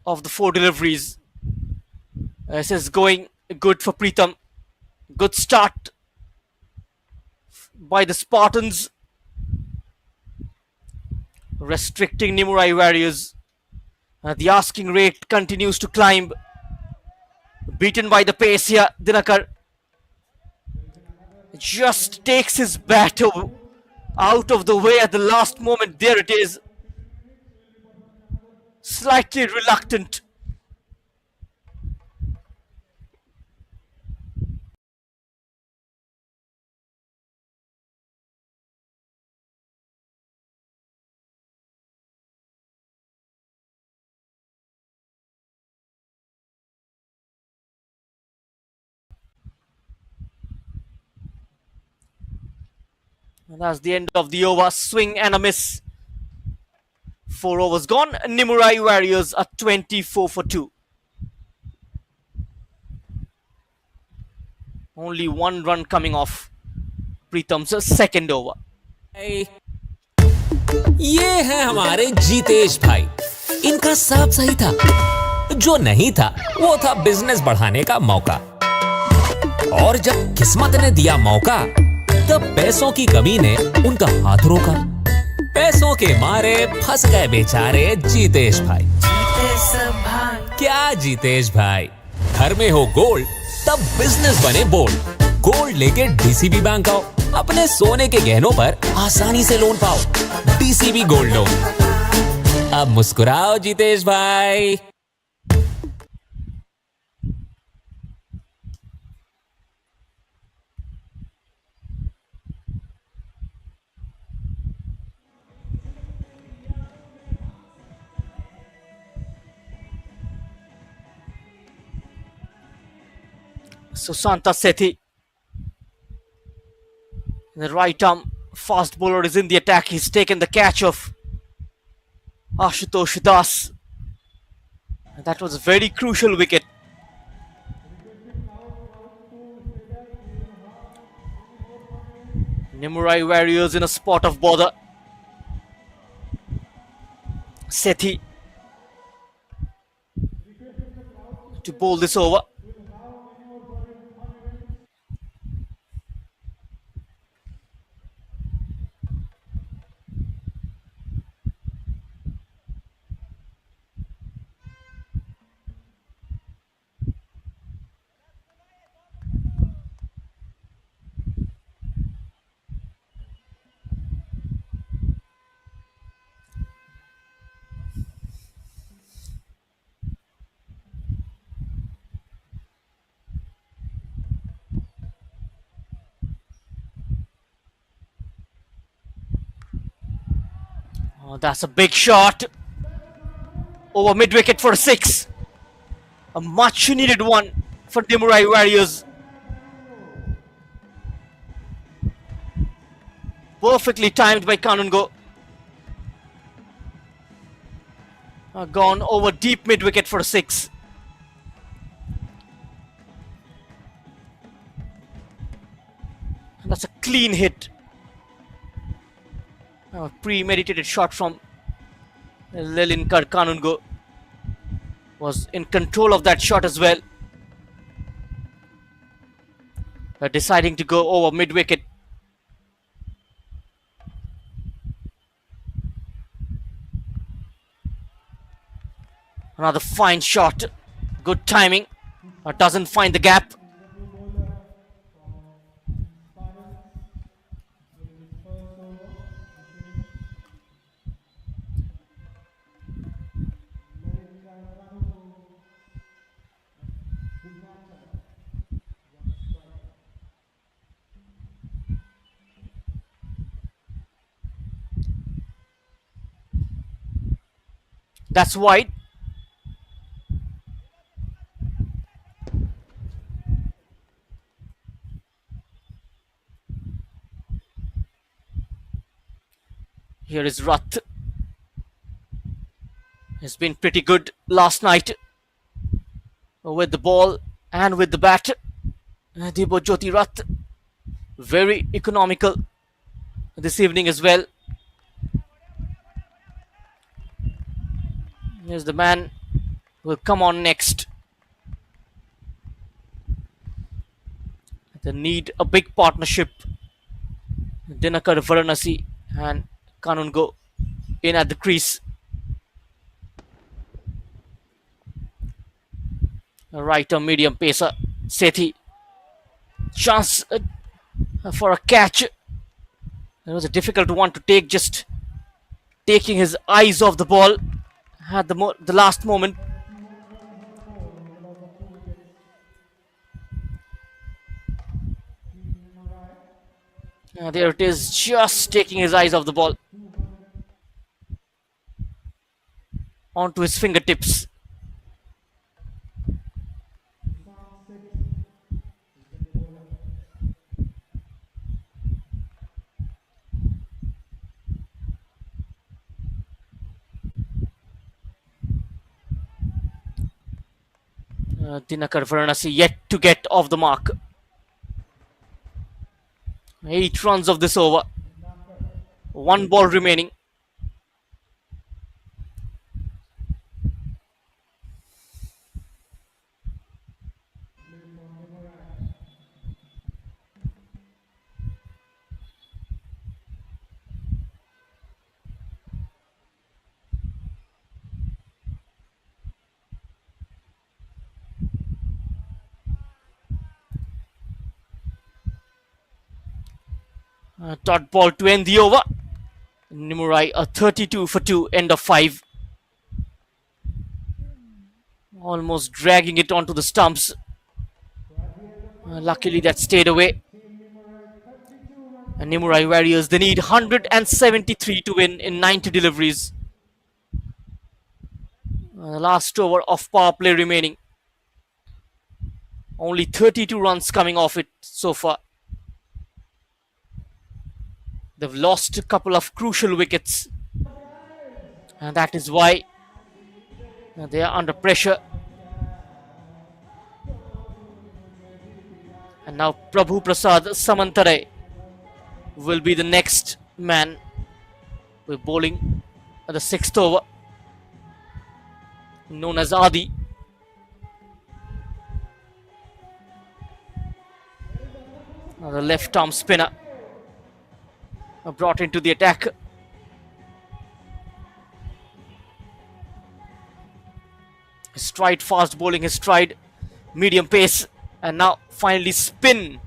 of the 4 deliveries. This is going good for Pritam. Good start by the Spartans. Restricting Nimurai Warriors. The asking rate continues to climb. Beaten by the pace here, Dinakar just takes his bat out of the way at the last moment. There it is. Slightly reluctant. And that's the end of the over. Swing and a miss. 4 overs gone. Nimurai Warriors are 24 for 2. Only 1 run coming off Pritam's second over. ये है हमारे जीतेश भाई। इनका सब सही था। जो नहीं था वो था बिजनेस बढ़ाने का मौका। और जब किस्मत ने दिया मौका तब पैसों की कमी ने उनका हाथ रोका। पैसों के मारे फंस गए बेचारे जीतेश भाई। क्या जीतेश भाई, घर में हो गोल्ड तब बिजनेस बने बोल्ड। गोल्ड लेके डीसीबी बैंक आओ, अपने सोने के गहनों पर आसानी से लोन पाओ। DCB gold loan. अब मुस्कुराओ जीतेश भाई। Susanta Sethi, the right arm fast bowler, is in the attack. He's taken the catch of Ashutosh Das. And that was a very crucial wicket. Nimurai Warriors in a spot of bother. Sethi to bowl this over. Oh, that's a big shot. Over mid wicket for a 6. A much needed one for Nimurai Warriors. Perfectly timed by Kanungo. Gone over deep mid wicket for a 6. And that's a clean hit. A premeditated shot from Lelinkar. Kanungo was in control of that shot as well. Deciding to go over mid wicket. Another fine shot. Good timing. Doesn't find the gap. That's wide. Here is Rath. He's been pretty good last night with the ball and with the bat. Debo Jyoti Rath, very economical this evening as well. Here's the man who will come on next. They need a big partnership. Dinakar Varanasi and Kanungo in at the crease. Right arm medium pacer Sethi. Chance for a catch. It was a difficult one to take, just taking his eyes off the ball at the last moment. There it is, just taking his eyes off the ball onto his fingertips. Dinakar Varanasi yet to get off the mark. 8 runs of this over. 1 ball remaining. Dot ball to end the over. Nimurai a 32 for 2, end of 5. Almost dragging it onto the stumps. Luckily that stayed away. And Nimurai Warriors, they need 173 to win in 90 deliveries. Last over of power play remaining. Only 32 runs coming off it so far. They've lost a couple of crucial wickets. And that is why they are under pressure. And now Prabhu Prasad Samantare will be the next man. We're bowling at the 6th over, known as Adi. Now the left arm spinner brought into the attack. His stride, fast bowling, his stride, medium pace, and now finally spin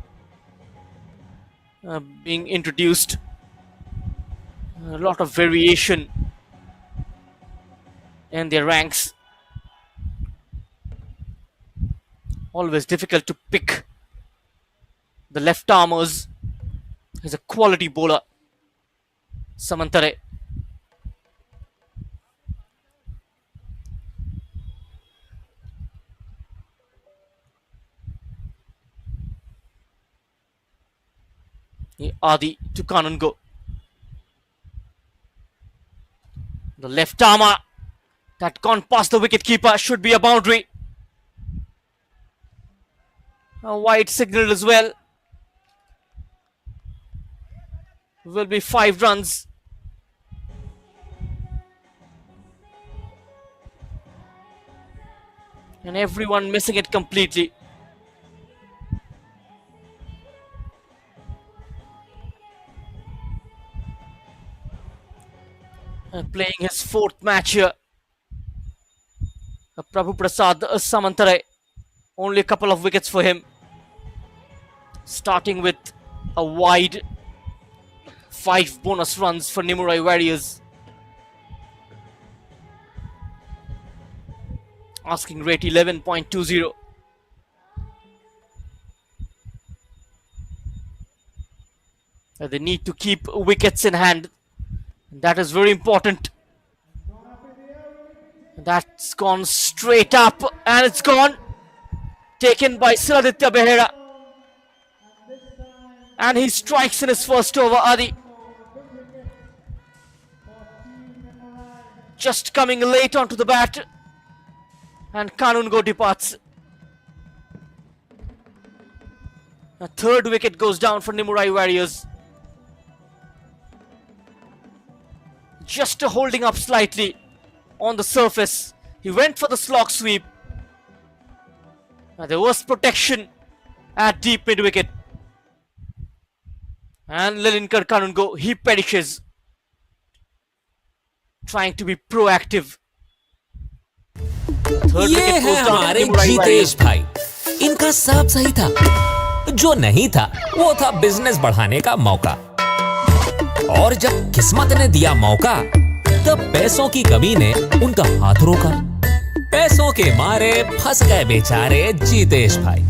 being introduced. A lot of variation in their ranks. Always difficult to pick the left armers. He's a quality bowler, Samantare. Adi to Kanungo. The left armour that gone past the wicketkeeper should be a boundary. A wide signal as well. Will be 5 runs. And everyone missing it completely. Playing his 4th match here. Prabhu Prasad Samantare. Only a couple of wickets for him. Starting with a wide 5 bonus runs for Nimurai Warriors. Asking rate 11.20. They need to keep wickets in hand. That is very important. That's gone straight up and it's gone. Taken by Siladitya Behera. And he strikes in his first over, Adi. Just coming late onto the bat. And Kanungo departs. A 3rd wicket goes down for Nimurai Warriors. Just holding up slightly on the surface. He went for the slog sweep. There was protection at deep mid wicket. And Lilinkar Kanungo, he perishes. Trying to be proactive. ये है हमारे जितेश भाई. इनका सब सही था. जो नहीं था वो था बिजनेस बढ़ाने का मौका. और जब किस्मत ने दिया मौका तब पैसों की कमी ने उनका हाथ रोका. पैसों के मारे फंस गए बेचारे जितेश भाई.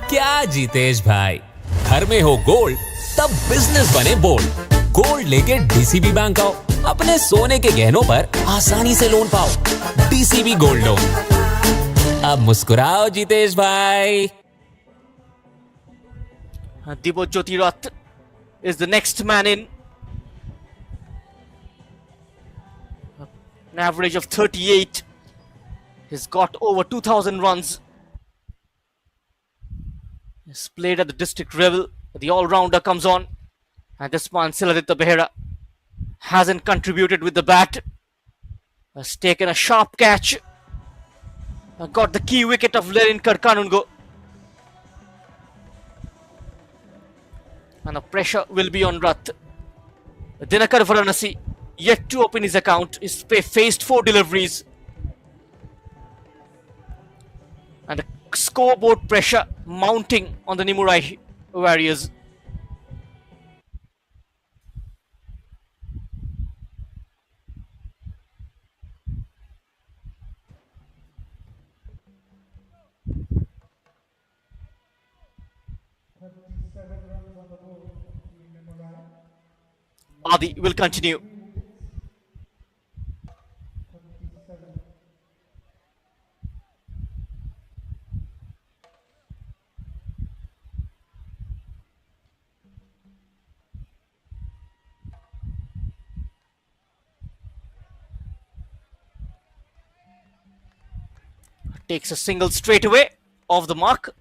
क्या जितेश भाई, घर में हो गोल्ड तब बिजनेस बने बोल्ड. गोल्ड लेके डीसीबी बैंक आओ. अपने सोने के गहनों पर आसानी से लोन पाओ. DCB gold loan. अब मुस्कुराओ जितेश भाई. Dibot Jyotirat is the next man in. An average of 38. He's got over 2,000 runs. He's played at the district level. The all-rounder comes on. And this man, Siladitya Behera, hasn't contributed with the bat. Has taken a sharp catch. Got the key wicket of Lilinkar Kanungo. And the pressure will be on Rath. Dinakar Varanasi yet to open his account. He's faced 4 deliveries. And the scoreboard pressure mounting on the Nimurai Warriors. Adi will continue. Takes a single straight away off the mark.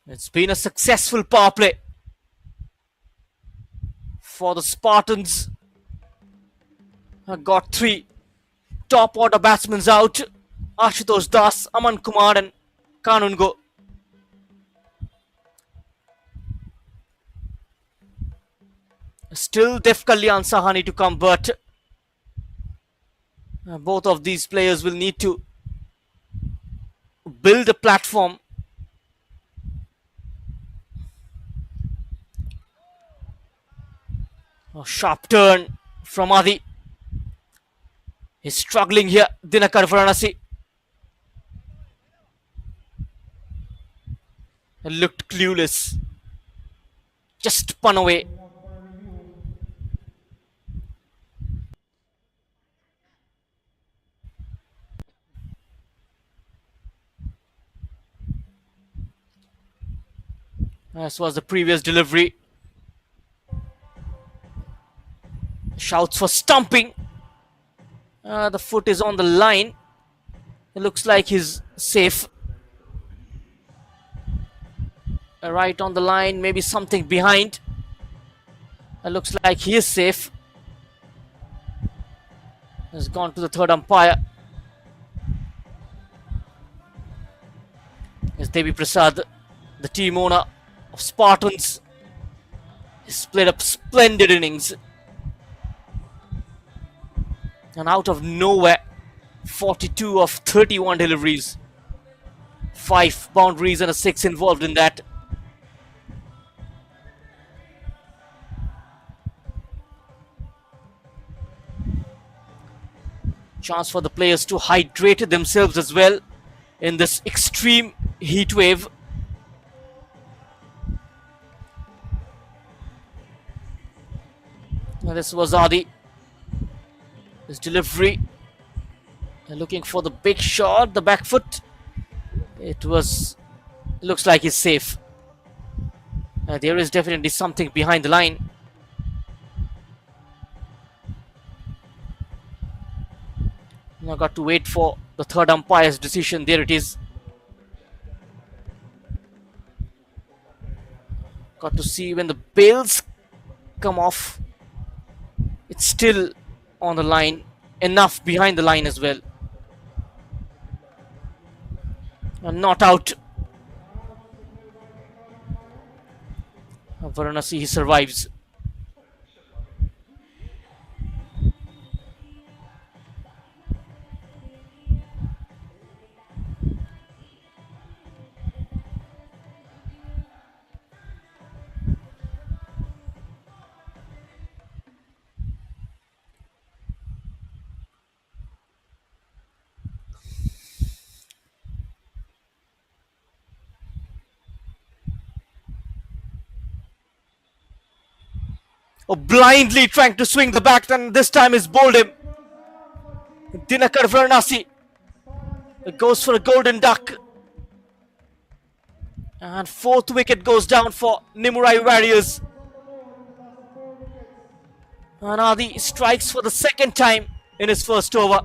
It's been a successful power play for the Spartans. Got 3 top order batsmen out. Ashutosh Das, Aman Kumar and Kanungo. Still Def Kalyan Sahani to come, but both of these players will need to build a platform. A sharp turn from Adi. He's struggling here. Dinakar Varanasi. Looked clueless. Just spun away. As was the previous delivery. Shouts for stumping. The foot is on the line. It looks like he's safe. Right on the line, maybe something behind. It looks like he is safe. Has gone to the third umpire. As Devi Prasad, the team owner of Spartans, has played a splendid innings. And out of nowhere, 42 of 31 deliveries. 5 boundaries and a 6 involved in that. Chance for the players to hydrate themselves as well in this extreme heat wave. Now this was Adi. His delivery. They're looking for the big shot, the back foot. It looks like he's safe. There is definitely something behind the line. Now got to wait for the third umpire's decision. There it is. Got to see when the bails come off. It's still on the line. Enough behind the line as well. And not out. Varanasi, he survives. Oh, blindly trying to swing the bat, and this time he's bowled him. Dinakar Varanasi goes for a golden duck. And 4th wicket goes down for Nimurai Warriors. And Adi strikes for the 2nd time in his first over.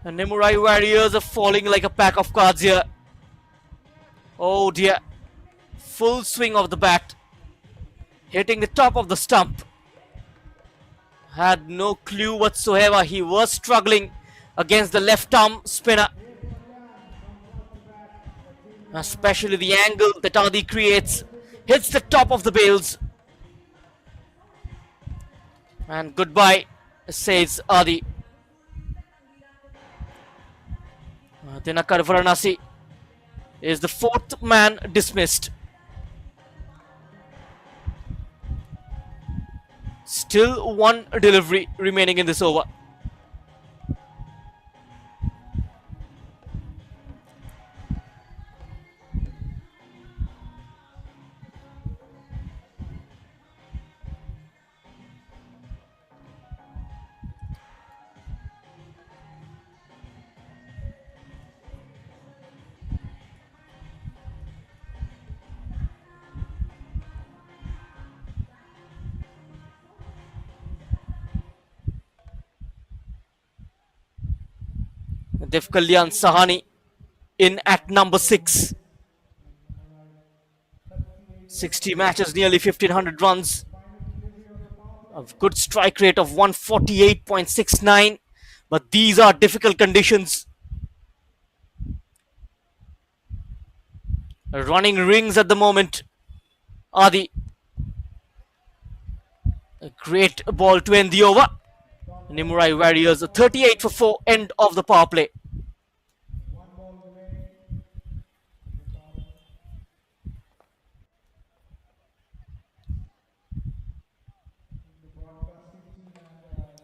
And Nimurai Warriors are falling like a pack of cards here. Oh dear. Full swing of the bat. Hitting the top of the stump. Had no clue whatsoever. He was struggling against the left arm spinner. Especially the angle that Adi creates. Hits the top of the bails. And goodbye, says Adi. Dinakar Varanasi is the 4th man dismissed. Still 1 delivery remaining in this over. Dev Kalyan Sahani in at number 6. 60 matches, nearly 1500 runs. A good strike rate of 148.69. But these are difficult conditions. Running rings at the moment. Adi. A great ball to end the over. Nimurai Warriors 38 for 4, end of the power play.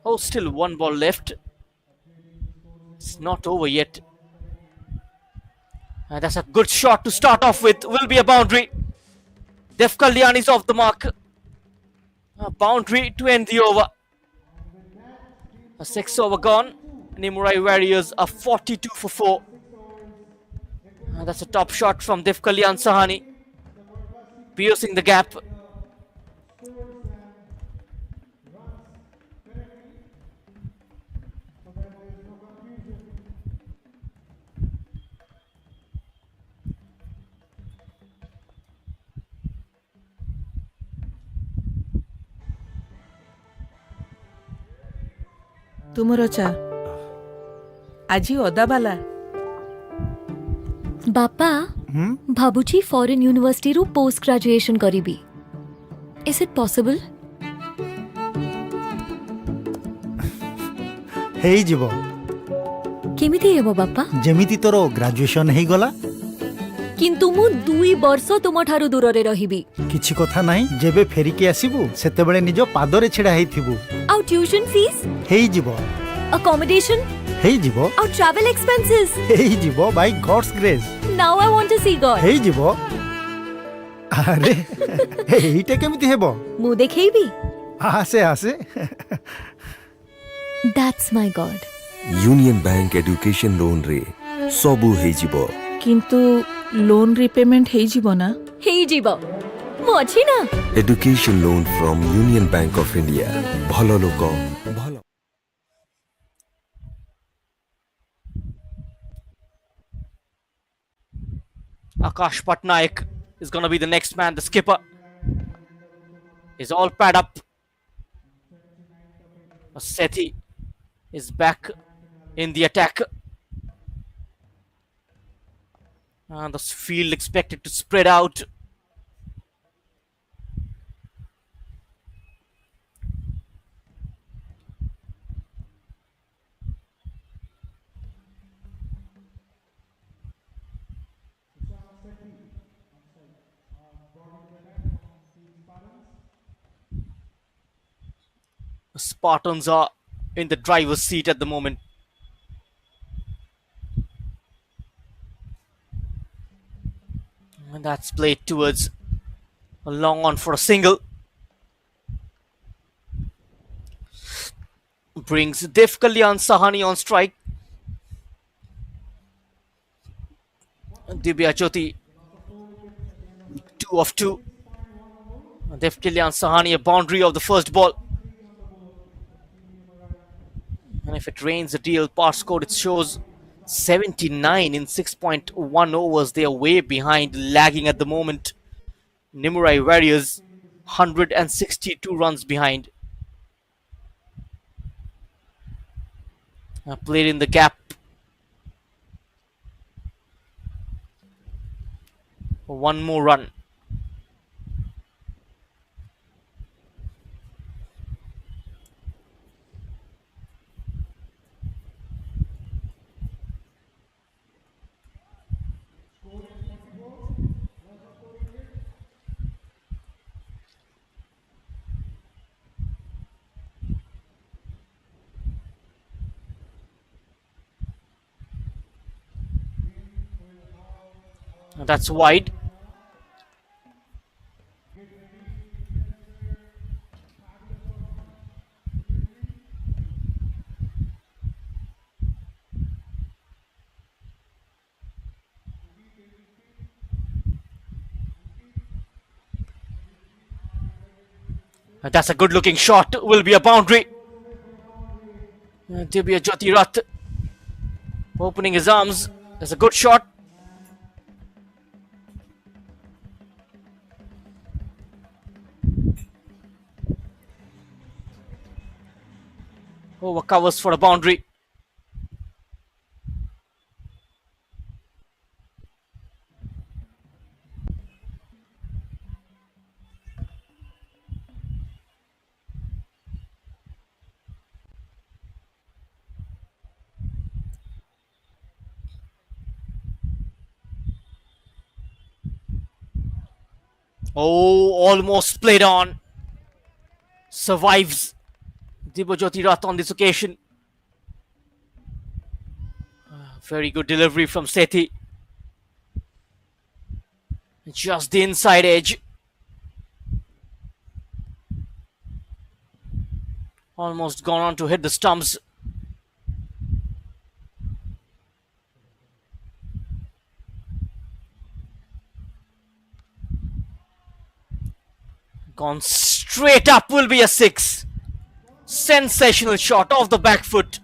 Oh, still 1 ball left. It's not over yet. And that's a good shot to start off with. Will be a boundary. Dev Kalyan is off the mark. A boundary to end the over. A 6 over gone. Nimurai Warriors are 42 for 4. That's a top shot from Dev Kalyan Sahani, piercing the gap. ତୁମର ଚା ଆଜି ଅଦାବାଲା बापा भाबुची foreign university रू post graduation करीबी is it possible ହେଇଯିବ केमिति हेबो बापा ଯେମିତି ତୋର ଗ୍ରାଜୁଏସନ ହେଇଗଲା किंतु मु 2 वर्ष तुम ठारू दूर रे रहिबी କିଛି କଥା ନାହିଁ ଯେବେ ଫେରିକି ଆସିବୁ ସେତେବେଳେ ନିଜ ପାଦରେ ଛିଡ଼ା ହେଇଥିବୁ आउ ट्यूशन फीस ହେଇଯିବ अकोमोडेशन ହେଇଯିବ आउ ट्रैवल एक्सपेंसेस ହେଇଯିବ by God's grace now I want to see God ହେଇଯିବ ଆରେ ଏଇଟା କେମିତି ହେବ मु देखैबी ଆସେ ଆସେ that's my God Union Bank education loan रे सबु ହେଇଯିବ କିନ୍ତୁ ଲୋନ୍ ରିପେମେଣ୍ଟ ହେଇଯିବ ନା हेई जीवो मु अछि ना education loan from union bank of India भलो लोक भलो Akash Patnaik is going to be the next man. The skipper is all pad up. Sethi is back in the attack. And the field expected to spread out. The Spartans are in the driver's seat at the moment. And that's played towards a long on for a single. Brings Dev Kalyan Sahani on strike. Divya Jyoti 2 of 2. Dev Kalyan Sahani a boundary of the first ball. And if it rains a deal, par score it shows 79 in 6.1 overs. They are way behind, lagging at the moment. Nimurai Warriors 162 runs behind. Played in the gap. One more run. That's wide. That's a good looking shot. Will be a boundary. Divya Jyoti Rath opening his arms. That's a good shot. Over covers for a boundary. Oh, almost played on. Survives Dibojyoti Rath on this occasion. Very good delivery from Sethi. Just the inside edge. Almost gone on to hit the stumps. Gone straight up will be a 6. Sensational shot off the back foot.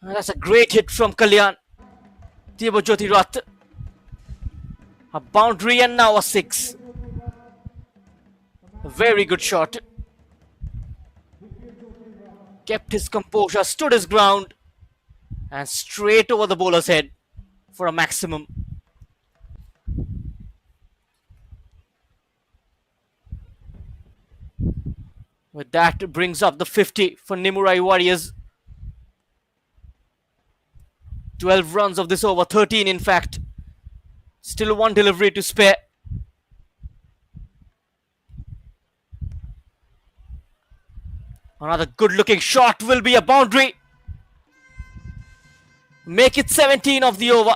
And that's a great hit from Kalyan. Debojyoti Rath. A boundary and now a 6. A very good shot. Kept his composure, stood his ground, and straight over the bowler's head for a maximum. With that, brings up the 50 for Nimurai Warriors. 12 runs of this over, 13 in fact. Still one delivery to spare. Another good looking shot will be a boundary. Make it 17 of the over.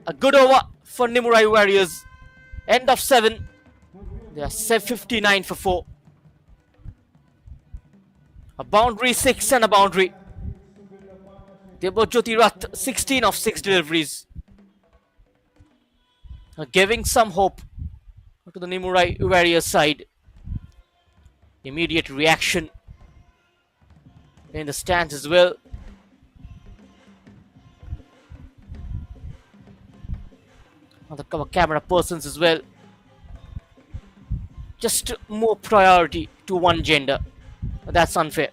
A good over for Nimurai Warriors. End of 7. They are 59 for 4. A boundary 6 and a boundary. Debojyoti Rath 16 of 6 deliveries. Giving some hope to the Nimurai Warriors side. Immediate reaction in the stands as well. The camera persons as well. Just more priority to one gender. That's unfair.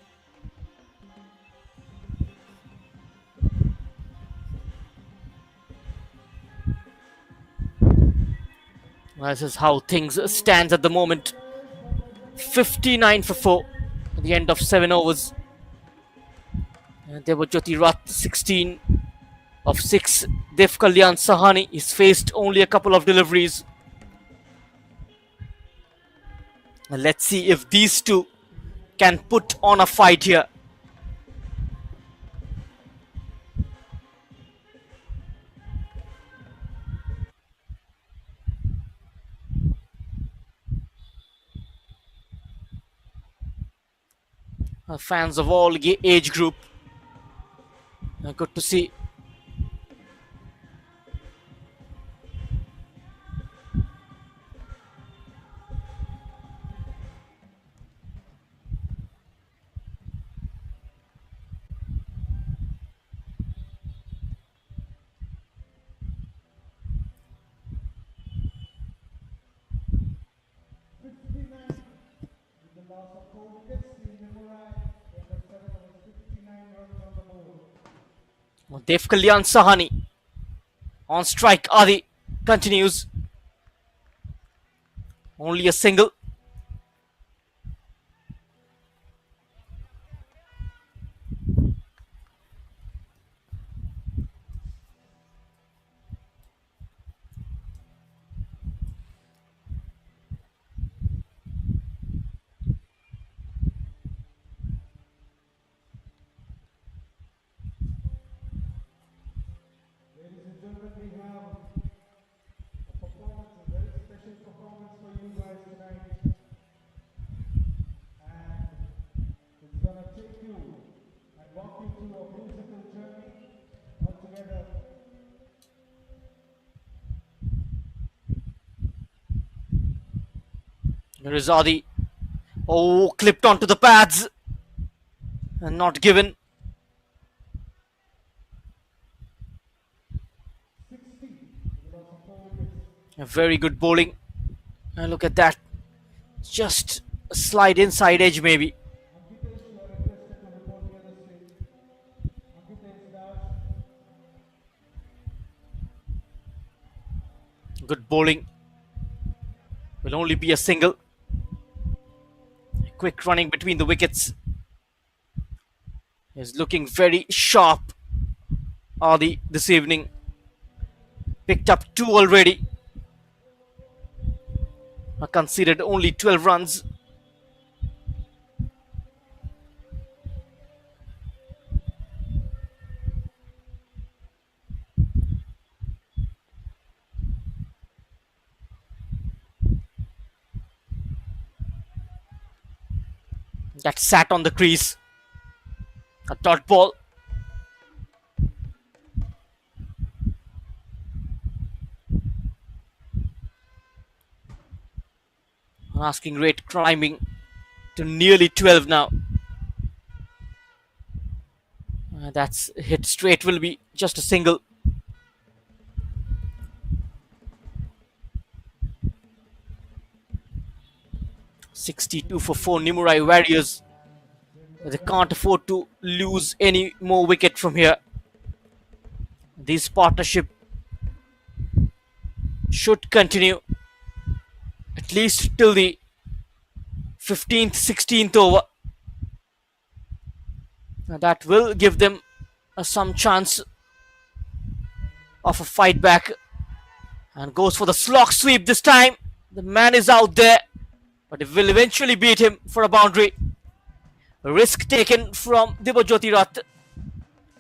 This is how things stands at the moment. 59 for 4 at the end of 7 overs. And Debojyoti Rath 16 of 6. Dev Kalyan Sahani is faced only a couple of deliveries. And let's see if these two can put on a fight here. Fans of all age group. Good to see. Dev Kalyan Sahani on strike. Adi continues. Only a single. Here is Adi. Oh, clipped onto the pads. And not given. A very good bowling. And look at that. Just a slide inside edge maybe. Good bowling. Will only be a single. Quick running between the wickets. Is looking very sharp. Adi this evening. Picked up 2 already. Conceded only 12 runs. That sat on the crease. A dot ball. Asking rate climbing to nearly 12 now. That's hit straight, will be just a single. $62 for 4 Nimurai Warriors. They can't afford to lose any more wicket from here. This partnership should continue at least till the 15th, 16th over. That will give them some chance of a fight back. And goes for the slog sweep this time. The man is out there, but it will eventually beat him for a boundary. A risk taken from Dibajoti Rath.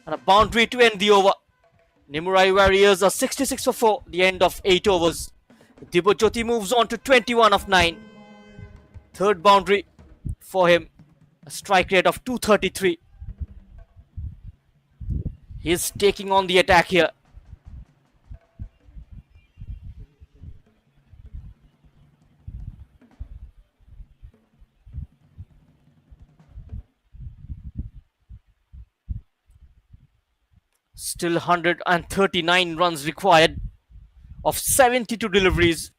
And a boundary to end the over. Nimurai Warriors are 66 for 4, the end of 8 overs. Dibajoti moves on to 21 of 9. Third boundary for him. A strike rate of 233. He's taking on the attack here. Still 139 runs required of 72 deliveries.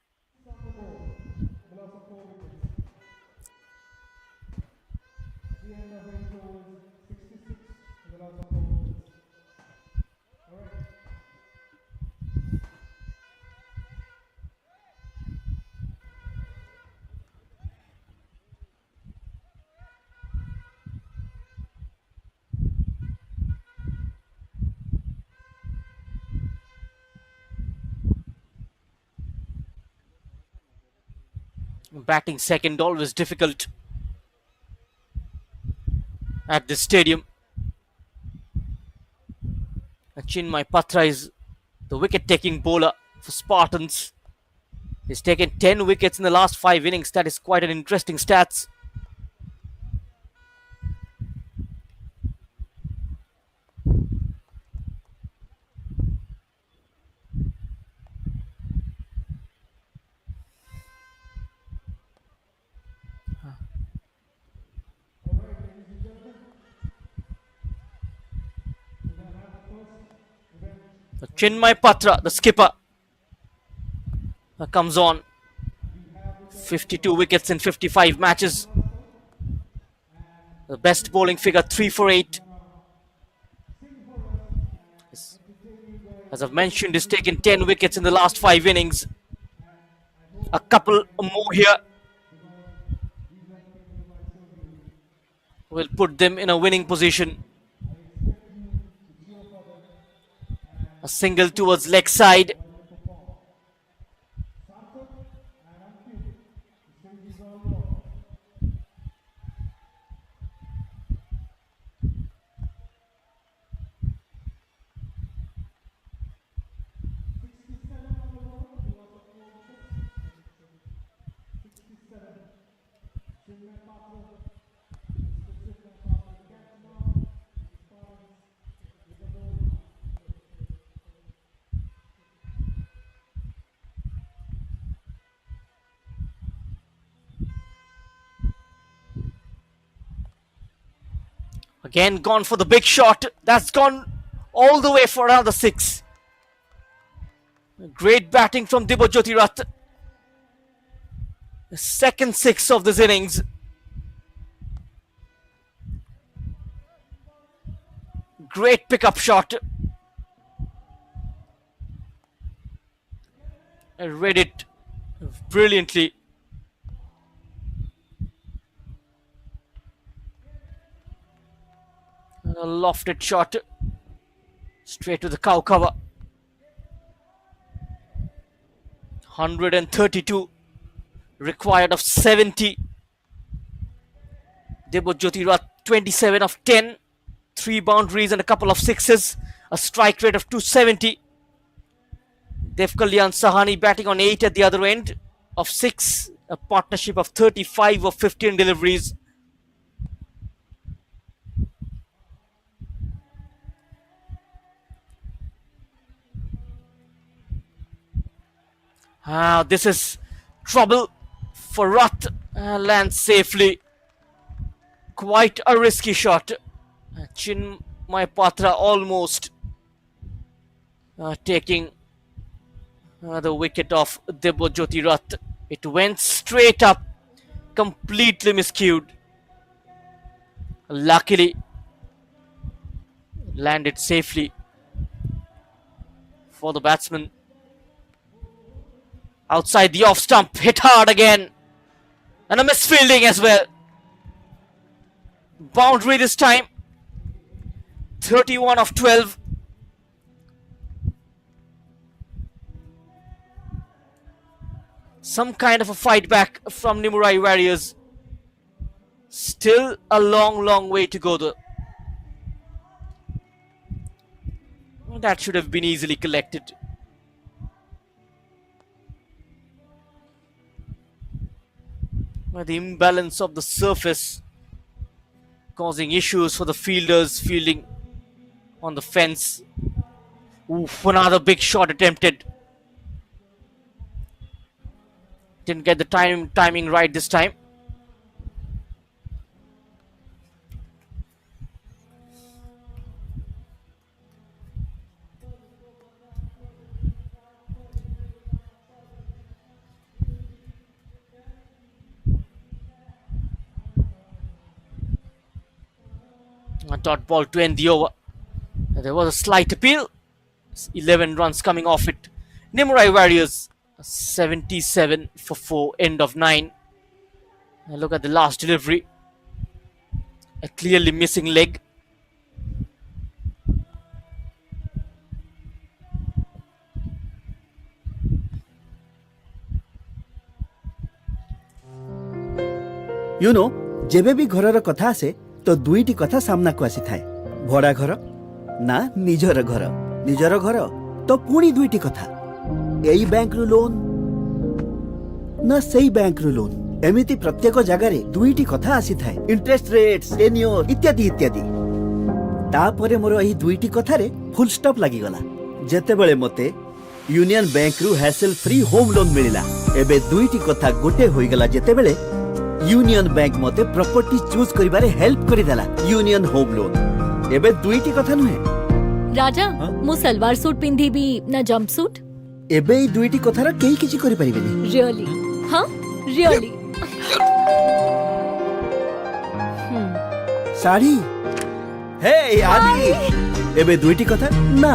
Batting second always difficult at this stadium. Chinmay Patra is the wicket-taking bowler for Spartans. He's taken 10 wickets in the last 5 innings. That is quite an interesting stats. Chinmay Patra, the skipper, comes on. 52 wickets in 55 matches. The best bowling figure, 3 for 8. As I've mentioned, he's taken 10 wickets in the last 5 innings. A couple more here will put them in a winning position. A single towards leg side. Again gone for the big shot. That's gone all the way for another 6. Great batting from Dibajoti Rath. The second 6 of this innings. Great pickup shot. I read it brilliantly. A lofted shot straight to the cow cover. 132 required of 70. Dibajoti Rath 27 of 10. 3 boundaries and a couple of sixes. A strike rate of 270. Dev Kalyan Sahani batting on 8 at the other end of 6. A partnership of 35 of 15 deliveries. This is trouble for Rath. Lands safely. Quite a risky shot. Chinmay Patra almost taking the wicket of Debojyoti Rath. It went straight up, completely miscued. Luckily, landed safely for the batsman. Outside the off stump, hit hard again. And a misfielding as well. Boundary this time. 31 of 12. Some kind of a fight back from Nimurai Warriors. Still a long way to go though. That should have been easily collected. The imbalance of the surface causing issues for the fielders fielding on the fence. Oof, another big shot attempted. Didn't get the timing right this time. A dot ball to end the over. There was a slight appeal. 11 runs coming off it. Nimurai Warriors 77 for 4, end of 9. And look at the last delivery. A clearly missing leg. You know, जेबे भी घरर कथा आसे तो दुईटी कथा सामना को आसी थाए भड़ा घर ना निजर घर निजर घर तो पुणी दुईटी कथा एई बैंक रु लोन ना सेई बैंक रु लोन एमिति प्रत्येक जगह रे दुईटी कथा आसी थाए इंटरेस्ट रेट्स टेन्योर इत्यादि इत्यादि तापरे मोर एही दुईटी कथा रे फुल स्टॉप लागि गला जेते बेले मते यूनियन बैंक रु हैसल फ्री होम लोन मिलिला एबे दुईटी कथा गोटे होई गला जेते बेले यूनियन बैंक मते प्रॉपर्टी चूज करिबारे हेल्प करि देला यूनियन होम लोन एबे दुईटी कथा नुहे राजा मु सलवार सूट पिंधी भी ना जंप सूट एबे ई दुईटी कथार केही किछि करि परिबेनी रियली हां रियली साड़ी हे आदि एबे दुईटी कथा ना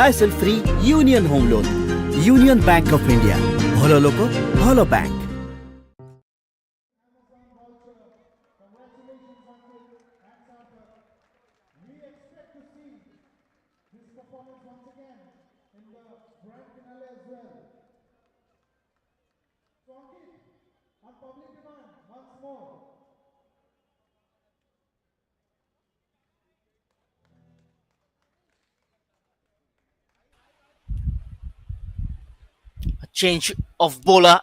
hassle free union home loan union bank of India भलो लोक भलो bank A change of bowler.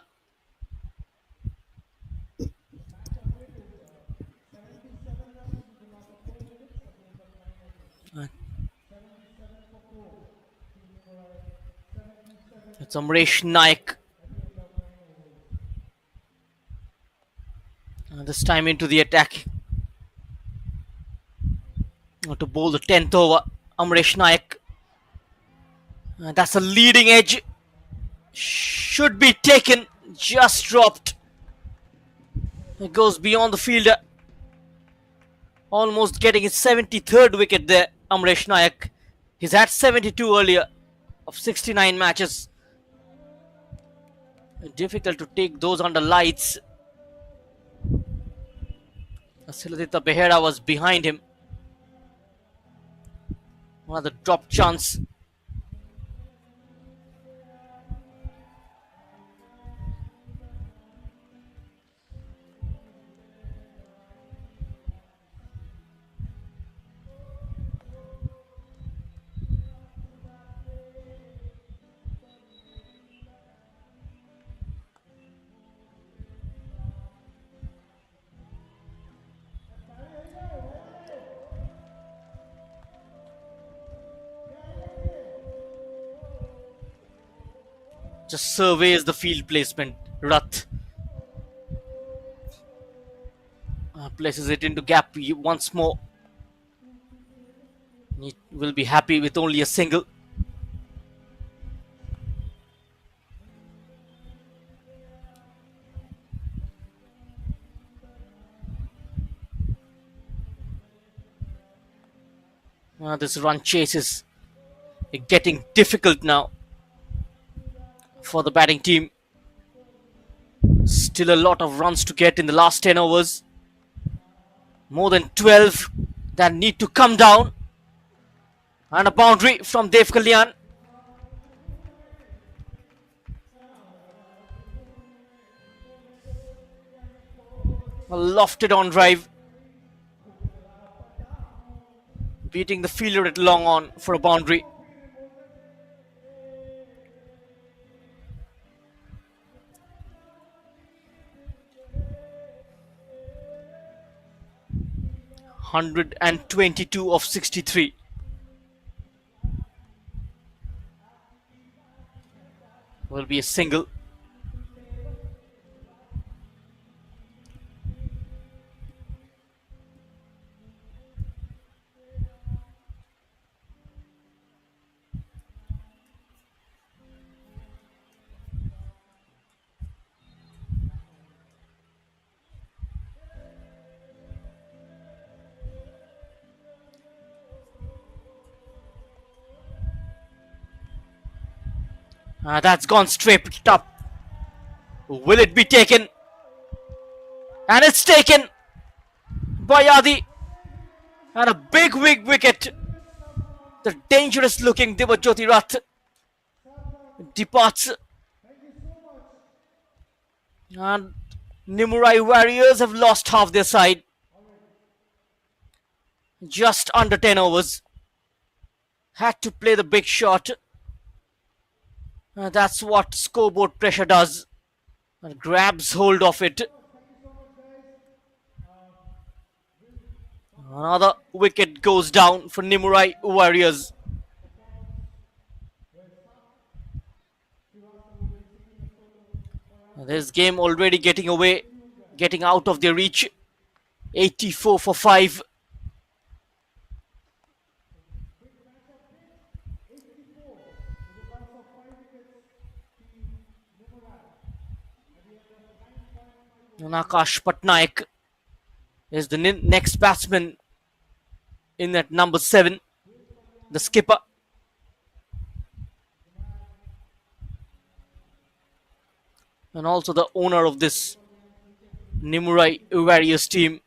It's Amresh Naik. This time into the attack. To bowl the 10th over. Amresh Naik. That's a leading edge. Should be taken. Just dropped. It goes beyond the fielder. Almost getting his 73rd wicket there. Amresh Naik. He's had 72 earlier of 69 matches. Difficult to take those under lights. Siladita Behera was behind him. Another drop chance. Just surveys the field placement. Rath. Places it into gap once more. He will be happy with only a single. This run chase is getting difficult now for the batting team. Still a lot of runs to get in the last 10 overs. More than 12 that need to come down. And a boundary from Dev Kalyan. A lofted on drive. Beating the fielder at long on for a boundary. (122 of 63). Will be a single. That's gone straight to top. Will it be taken? And it's taken by Adi. And a big wicket. The dangerous looking Dibajyoti Rath departs. And Nimurai Warriors have lost half their side. Just under 10 overs. Had to play the big shot. That's what scoreboard pressure does. And grabs hold of it. Another wicket goes down for Nimurai Warriors. This game already getting away, getting out of their reach. 84 for 5. Akash Patnaik is the next batsman in at number 7, the skipper. And also the owner of this Nimurai Warriors team.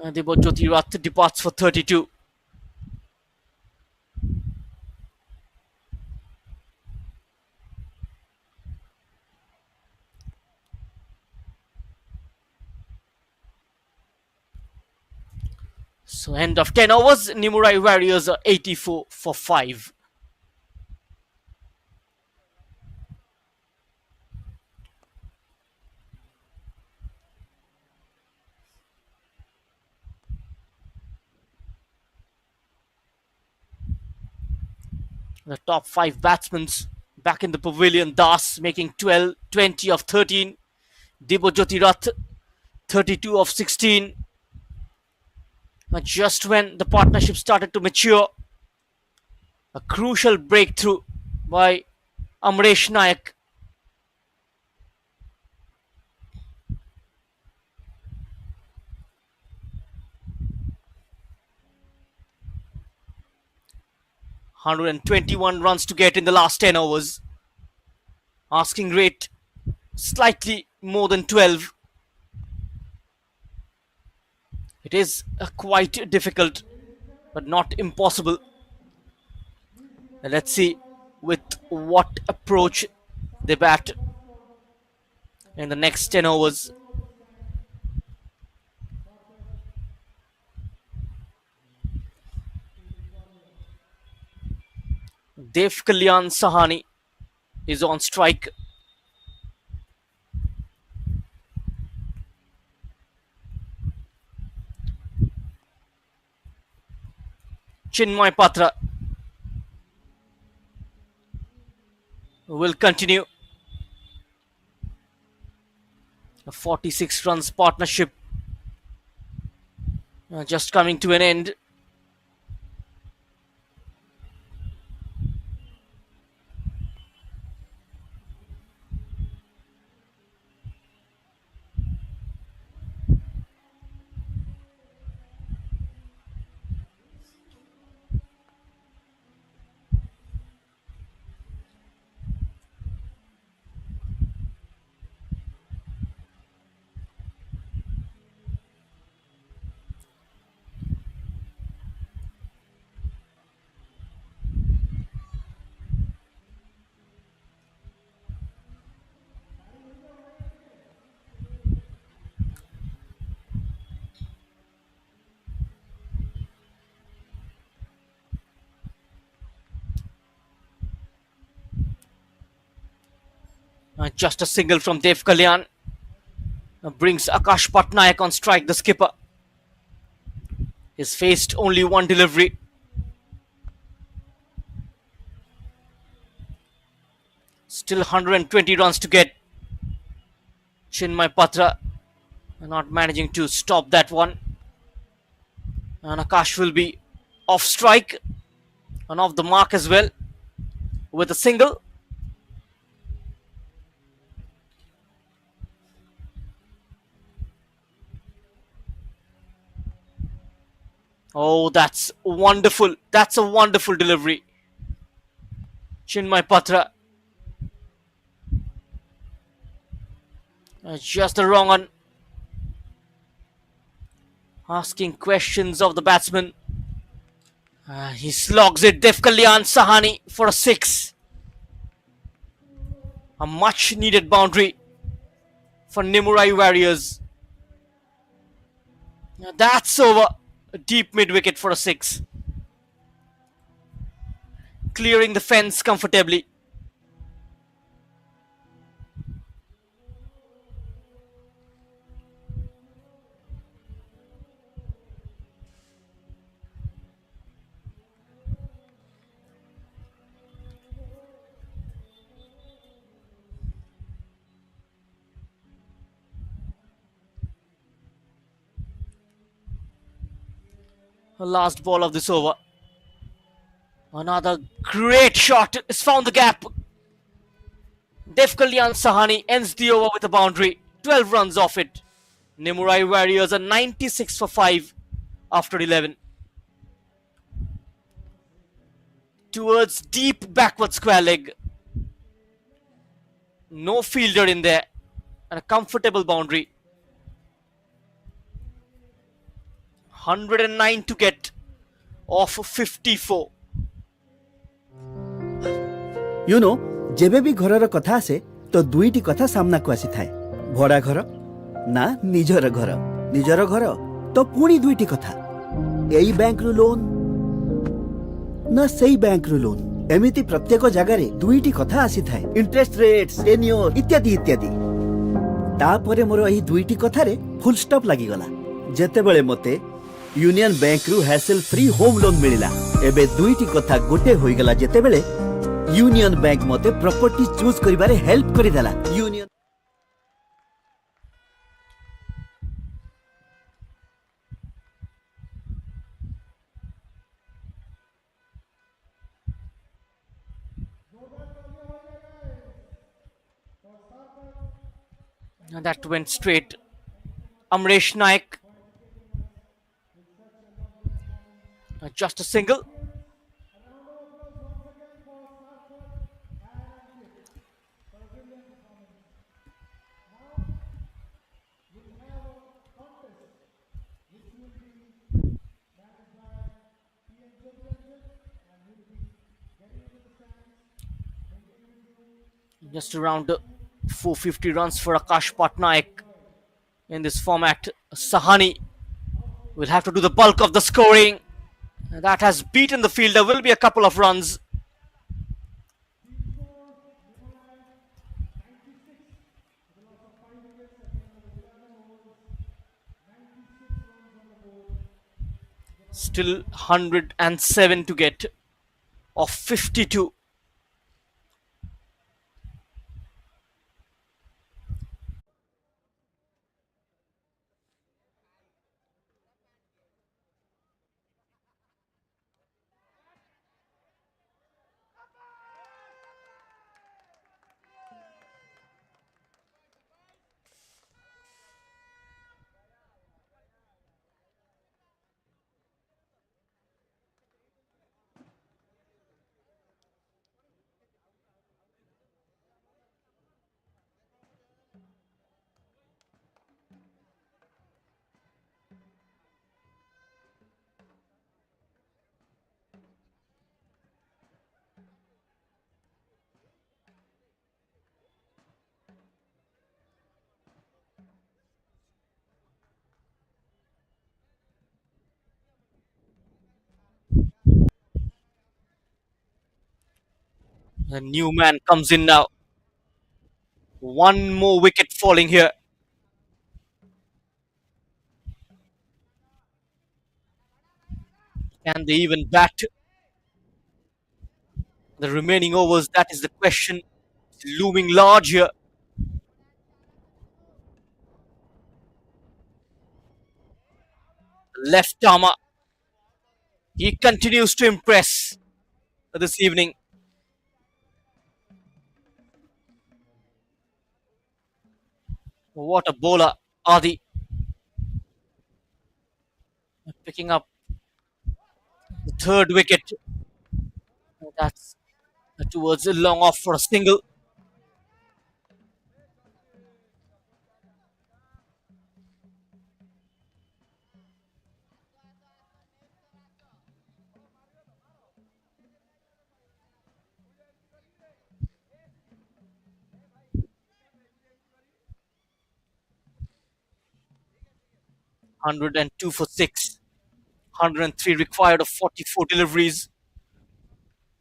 Dibajyoti Rath departs for 32. So end of 10 overs, Nimurai Warriors are 84 for 5. The top 5 batsmen back in the pavilion. Das making 20 of 13. Dibajyoti Rath 32 of 16. Just when the partnership started to mature, a crucial breakthrough by Amresh Nayak. (121 runs to get in the last 10 overs. Asking rate slightly more than 12. It is quite difficult, but not impossible. And let's see with what approach they bat in the next 10 overs. Dev Kalyan Sahani is on strike. Chinmay Patra will continue. A 46 runs partnership just coming to an end. Just a single from Dev Kalyan brings Akash Patnaik on strike, the skipper. He's faced only one delivery. Still 120 runs to get. Chinmay Patra not managing to stop that one. And Akash will be off strike and off the mark as well with a single. Oh, that's wonderful. That's a wonderful delivery. Chinmay Patra. Just the wrong one. Asking questions of the batsman. He slogs it. Dev Kalyan Sahani for a 6. A much needed boundary for Nimurai Warriors. That's over. A deep mid wicket for a 6. Clearing the fence comfortably. Last ball of this over. Another great shot. Has found the gap. Dev Kalyan Sahani ends the over with a boundary. 12 runs off it. Nimurai Warriors are 96 for 5 after 11. Towards deep backward square leg. No fielder in there. And a comfortable boundary. 109 to get off 54. You know जेबे भी घरर कथा आसे तो दुईटी कथा सामना को आसी थाए भड़ा घर ना निजर घर तो पुणी दुईटी कथा एई बैंक रु लोन ना सेई बैंक रु लोन एमिति प्रत्येक जगह रे दुईटी कथा आसी थाए इंटरेस्ट रेट्स टेन्योर इत्यादि इत्यादि तापरे मोर एही दुईटी कथा रे फुल स्टॉप लागि गला जेते बेले मते यूनियन बैंक रु हैसल फ्री होम लोन मिलिला एबे दुईटी कथा गोटे होई गला जेते बेले यूनियन बैंक मते प्रॉपर्टी चूज करिबारे हेल्प करि देला union And that went straight. Amresh Naik. Just a single. Just around 450 runs for Akash Patnaik in this format. Sahani will have to do the bulk of the scoring. That has beaten the fielder. Will be a couple of runs. Still 107 to get of 52. A new man comes in now. One more wicket falling here. Can they even bat the remaining overs? That is the question. It's looming large here. Left armer. He continues to impress this evening. What a bowler, Adi. Picking up the third wicket. That's towards a long off for a single. Hundred and two for six. 103 required of 44 deliveries.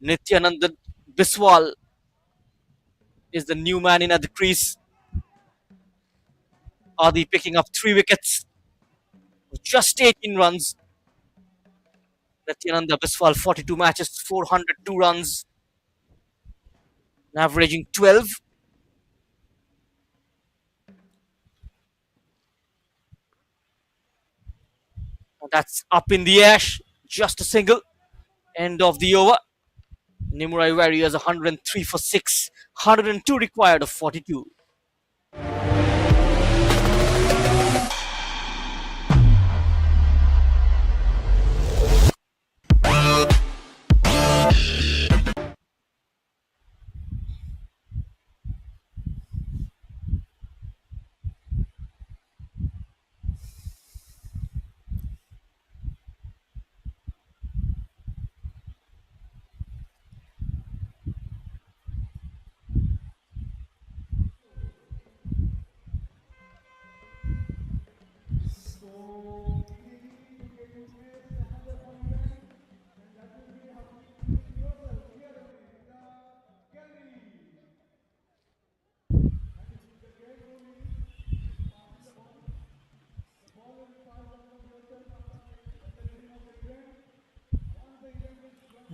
Nityanandan Biswal is the new man in at the crease. Adi picking up 3 wickets. Just 18 runs. Nityananda Biswal, 42 matches, 402 runs. Averaging 12. That's up in the air. Just a single. End of the over. Nimurai Warriors 103 for 6. 102 required of 42.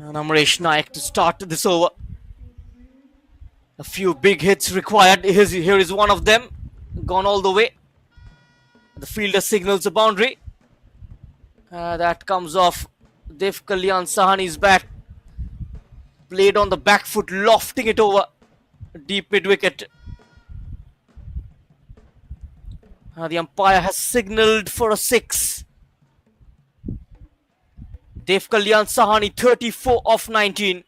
And Amresh Naik to start this over. A few big hits required. Here is one of them. Gone all the way. The fielder signals a boundary. That comes off Dev Kalyan Sahani's bat. Played on the back foot, lofting it over. Deep mid wicket. The umpire has signalled for a 6. Dev Kalyan Sahani 34 off 19.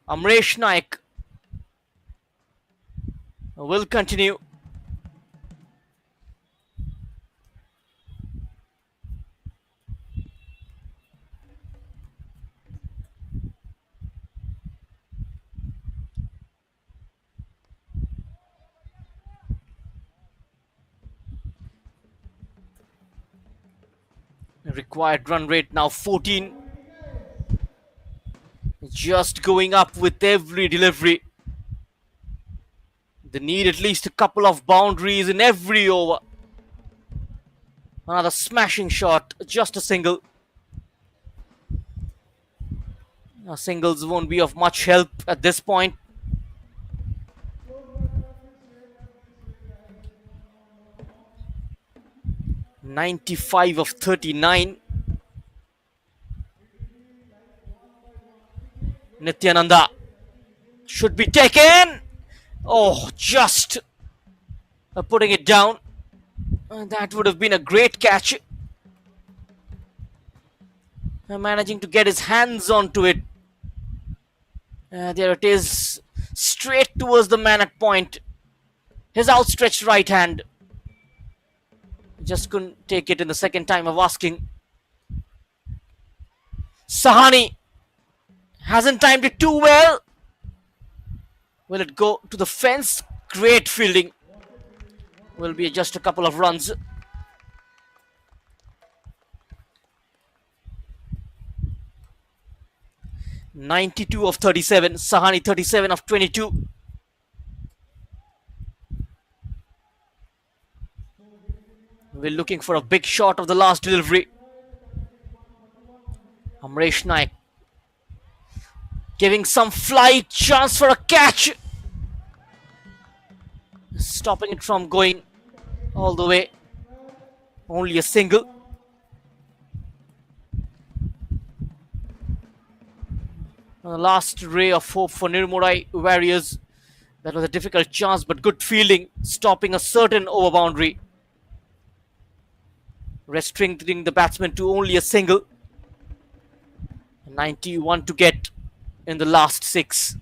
Amresh Naik will continue. Required run rate now 14. Just going up with every delivery. They need at least a couple of boundaries in every over. Another smashing shot, just a single. Now, singles won't be of much help at this point. .95 of 39. Nityananda should be taken. Oh, just putting it down. That would have been a great catch. Managing to get his hands onto it. There it is. Straight towards the man at point. His outstretched right hand. Just couldn't take it in the second time of asking. Sahani hasn't timed it too well. Will it go to the fence? Great fielding. Will be just a couple of runs. 92 of 37. Sahani 37 of 22. We're looking for a big shot of the last delivery. Amresh Naik giving some flight, chance for a catch. Stopping it from going all the way. Only a single. The last ray of hope for Nimurai Warriors. That was a difficult chance, but good fielding, stopping a certain over boundary. Restricting the batsman to only a single. 91 to get in the last 6.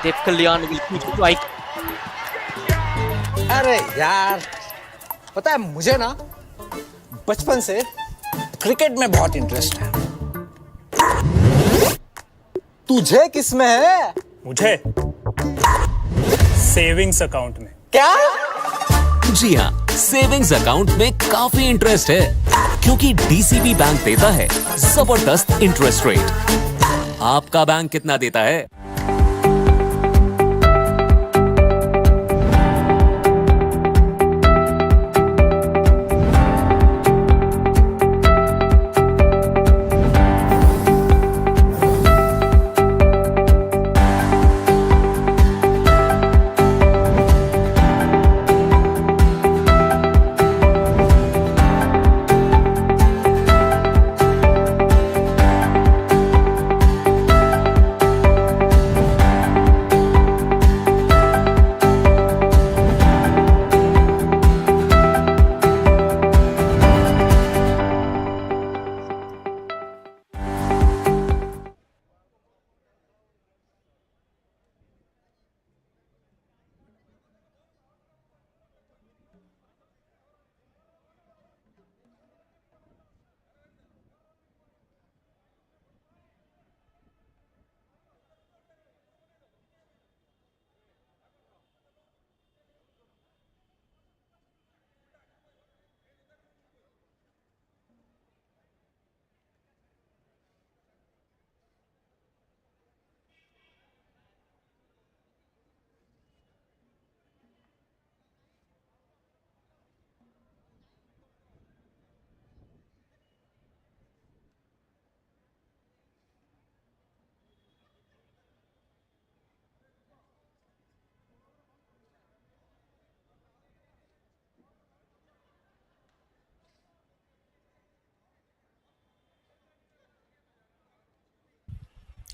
Dev Kalyan will keep it right. अरे यार, पता है मुझे ना बचपन से cricket में बहुत इंटरेस्ट है। तुझे किस में है? मुझे सेविंग्स अकाउंट में। क्या? जी हाँ, सेविंग्स अकाउंट में काफी इंटरेस्ट है क्योंकि डीसीबी बैंक देता है जबरदस्त इंटरेस्ट रेट। आपका बैंक कितना देता है?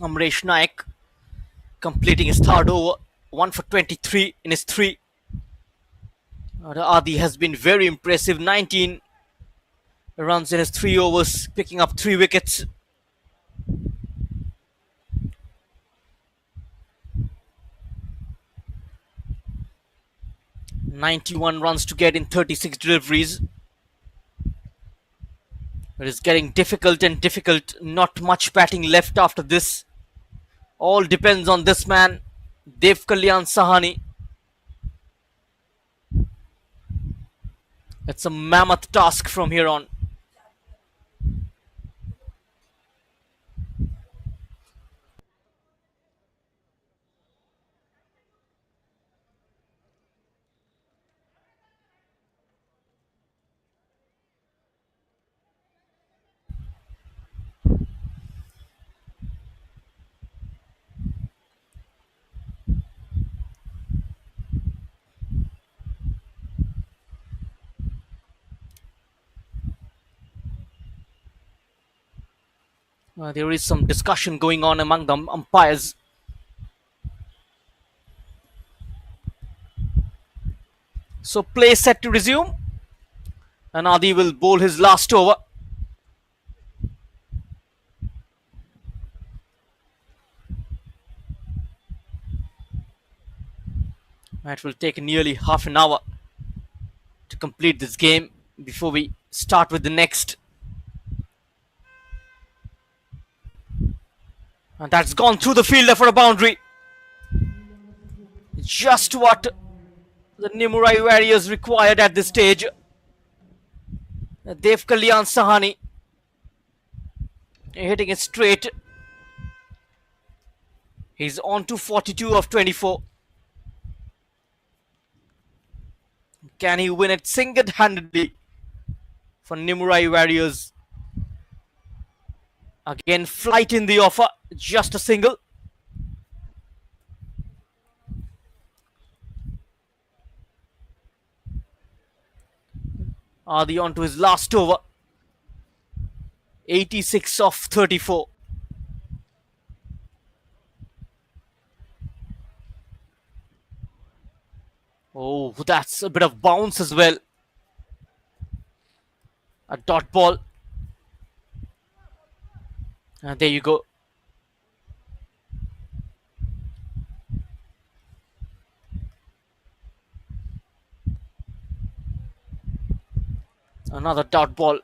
Amresh Naik completing his third over, 1 for 23 in his 3. Adi has been very impressive, 19 runs in his 3 overs, picking up 3 wickets. "91 runs to get in 36 deliveries. It is getting difficult and difficult. Not much batting left after this. All depends on this man, Dev Kalyan Sahani. It's a mammoth task from here on. There is some discussion going on among the umpires. So play set to resume. And Adi will bowl his last over. It will take nearly half an hour to complete this game before we start with the next. And that's gone through the fielder for a boundary. Just what the Nimurai Warriors required at this stage. Dev Kalyan Sahani hitting it straight. He's on to 42 of 24. Can he win it single-handedly for Nimurai Warriors? Again, flight in the offer, just a single. Adi on to his last over. 86 of 34. Oh, that's a bit of bounce as well. A dot ball. And there you go. Another dot ball.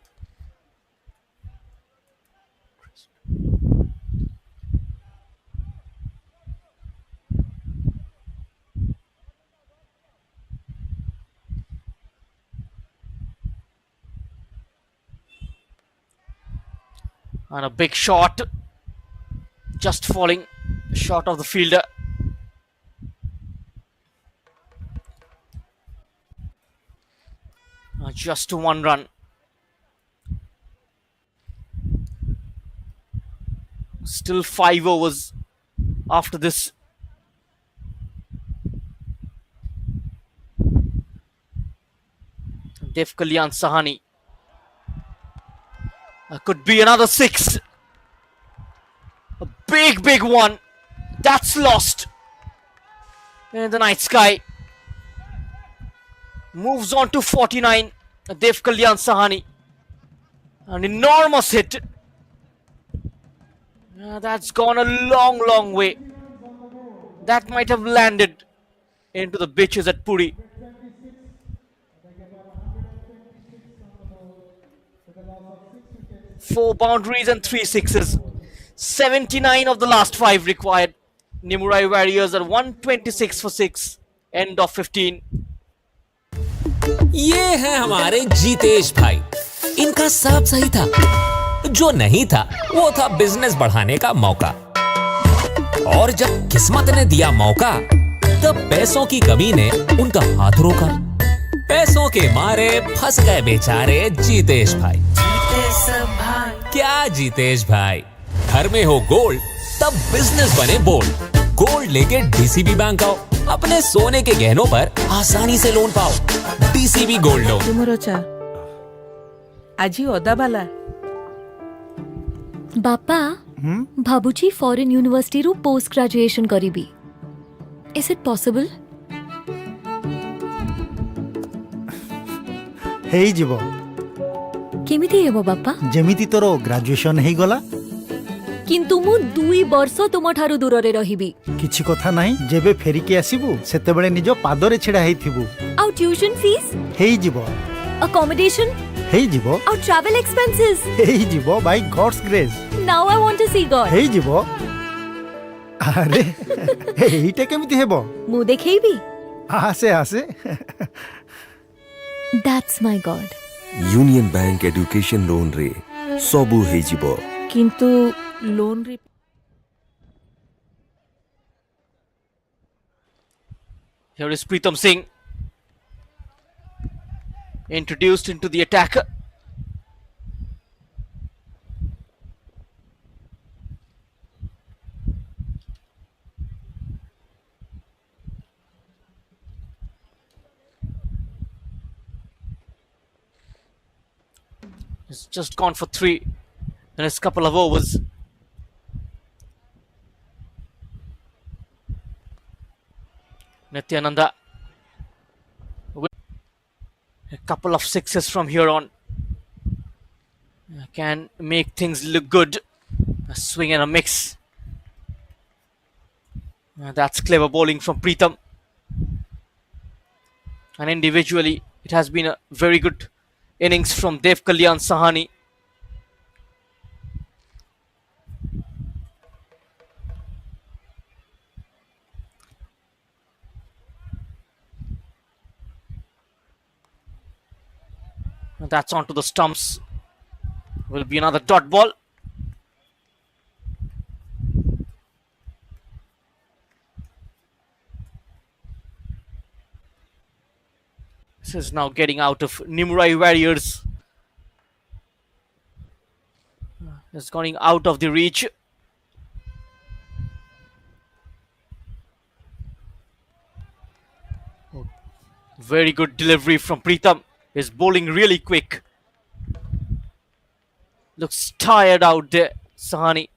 And a big shot. Just falling short of the fielder. Just one run. Still 5 overs after this. Dev Kalyan Sahani. Could be another 6. A big one. That's lost. In the night sky. Moves on to 49. Dev Kalyan Sahani. An enormous hit. That's gone a long way. That might have landed into the bitches at Puri. 4 boundaries and 3 sixes. 79 of the last 5 required. Nimurai Warriors are 126 for 6. End of 15. ये है हमारे जीतेश भाई। इनका सब सही था। जो नहीं था वो था बिजनेस बढ़ाने का मौका। और जब किस्मत ने दिया मौका तब पैसों की कमी ने उनका हाथ रोका। पैसों के मारे फंस गए बेचारे जीतेश भाई। क्या जीतेश भाई, घर में हो गोल्ड तब बिजनेस बने बोल्ड। गोल्ड लेके डीसीबी बैंक आओ, अपने सोने के गहनों पर आसानी से लोन पाओ। DCB gold loan. ତୁମର ଚା ଆଜି ଅଦା ବାଲା बापा भाबुची फॉरेन यूनिवर्सिटी रू पोस्ट ग्रेजुएशन करीबी। Is it possible? ହେଇଯିବ। केमिति हेबो बापा? ଯେମିତି ତୋର ଗ୍ରାଜୁଏସନ ହେଇଗଲା। किंतु मु 2 वर्ष तुम ठारू दूर रे रहिबी। କିଛି କଥା ନାହିଁ, ଯେବେ ଫେରିକି ଆସିବୁ ସେତେବେଳେ ନିଜ ପାଦରେ ଛିଡ଼ା ହେଇଥିବୁ। आउ ट्यूशन फीस? ହେଇଯିବ। अकोमोडेशन? ହେଇଯିବ। आउ ट्रैवल एक्सपेंसेस? ହେଇଯିବ by God's grace. Now I want to see God. ହେଇଯିବ। ଆରେ ଏଇଟା କେମିତି ହେବ? मु ଦେଖେଇବି? ଆସେ ଆସେ। That's my God. Union Bank education loan रे सबु ହେଇଯିବ। କିନ୍ତୁ loan Here is Pritam Singh. Introduced into the attack. He's just gone for 3 in his couple of overs. Nityananda with a couple of 6s from here on. Can make things look good. A swing and a mix. That's clever bowling from Pritam. And individually, it has been a very good innings from Dev Kalyan Sahani. And that's onto the stumps. Will be another dot ball. This is now getting out of Nimurai Warriors. It's going out of the reach. Very good delivery from Pritham. He's bowling really quick. Looks tired out there, Sahani.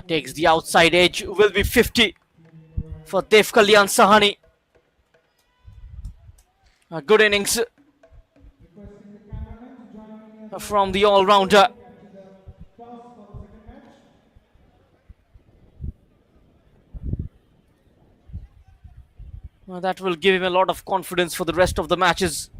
Takes the outside edge. Will be 50 for Dev Kalyan Sahani. A good innings from the all-rounder. That will give him a lot of confidence for the rest of the matches.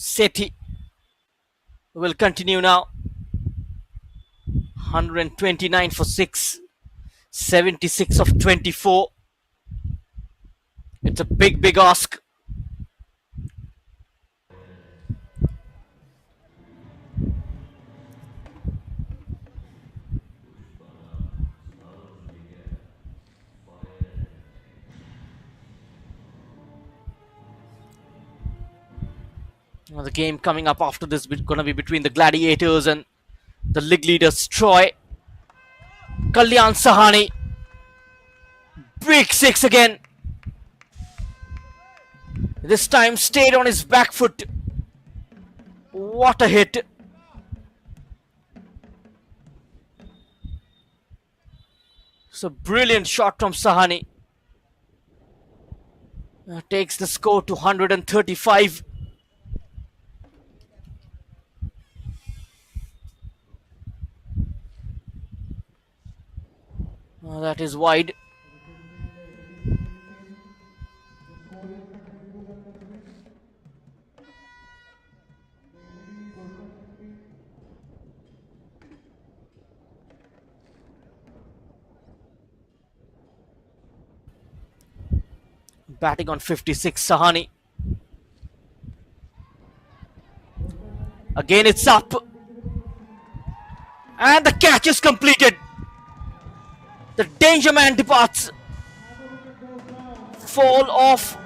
Sethi will continue now. 129 for 6. 76 of 24. It's a big ask. The game coming up after this is going to be between the Gladiators and the league leaders Troy. Kalyan Sahani. Big six again. This time stayed on his back foot. What a hit. It's a brilliant shot from Sahani. Takes the score to 135. That is wide. Batting on 56, Sahani. Again it's up. And the catch is completed. The danger man departs. Fall off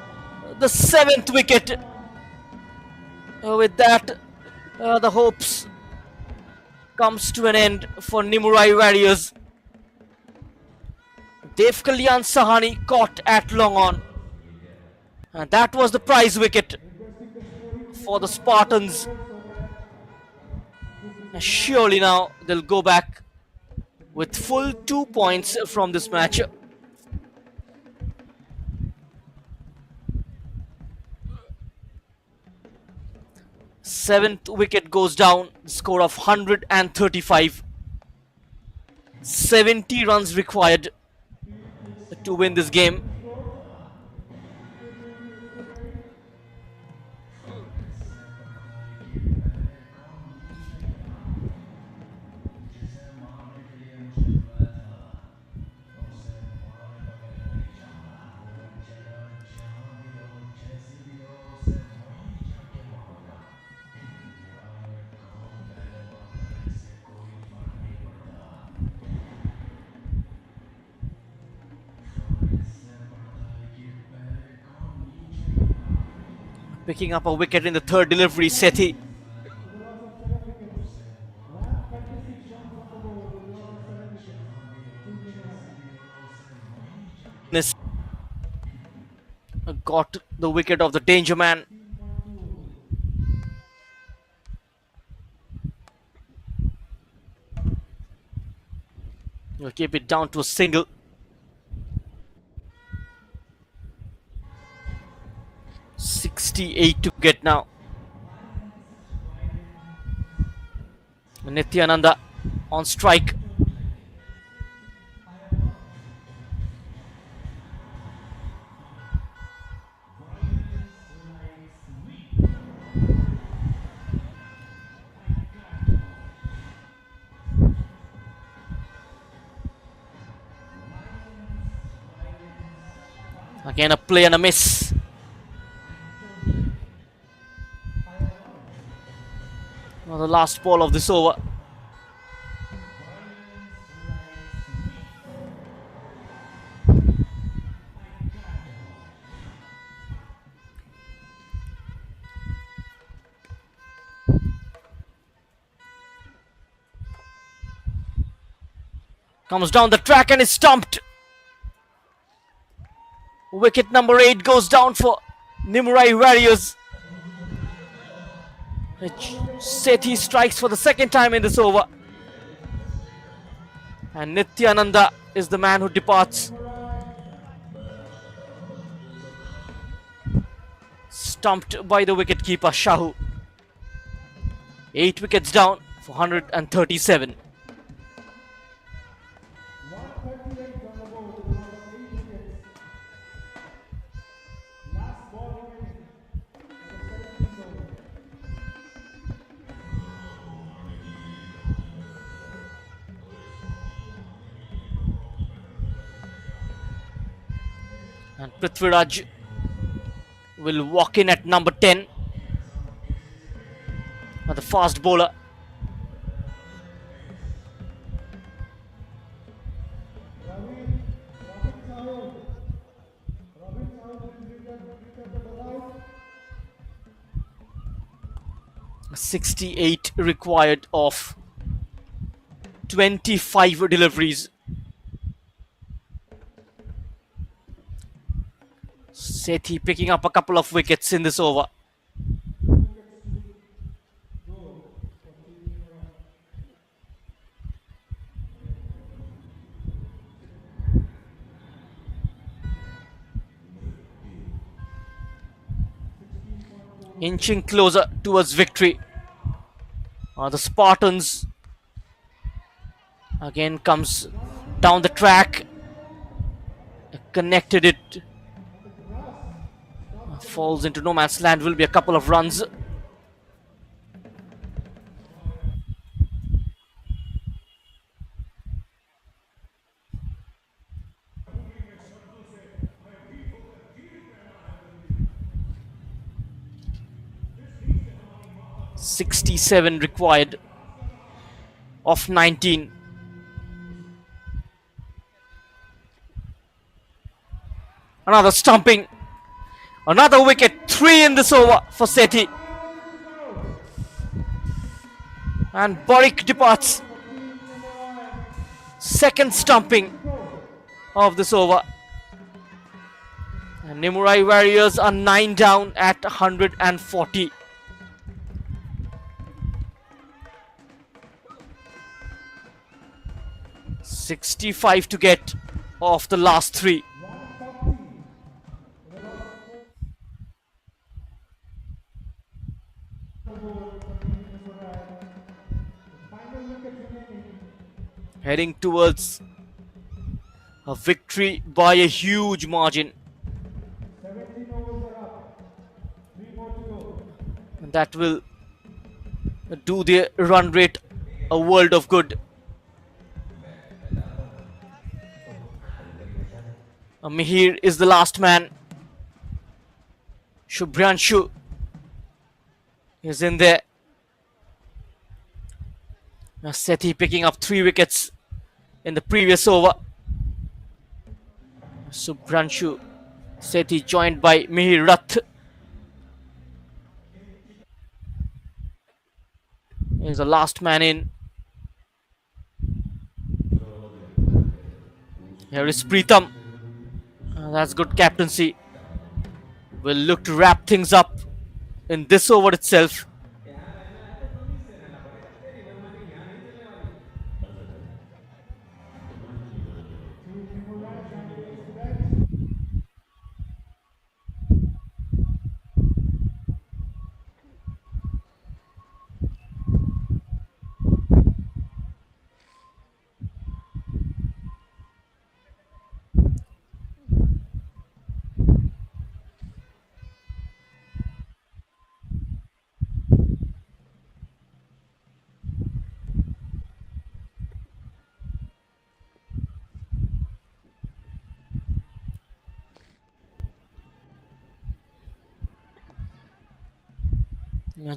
the 7th wicket. With that, the hopes comes to an end for Nimurai Warriors. Dev Kalyan Sahani caught at long on. And that was the prize wicket for the Spartans. Surely now they'll go back with full 2 points from this match. Seventh wicket goes down, score of 135. 70 runs required to win this game. Picking up a wicket in the third delivery, Sethi. Got the wicket of the danger man. We'll keep it down to a single. .68 to get now. Nityananda on strike. Again a play and a miss. Now the last ball of this over. Comes down the track and is stumped. Wicket number 8 goes down for Nimurai Warriors. Sethi strikes for the second time in this over. And Nityananda is the man who departs. Stumped by the wicketkeeper Shahu. 8 wickets down for 137. And Prithviraj will walk in at number 10. The fast bowler. .68 required of 25 deliveries. Sethi picking up a couple of wickets in this over. Inching closer towards victory. The Spartans again comes down the track. Connected it. Falls into no man's land. Will be a couple of runs. .67 required of 19. Another stumping. Another wicket. 3 in this over for Sethi. And Barik departs. Second stumping of this over. And Nimurai Warriors are 9 down at 140. .65 to get off the last 3. Heading towards a victory by a huge margin. And that will do the run rate a world of good. Mihir is the last man. Shubhranshu is in there. Sethi picking up 3 wickets in the previous over. Shubhranshu, Sethi joined by Mihir Rath. He's the last man in. Here is Preetham. That's good captaincy. Will look to wrap things up in this over itself.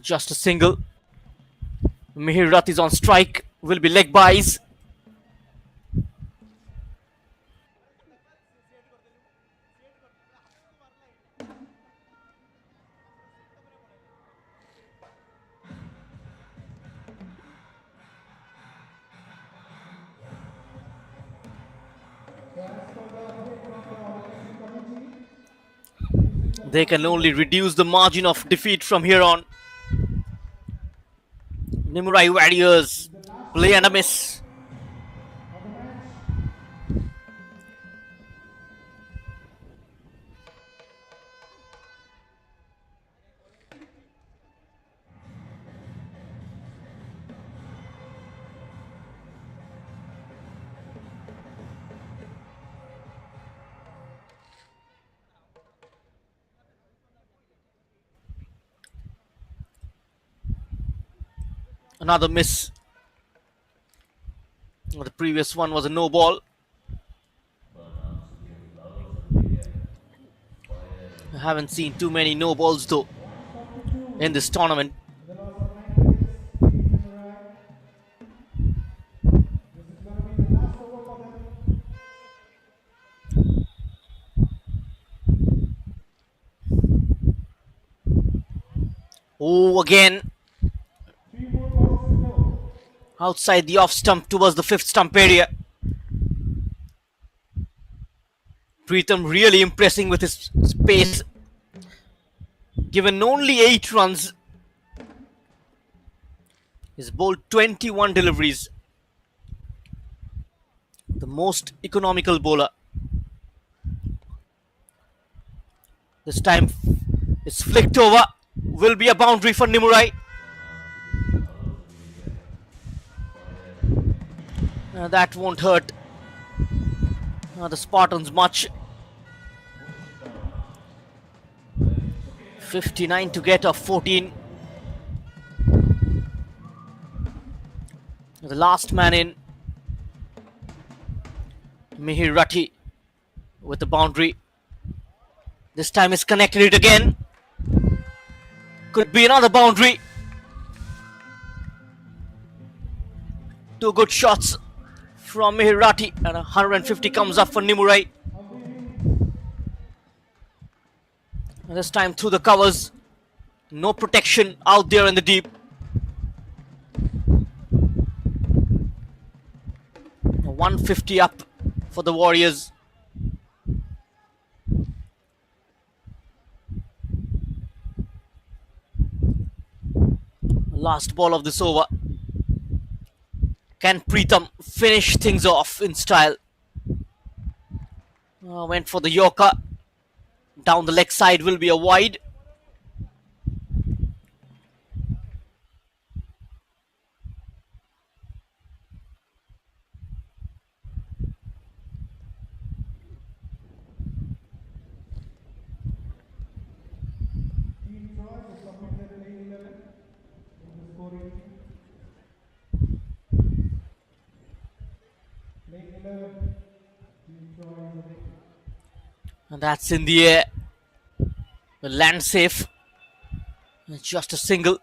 Just a single. Mihir Rath is on strike. Will be leg buys. They can only reduce the margin of defeat from here on. Nimurai Warriors play and a miss. Another miss. The previous one was a no ball. I haven't seen too many no balls though in this tournament. Oh, again. Outside the off stump towards the fifth stump area. Preetham really impressing with his pace. Given only 8 runs, he's bowled 21 deliveries. The most economical bowler. This time it's flicked over. Will be a boundary for Nimurai. That won't hurt the Spartans much. 59 to get off 14. The last man in. Mihir Rathi with the boundary. This time he's connected it again. Could be another boundary. 2 good shots from Mihir Rathi, and 150 comes up for Nimurai. And this time through the covers. No protection out there in the deep. 150 up for the Warriors. Last ball of this over. Can Preetham finish things off in style? Went for the Yorker. Down the leg side will be a wide. And that's in the air. Land safe. Just a single.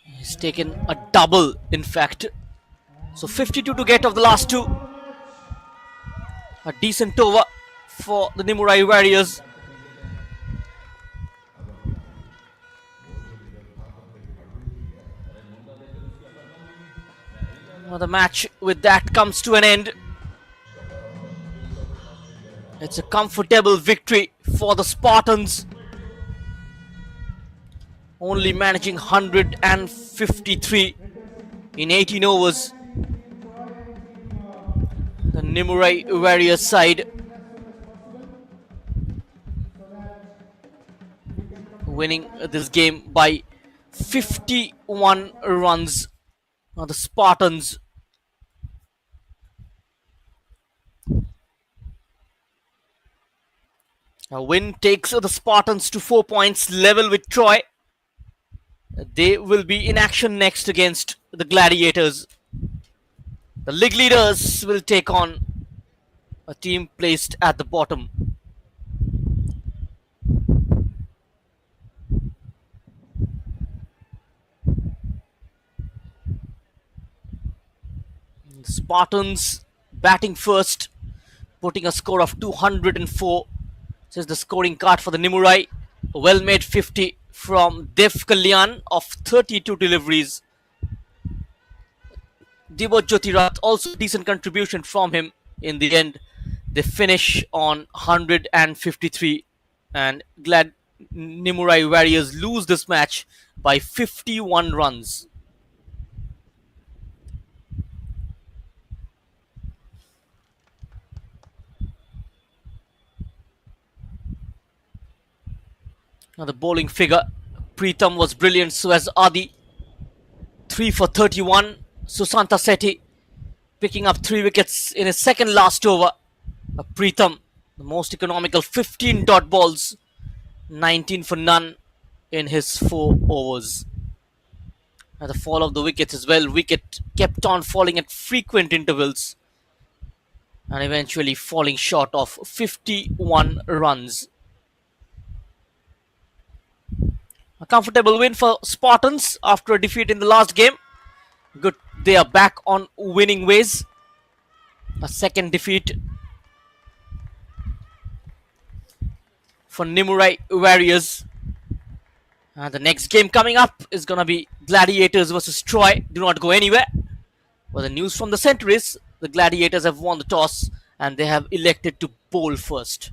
He's taken a double, in fact. So 52 to get of the last 2. A decent over for the Nimurai Warriors. The match with that comes to an end. It's a comfortable victory for the Spartans, only managing 153 in 18 overs. The Nimurai Warriors side winning this game by 51 runs. The Spartans a win takes the Spartans to 4 points, level with Troy. They will be in action next against the Gladiators. The league leaders will take on a team placed at the bottom. The Spartans batting first, putting a score of 204. This is the scoring card for the Nimurai. A well-made 50 from Dev Kalyan of 32 deliveries. Divo Jyotirath, also decent contribution from him in the end. They finish on 153, and glad Nimurai Warriors lose this match by 51 runs. Now the bowling figure, Preetham was brilliant, so as Adi. 3 for 31. Susanta Sethi picking up 3 wickets in his second last over. Preetham, the most economical 15 dot balls, 19 for none in his 4 overs. At the fall of the wickets as well, wicket kept on falling at frequent intervals and eventually falling short of 51 runs. A comfortable win for Spartans after a defeat in the last game. Good, they are back on winning ways. A second defeat for Nimurai Warriors. And the next game coming up is going to be Gladiators versus Troy. Do not go anywhere. Well, the news from the center is the Gladiators have won the toss and they have elected to bowl first.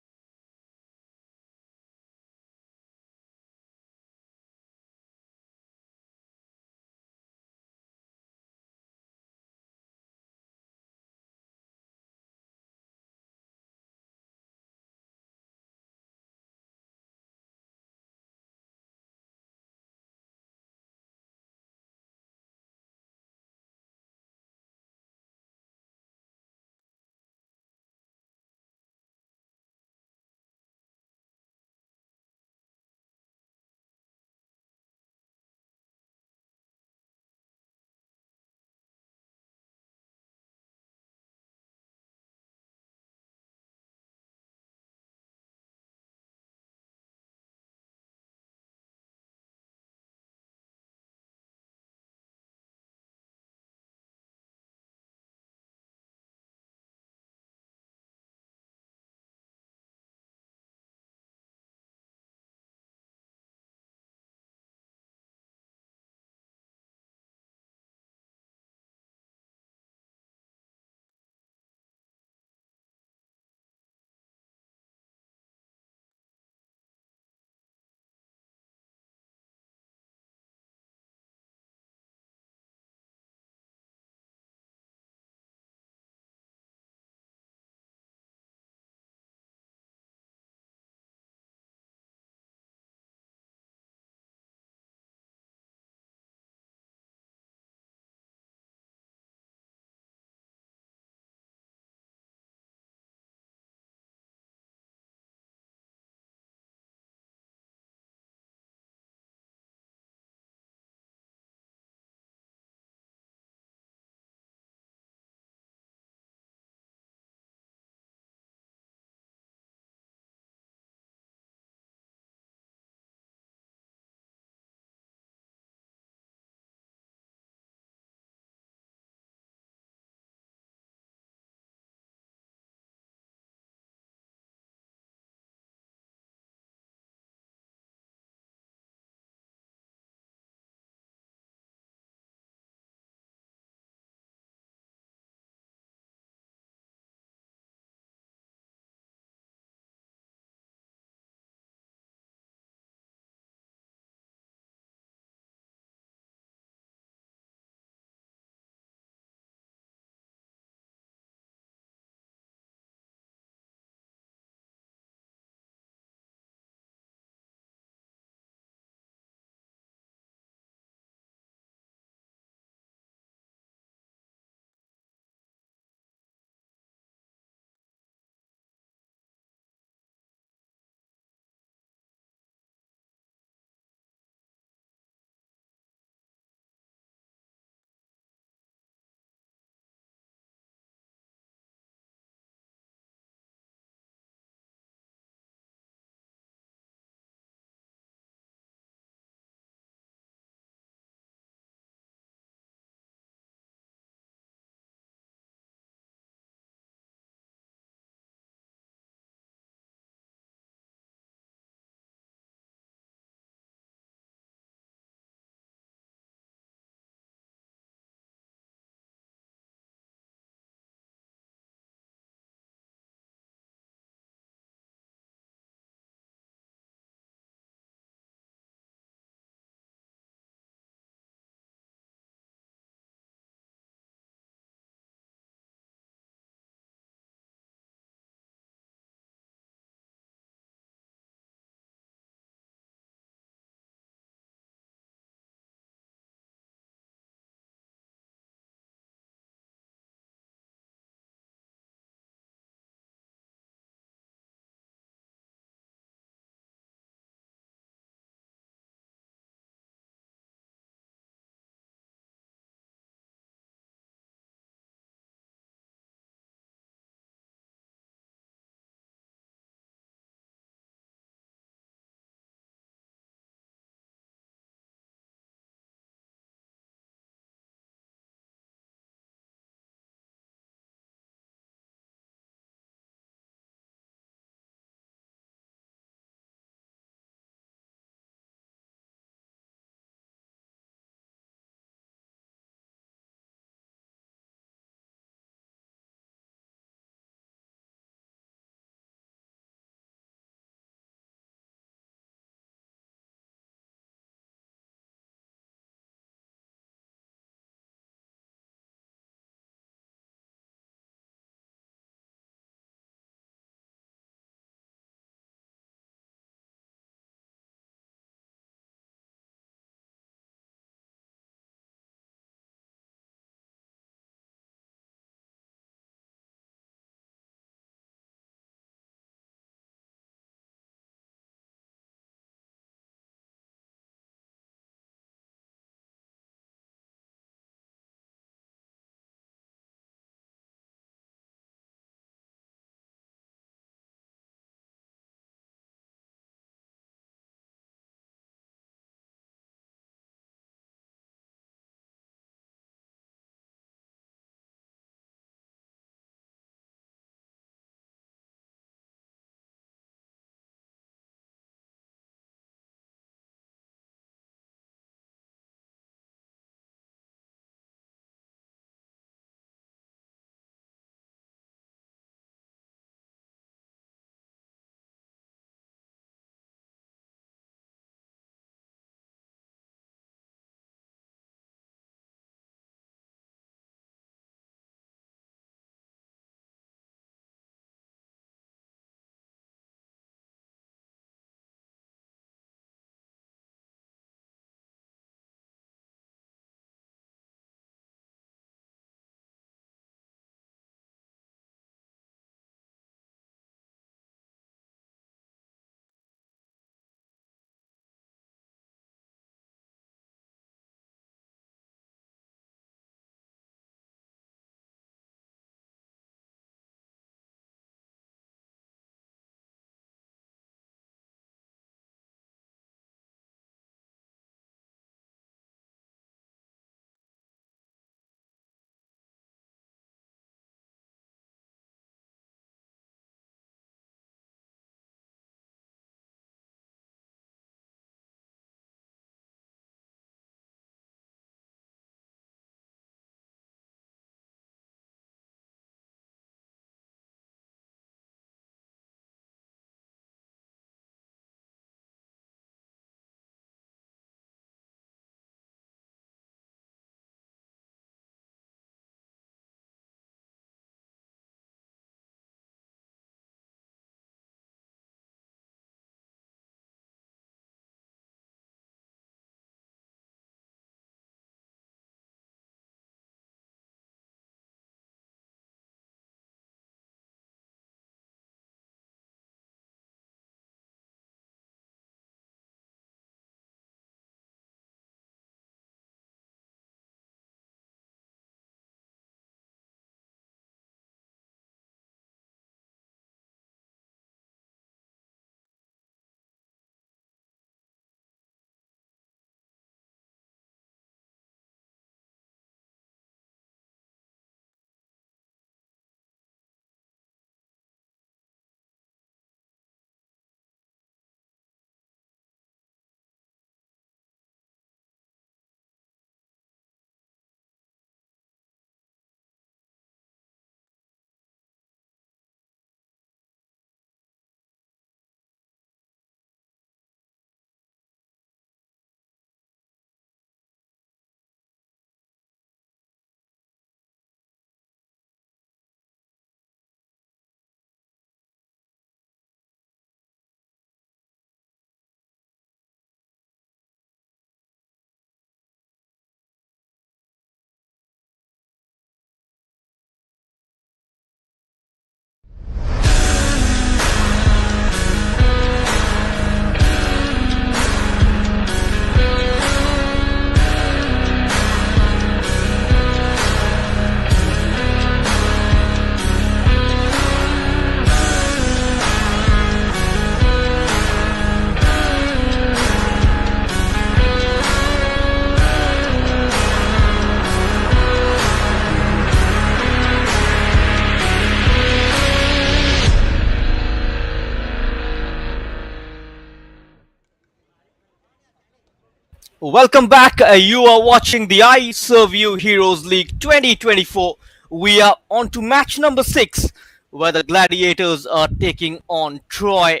Welcome back. You are watching the Iserveu Heroes League 2024. We are on to match number 6, where the Gladiators are taking on Troy.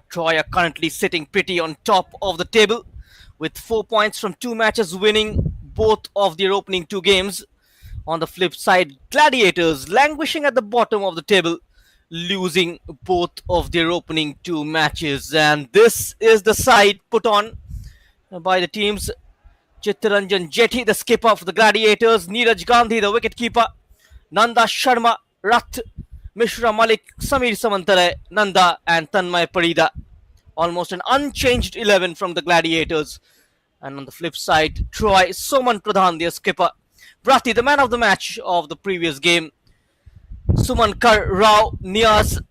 Troy are currently sitting pretty on top of the table with 4 points from 2 matches, winning both of their opening 2 games. On the flip side, Gladiators languishing at the bottom of the table, losing both of their opening 2 matches. And this is the side put on by the teams: Chittaranjan Jetty, the skipper for the Gladiators; Neeraj Gandhi, the wicketkeeper; Nanda Sharma, Rath; Mishra Malik, Samir Samantare, Nanda, and Tanmay Parida. Almost an unchanged 11 from the Gladiators. And on the flip side, Troy, Soman Pradhan, their skipper; Brati, the man of the match of the previous game; Sumankar Rao, Niaz,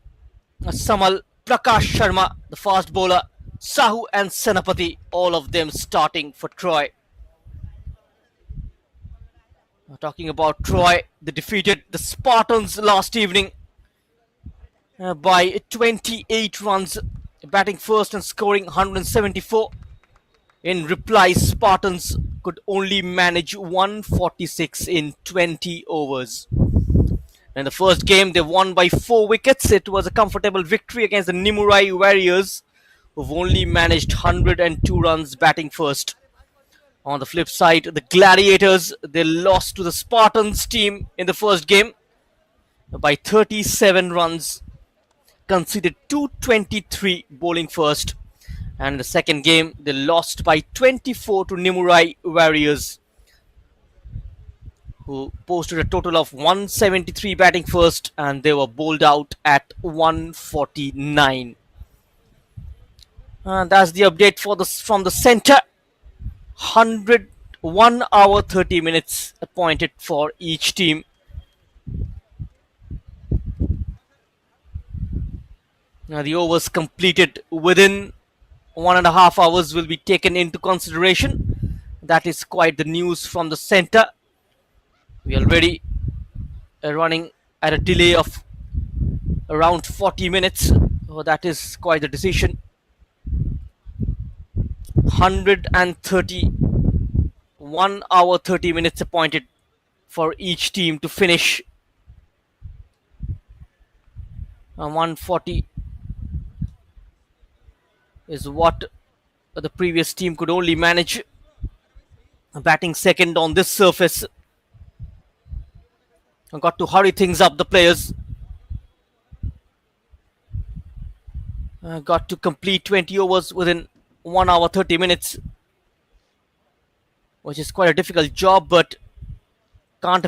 Samal, Prakash Sharma, the fast bowler; Sahu and Senapati, all of them starting for Troy. Talking about Troy, they defeated the Spartans last evening by 28 runs, batting first and scoring 174. In reply, Spartans could only manage 146 in 20 overs. In the first game, they won by 4 wickets. It was a comfortable victory against the Nimurai Warriors, who've only managed 102 runs batting first. On the flip side, the Gladiators, they lost to the Spartans team in the first game by 37 runs, conceded 223 bowling first. And in the second game, they lost by 24 to Nimurai Warriors, who posted a total of 173 batting first, and they were bowled out at 149. And that's the update from the center. 101 hour 30 minutes appointed for each team. Now the overs completed within 1.5 hours will be taken into consideration. That is quite the news from the center. We are already running at a delay of around 40 minutes. Oh, that is quite the decision. 131 hour 30 minutes appointed for each team to finish. 140 is what the previous team could only manage, batting second on this surface. Got to hurry things up, the players. Got to complete 20 overs within 1 hour 30 minutes, which is quite a difficult job, but can't